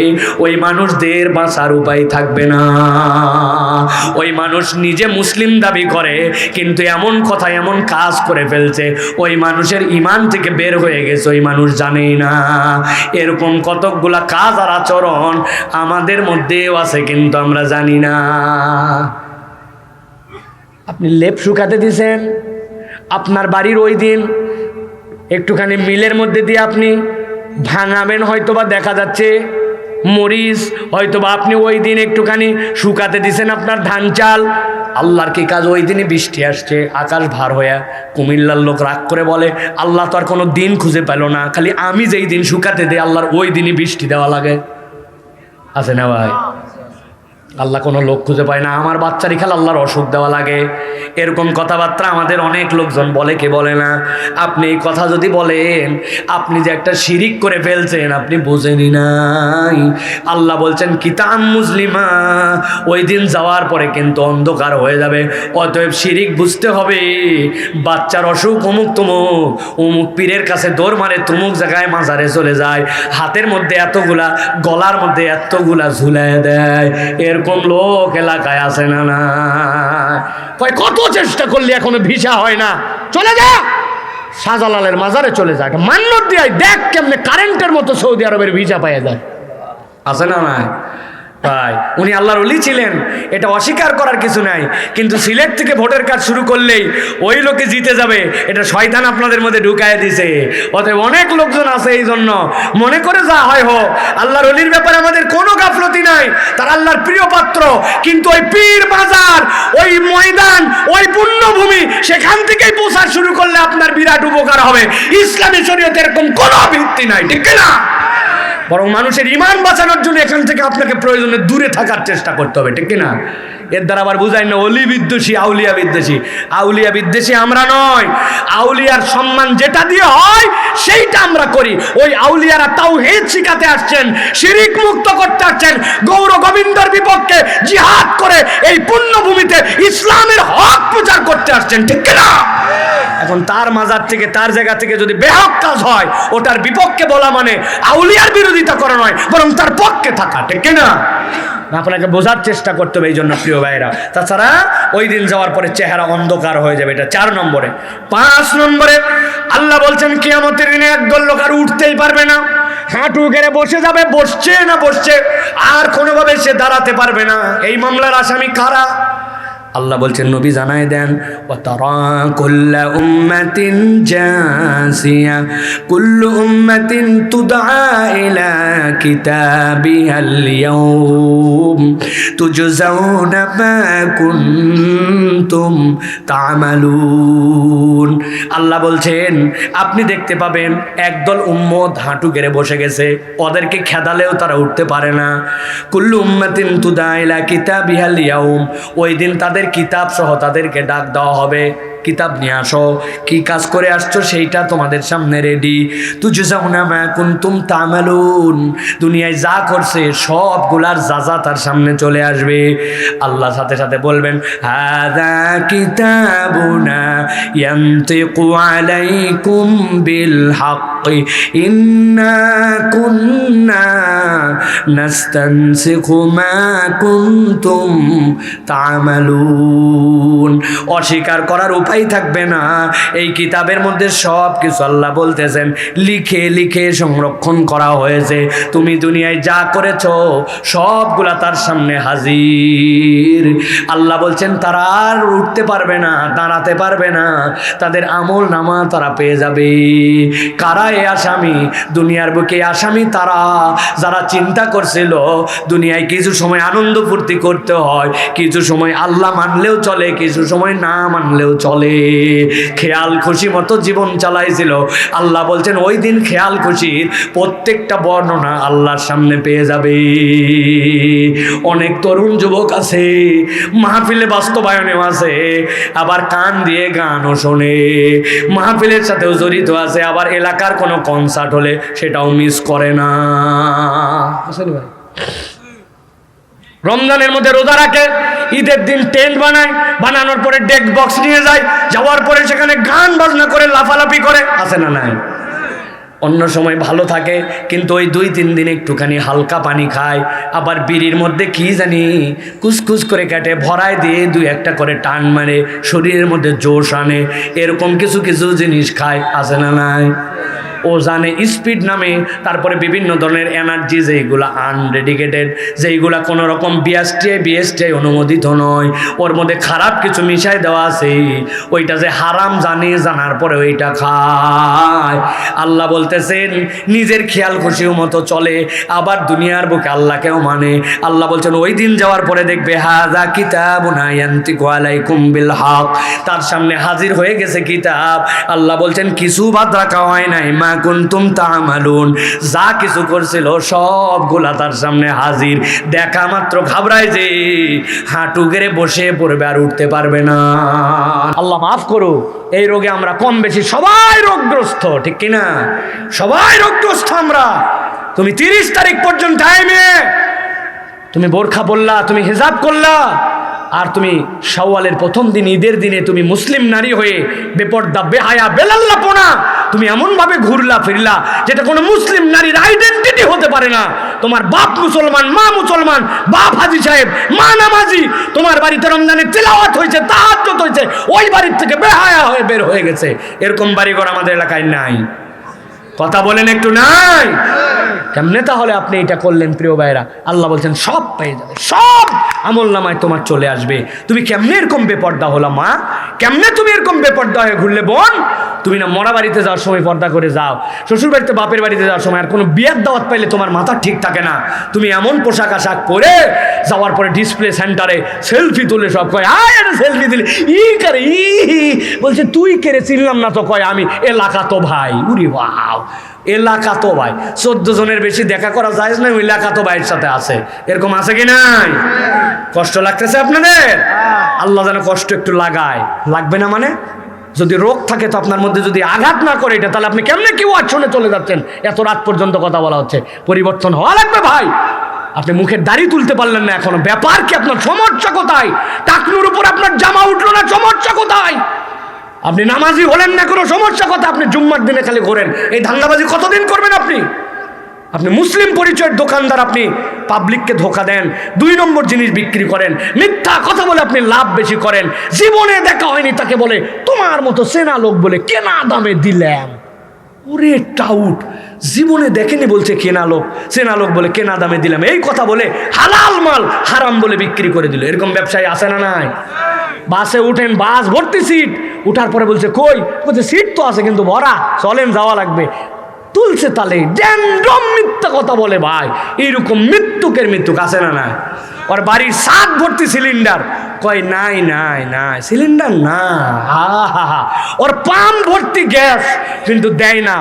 ওই মানুষদের বাঁচার উপায় থাকবে না। ওই মানুষ নিজে মুসলিম দাবি করে, কিন্তু এমন কথা এমন কাজ করে ফেলছে, ওই মানুষের ঈমান থেকে বের হয়ে গেছে, ওই মানুষ জানেই না। এরকম কতকগুলা কাজ আর আচরণ আমাদের মধ্যেও আছে, কিন্তু আমরা জানি না। আপনি লেপ শুকাতে দিছেন, আপনার বাড়ির ওই দিন একটুখানি মিলের মধ্যে দিয়ে আপনি ভাঙাবেন, হয়তোবা দেখা যাচ্ছে মরিচ, হয়তোবা আপনি ওই দিন একটুখানি শুকাতে দিছেন আপনার ধান চাল। আল্লাহর কি কাজ? ওই দিনই বৃষ্টি আসছে, আকাশ ভার হইয়া। কুমিল্লার লোক রাগ করে বলে, আল্লাহ তো আর কোনো দিন খুঁজে পেল না, খালি আমি যেই দিন শুকাতে দেই আল্লাহর ওই দিনই বৃষ্টি দেওয়া লাগে। আছে না ভাই? আল্লাহ কোনো লোক খুঁজে পায় না, আমার বাচ্চারই খালি আল্লাহর অসুখ দেওয়া লাগে, এরকম কথাবার্তা আমাদের অনেক লোকজন বলে, কে বলে না? আপনি এই কথা যদি বলেন, আপনি যে একটা শিরিক করে ফেলছেন আপনি বুঝেনি নাই। আল্লাহ বলছেন কিতাব মুসলিমা, ওই দিন যাওয়ার পরে কিন্তু অন্ধকার হয়ে যাবে, অতএব শিরিক বুঝতে হবে। বাচ্চার অসুখ অমুক তুমুক, অমুক পীরের কাছে দৌড় মারে, তুমুক জায়গায় মাজারে চলে যায়, হাতের মধ্যে এতগুলা, গলার মধ্যে এতগুলা ঝুলায় দেয়, এরকম লোক এলাকায় আছে না? না, কত চেষ্টা করলে এখনো ভিসা হয় না, চলে যা শাহজালালের মাজারে চলে যা, মান্যত দিয়ে দেখ কেমনে কারেন্টের মতো সৌদি আরবের ভিসা পাইয়া যায়, আছে না? না ভাই, উনি আল্লাহর ওলি ছিলেন, এটা অস্বীকার করার কিছু নাই, কিন্তু সিলেট থেকে ভোটের কাজ শুরু করলেই ওই লোকে জিতে যাবে, এটা শয়তান আপনাদের মধ্যে ঢুকায় দিছে। অতএব অনেক লোকজন আছে এই জন্য মনে করে যা হয় হোক, আল্লাহর ওলির ব্যাপারে আমাদের কোনো গাফলতি নাই, তার আল্লাহর প্রিয় পাত্র, কিন্তু ওই পীর বাজার, ওই ময়দান, ওই পুণ্যভূমি, সেখান থেকেই প্রচার শুরু করলে আপনার বিরাট উপকার হবে। ইসলামী শরীয়তে এরকম কোনো ভিত্তি নাই, ঠিক না? বরং মানুষের ঈমান বাঁচানোর জন্য এখান থেকে আপনাকে প্রয়োজনে দূরে থাকার চেষ্টা করতে হবে, ঠিক না? এর দ্বারা আবার বুঝাই না অলি বিদ্বেষী, আউলিয়া বিদ্বেষী। আউলিয়া বিদ্বেষী আমরা নয়, আউলিয়ার সম্মান যেটা দিয়ে হয় সেইটা আমরা করি। ওই আউলিয়ারা তাওহীদ শিখাতে আসছেন, শিরিক মুক্ত করতে আসছেন, গৌর গোবিন্দর বিপক্ষে জিহাদ করে এই পুণ্যভূমিতে ইসলামের হক প্রচার করতে আসছেন, ঠিক না? এখন তার মাজার থেকে, তার জায়গা থেকে যদি বেহক কাজ হয়, ওটার বিপক্ষে বলা মানে আউলিয়ার বিরোধিতা করা নয়, বরং তার পক্ষে থাকা, ঠিক না? আপনাকে বোঝার চেষ্টা করতে হবে এই জন্য প্রিয় ভাইরা। তাছাড়া ওই দিন যাওয়ার পরে চেহারা অন্ধকার হয়ে যাবে, এটা 4 নম্বরে। 5 নম্বরে আল্লাহ বলছেন কিয়ামতের দিনে একদল লোক আর উঠতেই পারবে না, হাঁটু গেড়ে বসে যাবে, বসছে আর কোনোভাবে সে দাঁড়াতে পারবে না। এই মামলার আসামি কারা? আল্লাহ বলছেন নবী জানায় দেন, ওয়াতারা কুল্লা উম্মাতিন জাসিয়া কুল্লু উম্মাতিন তুদআ ইলা কিতাবিহাল ইয়াউম তুজজাউনা মা কুনতুম তা'মালুন। আল্লাহ বলছেন আপনি দেখতে পাবেন একদল উম্মত হাঁটু গেড়ে বসে গেছে, ওদেরকে খেদালেও তারা উঠতে পারে না। কুল্লু উম্মাতিন তুদআ ইলা কিতাবিহাল ইয়াউম, ওই দিন তাদের কিতাব সহ তাদেরকে ডাক দেওয়া হবে, কিতাব নিয়ে আসো, কি কাজ করে আসছো সেইটা তোমাদের সামনে রেডি। তুজজাউনা মা কুনতুম তা'মালুন, দুনিয়ায় যা করছে সবগুলার যাজা তার সামনে চলে আসবে। আল্লাহ সাথে সাথে বলবেন হাযা কিতাবুনা ইয়ানতিকু আলাইকুম বিল হাক্কি ইন্না কুন্না নাস্তানসিখু মা কুনতুম তা'মালুন। অস্বীকার করার উপায় থাকবে না। এই কিতাবের মধ্যে সব কিছু আল্লাহ বলতেছেন লিখে লিখে সংরক্ষণ করা হয়েছে, তুমি দুনিয়ায় যা করেছো সবগুলা তার সামনে হাজির। আল্লাহ বলছেন তারা আর উঠতে পারবে না, দাঁড়াতে পারবে না, তাদের আমল নামা তারা পেয়ে যাবে। কারা এ আসামি? দুনিয়ার বুকে আসামি তারা যারা চিন্তা করছিল দুনিয়ায় কিছু সময় আনন্দ ফুর্তি করতে হয়, কিছু সময় আল্লাহ মানলেও চলে, কিছু সময় না মানলেও চলে, খেয়াল খুশি মতো জীবন চালাইছিল। আল্লাহ বলছেন ওই দিন খেয়াল খুশির প্রত্যেকটা বর্ণনা আল্লাহর সামনে পেয়ে যাবে। অনেক তরুণ যুবক আছে, মাহফিলে বাস্তবায়নেও আছে, আবার কান দিয়ে গানও শোনে, মাহফিলের সাথেও জড়িত আছে, আবার এলাকার কোনো কনসার্ট হলে সেটাও মিস করে না। আসলে ভাই রমজানের মধ্যে রোজা রাখে, ঈদের দিন টেন্ট বানায়, বানানোর পরে ডেক বক্স নিয়ে যায়, যাওয়ার পরে সেখানে গান বাজনা করে লাফালাফি করে, আছে না নাই? অন্য সময় ভালো থাকে, কিন্তু ওই 2-3 দিন একটুখানি হালকা পানি খায়, আবার বিড়ির মধ্যে কি জানি কুসকুস করে কাটে, ভরায় দিয়ে 2-1টা করে টান মারে, শরীরের মধ্যে জোশ আনে, এরকম কিছু কিছু জিনিস খায়, আছে না নাই? ও জানে স্পিড নামে, তারপরে বিভিন্ন ধরনের এনার্জি যেইগুলা আনডেডিকেটেড, যেইগুলা কোনো রকম বিএসটিআই অনুমোদিত নয়, ওর মধ্যে খারাপ কিছু মিশাই দেওয়া আছে, ওইটা যে হারাম জানে, জানার পরে ওইটা খায়। আল্লাহ বলতেছেন নিজের খেয়াল খুশির মতো চলে, আবার দুনিয়ার বুকে আল্লাহকেও মানে। আল্লাহ বলছেন ওই দিন যাওয়ার পরে দেখবে হাযা কিতাবুনা ইয়ানতিকু আলাইকুম বিল হক, তার সামনে হাজির হয়ে গেছে কিতাব। আল্লাহ বলছেন কিছু বাদ রাখা হয় নাই, মা কুনতুম তা'মালুন। যা কিছু করছিল সবগুলা তার সামনে হাজির। দেখা মাত্র ঘাবড়ায় যে হাঁটু গেড়ে বসে পড়বে, আর উঠতে পারবে না। আল্লাহ মাফ করো, এই রোগে আমরা কম বেশি সবাই রোগগ্রস্ত, ঠিক কিনা? সবাই রোগগ্রস্ত আমরা। তুমি 30 তারিখ পর্যন্ত টাইমে তুমি বোরখা পরলা, তুমি হিজাব করলা, আর তুমি শাওয়ালের প্রথম দিন ঈদের দিনে তুমি মুসলিম নারী হয়ে বেপর্দা বেহায়া বেলাল্লাপনা তুমি এমনভাবে ঘুরলা ফিরলা যেটা কোনো মুসলিম নারীর আইডেন্টিটি হতে পারে না। তোমার বাপ মুসলমান, মা মুসলমান, বাপ হাজি সাহেব, মা নামাজি, তোমার বাড়িতে রমজানে তিলাওয়াত হয়েছে, তাহাজ্জুদ হয়েছে, ওই বাড়ির থেকে বেহায়া হয়ে বের হয়ে গেছে। এরকম বাড়িঘর আমাদের এলাকায় নাই। কথা বলেন একটু, নাই? কেমনে তাহলে আপনি এটা করলেন? প্রিয় ভাইরা, আল্লাহ বলছেন সব পেয়ে যাবে, সব আমল নামায় তোমার চলে আসবে। তুমি কেমনে এরকম বেপর্দা হলা মা? কেমনে তুমি এরকম বেপর্দা হয়ে ঘুরলে বোন? তুমি না মরা বাড়িতে যাওয়ার সময় পর্দা করে যাও, শ্বশুর বাড়িতে বাপের বাড়িতে যাওয়ার সময় আর কোনো বিয়ের দাওয়াত পাইলে তোমার মাথা ঠিক থাকে না। তুমি এমন পোশাক আশাক পরে যাওয়ার পরে ডিসপ্লে সেন্টারে সেলফি তুলে সব কয় আয় এটা সেলফি দিলে ই করে ই বলছে তুই কেড়ে চিনলাম না তো, কয় আমি এলাকা তো ভাই। উরি বাও, এলাকা তো ভাই 14 জনের বেশি দেখা করা যায় না, ওই এলাকা তো ভাইয়ের সাথে আছে। এরকম আছে কি নাই? কষ্ট লাগতেছে আপনাদের? আল্লাহ যেন কষ্ট একটু লাগায়। লাগবে না মানে? যদি রোগ থাকে তো আপনার মধ্যে যদি আঘাত না করে এটা, তাহলে আপনি কেমনে কেউ শুনে চলে যাচ্ছেন? এত রাত পর্যন্ত কথা বলা হচ্ছে। পরিবর্তন হওয়া লাগবে ভাই। আপনি মুখের দাড়ি তুলতে পারলেন না এখনো, ব্যাপার কি? আপনার সমস্যা কোথায়? টাকনুর উপর আপনার জামা উঠলো না, সমস্যা কোথায়? আপনি নামাজি হলেন না, কোনো সমস্যা কথা? আপনি জুম্মার দিনে খালি ঘোরেন, এই ধান্দাবাজি কতদিন করবেন আপনি? আপনি মুসলিম পরিচয়ের দোকানদার, আপনি পাবলিককে ধোকা দেন, 2 নম্বর জিনিস বিক্রি করেন, মিথ্যা কথা বলে আপনি লাভ বেশি করেন। জীবনে দেখা হয়নি তাকে বলে তোমার মতো সেনা লোক বলে কেনা দামে দিলাম। ওরে টাউট, জীবনে দেখেনি বলছে কেনা লোক, সেনা লোক বলে কেনা দামে দিলাম। এই কথা বলে হালাল মাল হারাম বলে বিক্রি করে দিল। এরকম ব্যবসায়ী আছে না নাই? বাসে উঠেন, বাস ভর্তি সিট, উঠার পরে বলছে কই? বলছে সিট তো আছে কিন্তু ভরা, চলেন যাওয়া লাগবে। তুলছে তালে ড্যান্ডম মিথ্যা কথা বলে ভাই। এইরকম মৃত্যুকের মৃত্যুক আছে না নাই? ওর বাড়ির সাত ভর্তি সিলিন্ডার, কয় নাই নাই নাই সিলিন্ডার না। হা ওর পাম্প ভর্তি গ্যাস, কিন্তু দেয় না,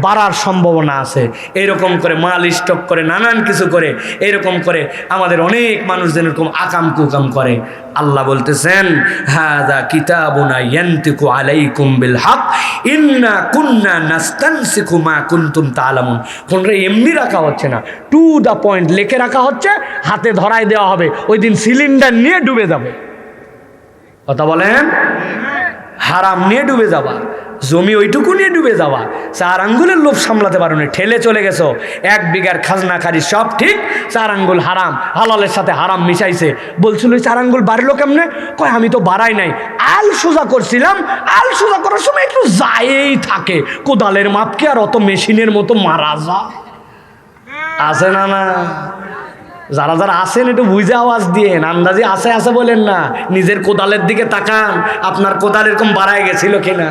বাড়ার সম্ভাবনা আছে। এরকম করে মাল স্টক করে, নানান কিছু করে, এরকম করে আমাদের অনেক মানুষ যেন এরকম আকাম কুকাম করে। আল্লাহ বলতেছেন হাযা কিতাবুনা ইয়ানতিকু আলাইকুম বিল হক ইন্না কুন্না নাস্তানসিকু মা কুনতুম তা'লামুন। কোনটা এমনি রাখা হচ্ছে না, টু দ্য পয়েন্ট লিখে রাখা হচ্ছে, হাতে ধরায় দেওয়া হবে, ওই দিন সিলিন্ডার নিয়ে ডুবে যাবে। কথা বলেন? হারাম নিয়ে ডুবে যাবা, জমি ওইটুকু নিয়ে ডুবে যাওয়া, 4 আঙ্গুলের লোভ সামলাতে পারো না, ঠেলে চলে গেছো। 1 বিঘার খাজনা খারি সব ঠিক, 4 আঙ্গুল হারাম, হালালের সাথে হারাম মিশাইছে। বলছিল 4 আঙ্গুল বাড়লো কেমনে? কয় আমি তো বাড়াই নাই, আল সোজা করছিলাম, আল সোজা করার সময় একটু যায়েই থাকে, কোদালের মাপকে আর অত মেশিনের মতো মারা যায়। আছে না না? যারা যারা আসেন একটু বুঝে আওয়াজ দিয়ে, আন্দাজি আছে আছে বলেন না, নিজের কোদালের দিকে তাকান, আপনার কোদাল এরকম বাড়ায় গেছিল কিনা?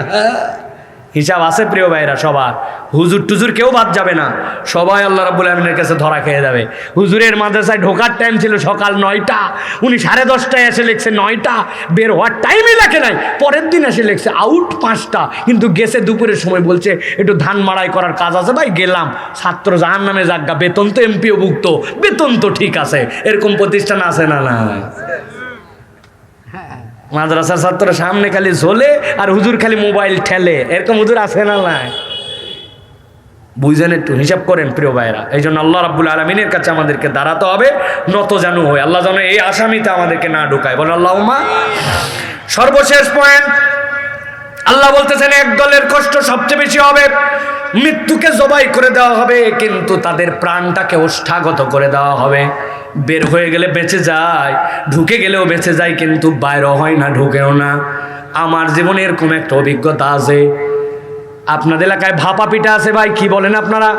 হিসাব আছে প্রিয় ভাইরা সবার। হুজুর টুজুর কেউ বাদ যাবে না, সবাই আল্লাহ রাব্বুল আমিনের কাছে ধরা খেয়ে যাবে। হুজুরের মাদ্রাসায় ঢোকার টাইম ছিল সকাল 9টা, উনি 10:30টায় এসে লিখছে 9টা, বের হওয়ার টাইমই লেখে নাই। পরের দিন এসে লিখছে আউট 5টা, কিন্তু গেছে দুপুরের সময়, বলছে একটু ধান মাড়াই করার কাজ আছে ভাই গেলাম। ছাত্র জাহান্নামে যাজ্ঞা, বেতন তো এমপিও ভুক্ত, বেতন তো ঠিক আছে। এরকম প্রতিষ্ঠান আছে না না? মাদ্রাসার ছাত্র সামনে খালি ঝোলে আর হুজুর খালি মোবাইল ঠেলে, এরকম হুজুর আছে না নাই? বুঝেন, একটু হিসাব করেন প্রিয় ভাইরা। এই জন্য আল্লাহ রাব্বুল আলামিনের কাছে আমাদেরকে দাঁড়াতে হবে, নত জানু হয়ে। আল্লাহ যেন এই আসামিতে আমাদেরকে না ঢুকায়, বলেন আল্লাহুম্মা। সর্বশেষ পয়েন্ট, আল্লাহ বলতেছেন এক দলের কষ্ট সবচেয়ে বেশি হবে, মৃত্যুকে জবাই করে দেওয়া হবে, কিন্তু তাদের প্রাণটাকে ওষ্ঠাগত করে দেওয়া হবে। বের হয়ে গেলে বেঁচে যায়, ঢুকে গেলেও বেঁচে যায়, কিন্তু বাইরে হয় না, ঢুকেও না। আমার জীবনে এরকম একটা অভিজ্ঞতা আছে। আপনাদের এলাকায় ভাপা পিঠা আছে ভাই, কি বলেন আপনারা?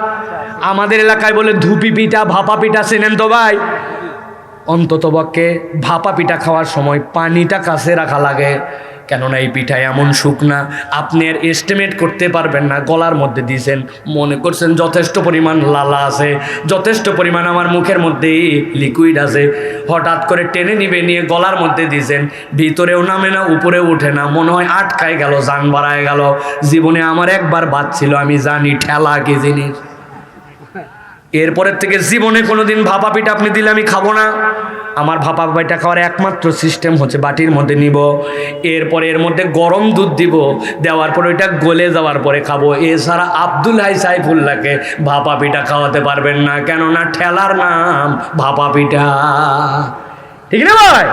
আমাদের এলাকায় বলে ধুপি পিঠা, ভাপা পিঠা, চেনেন তো ভাই? অন্ততপক্ষে ভাপা পিঠা খাওয়ার সময় পানিটা কাছে রাখা লাগে, কেননা এই পিঠা এমন শুকনা আপনি আর এস্টিমেট করতে পারবেন না। গলার মধ্যে দিয়েছেন, মনে করছেন যথেষ্ট পরিমাণ লালা আছে, যথেষ্ট পরিমাণ আমার মুখের মধ্যে লিকুইড আছে, হঠাৎ করে টেনে নিবে, নিয়ে গলার মধ্যে দিয়েছেন, ভিতরেও নামে না উপরেও উঠে না, মনে হয় আটকায় গেল, জান বাড়ায় গেল। জীবনে আমার একবার বাদ ছিল, আমি জানি ঠেলা কি জিনিস। এরপরের থেকে জীবনে কোনোদিন ভাপা পিঠা আপনি দিলে আমি খাবো না। আমার ভাপা পিঠা খাওয়ার একমাত্র সিস্টেম হচ্ছে বাটির মধ্যে নিব, এরপরে এর মধ্যে গরম দুধ দিব, দেওয়ার পরে ওইটা গলে যাওয়ার পরে খাবো। এছাড়া আব্দুল হাই সাইফুল্লাহকে ভাপা পিঠা খাওয়াতে পারবেন না, কেননা ঠেলার নাম ভাপা পিঠা। ঠিক না ভাই?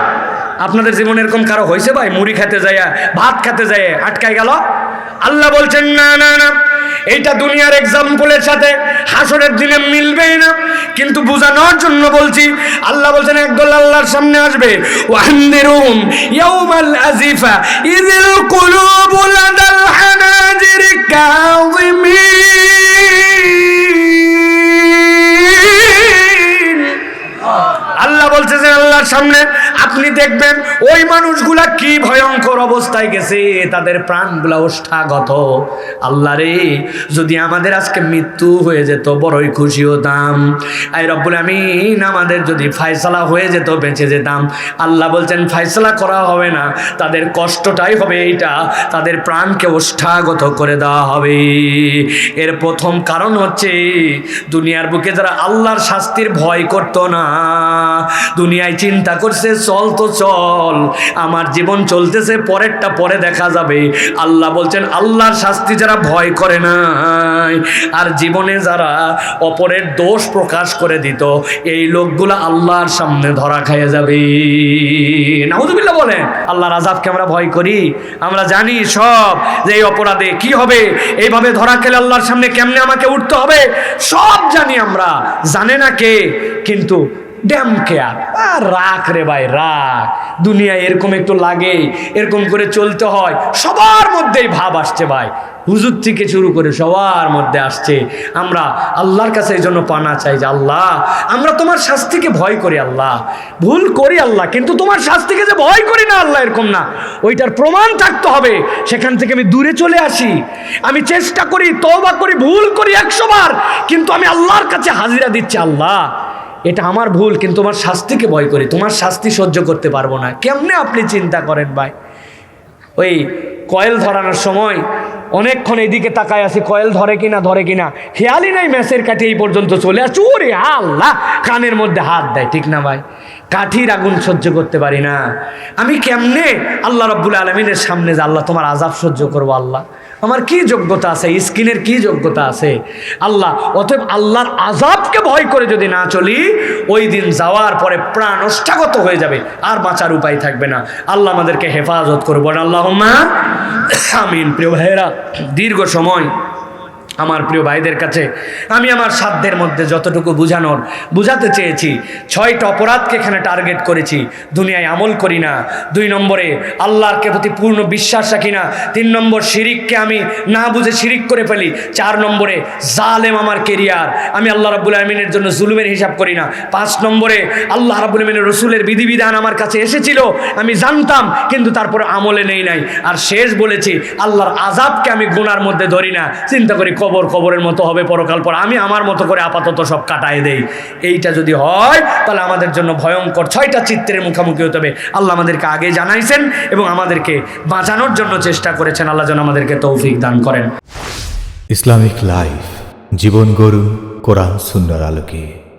আপনাদের জীবনে এরকম কারো হয়েছে ভাই? মুড়ি খেতে যায়, ভাত খেতে যায় আটকায় গেল। আল্লাহ বলছেন না না না, এইটা দুনিয়ার এক্সাম্পলের সাথে হাসরের দিনে মিলবেই না, কিন্তু বোঝানোর জন্য বলছি। আল্লাহ বলছেন একদল আল্লাহর সামনে আসবে, ওয়ানদিরুম ইয়াউমাল আজিফা ইযিল কুলুবু লাদাল হানাজির কাযিমিন। আল্লাহ বলছে যে আল্লাহর সামনে আপনি দেখবেন ওই মানুষগুলা কি ভয়ঙ্কর অবস্থায় গেছে, তাদের প্রাণগুলা ওষ্ঠাগত। আল্লাহ রে, যদি আমাদের আজকে মৃত্যু হয়ে যেত বড়ই খুশি হতাম। আই রব্বুল আমিন, আমাদের যদি ফায়সালা হয়ে যেত বেঁচে যেতাম। আল্লাহ বলছেন ফায়সালা করা হবে না, তাদের কষ্টটাই হবে এইটা, তাদের প্রাণকে ওষ্ঠাগত করে দেওয়া হবে। এর প্রথম কারণ হচ্ছে দুনিয়ার বুকে যারা আল্লাহর শাস্তির ভয় করত না, দুনিয়ায় চিন্তা করছে চল তো চল, আমার জীবন চলতেছে, পরেরটা পরে দেখা যাবে। আল্লাহ বলছেন আল্লাহর শাস্তি যারা ভয় করে না, আর জীবনে যারা অপরের দোষ প্রকাশ করে দিত, এই লোকগুলা আল্লাহর সামনে ধরা খাইয়া যাবে। নাউযুবিল্লাহ বলেন। আল্লাহর আযাবকে আমরা ভয় করি, আমরা জানি সব যে এই অপরাধে কি হবে, এইভাবে ধরা খেলে আল্লাহর সামনে কেমনে আমাকে উঠতে হবে, সব জানি আমরা। জানে না কে? কিন্তু ড্যাম কেয়ার রাখ রে ভাই, রাখ। দুনিয়ায় এরকম একটু লাগে, এরকম করে চলতে হয়। সবার মধ্যেই ভাব আসছে ভাই, হুজুর থেকে শুরু করে সবার মধ্যে আসছে। আমরা আল্লাহর কাছে এই জন্য পানা চাই যে আল্লাহ, আমরা তোমার শাস্তিকে ভয় করি। আল্লাহ, ভুল করি আল্লাহ, কিন্তু তোমার শাস্তিকে যে ভয় করি না আল্লাহ, এরকম না। ওইটার প্রমাণ থাকতে হবে, সেখান থেকে আমি দূরে চলে আসি। আমি চেষ্টা করি, তওবা করি, ভুল করি 100 বার, কিন্তু আমি আল্লাহর কাছে হাজিরা দিচ্ছি, আল্লাহ এটা আমার ভুল, কিন্তু তোমার শাস্তিকে ভয় করি, তোমার শাস্তি সহ্য করতে পারবো না। কেমনে আপনি চিন্তা করেন ভাই? ওই কয়েল ধরানোর সময় অনেকক্ষণ এদিকে তাকায় আছি, কয়েল ধরে কিনা ধরে কিনা, খেয়ালই নাই, ম্যাচের কাঠি এই পর্যন্ত চলে আসছে, ওরে আল্লাহ, কানের মধ্যে হাত দেয়। ঠিক না ভাই? কাঠির আগুন সহ্য করতে পারি না। আমি কেমনে আল্লাহ রাব্বুল আলামিনের সামনে যে আল্লাহ তোমার আযাব সহ্য করবো? আল্লাহ আমার কি যোগ্যতা আছে? স্কিনের কি যোগ্যতা আছে? আল্লাহ, অতএব আল্লাহর আযাবকে ভয় করে যদি না চলি, ওই দিন যাওয়ার পরে প্রাণ ওষ্ঠাগত হয়ে যাবে, আর বাঁচার উপায় থাকবে না। আল্লাহ আমাদেরকে হেফাজত করবো, আল্লাহুম্মা আমিন। প্রিয় ভাইয়েরা, দীর্ঘ সময় আমার প্রিয় ভাইদের কাছে আমি আমার সাধ্যের মধ্যে যতটুকু বুঝাতে চেয়েছি। 6টা অপরাধকে এখানে টার্গেট করেছি। দুনিয়ায় আমল করি না, 2 নম্বরে আল্লাহরকে প্রতি পূর্ণ বিশ্বাস রাখি না, 3 নম্বর শিরিককে আমি না বুঝে শিরিক করে ফেলি, 4 নম্বরে জালেম আমার কেরিয়ার, আমি আল্লাহ রাব্বুল আমিনের জন্য জুলুমের হিসাব করি না, 5 নম্বরে আল্লাহ রাব্বুল আমিনের রসুলের বিধিবিধান আমার কাছে এসেছিল, আমি জানতাম, কিন্তু তারপরে আমলে নেই নাই। আর শেষ বলেছি, আল্লাহর আযাবকে আমি গুনার মধ্যে ধরি না, চিন্তা করি কবরের মতো হবে পরকাল পর, আমি আমার মতো করে আপাতত সব কাটায় দেই। এইটা যদি হয় তাহলে আমাদের জন্য ভয়ঙ্কর 6টা চিত্রের মুখোমুখি হতে হবে। আল্লাহ আমাদেরকে আগে জানাইছেন এবং আমাদেরকে বাঁচানোর জন্য চেষ্টা করেছেন। আল্লাহ যেন আমাদেরকে তৌফিক দান করেন। ইসলামিক লাইফ, জীবন গড়ুন কোরআন সুন্নাহর আলোকে।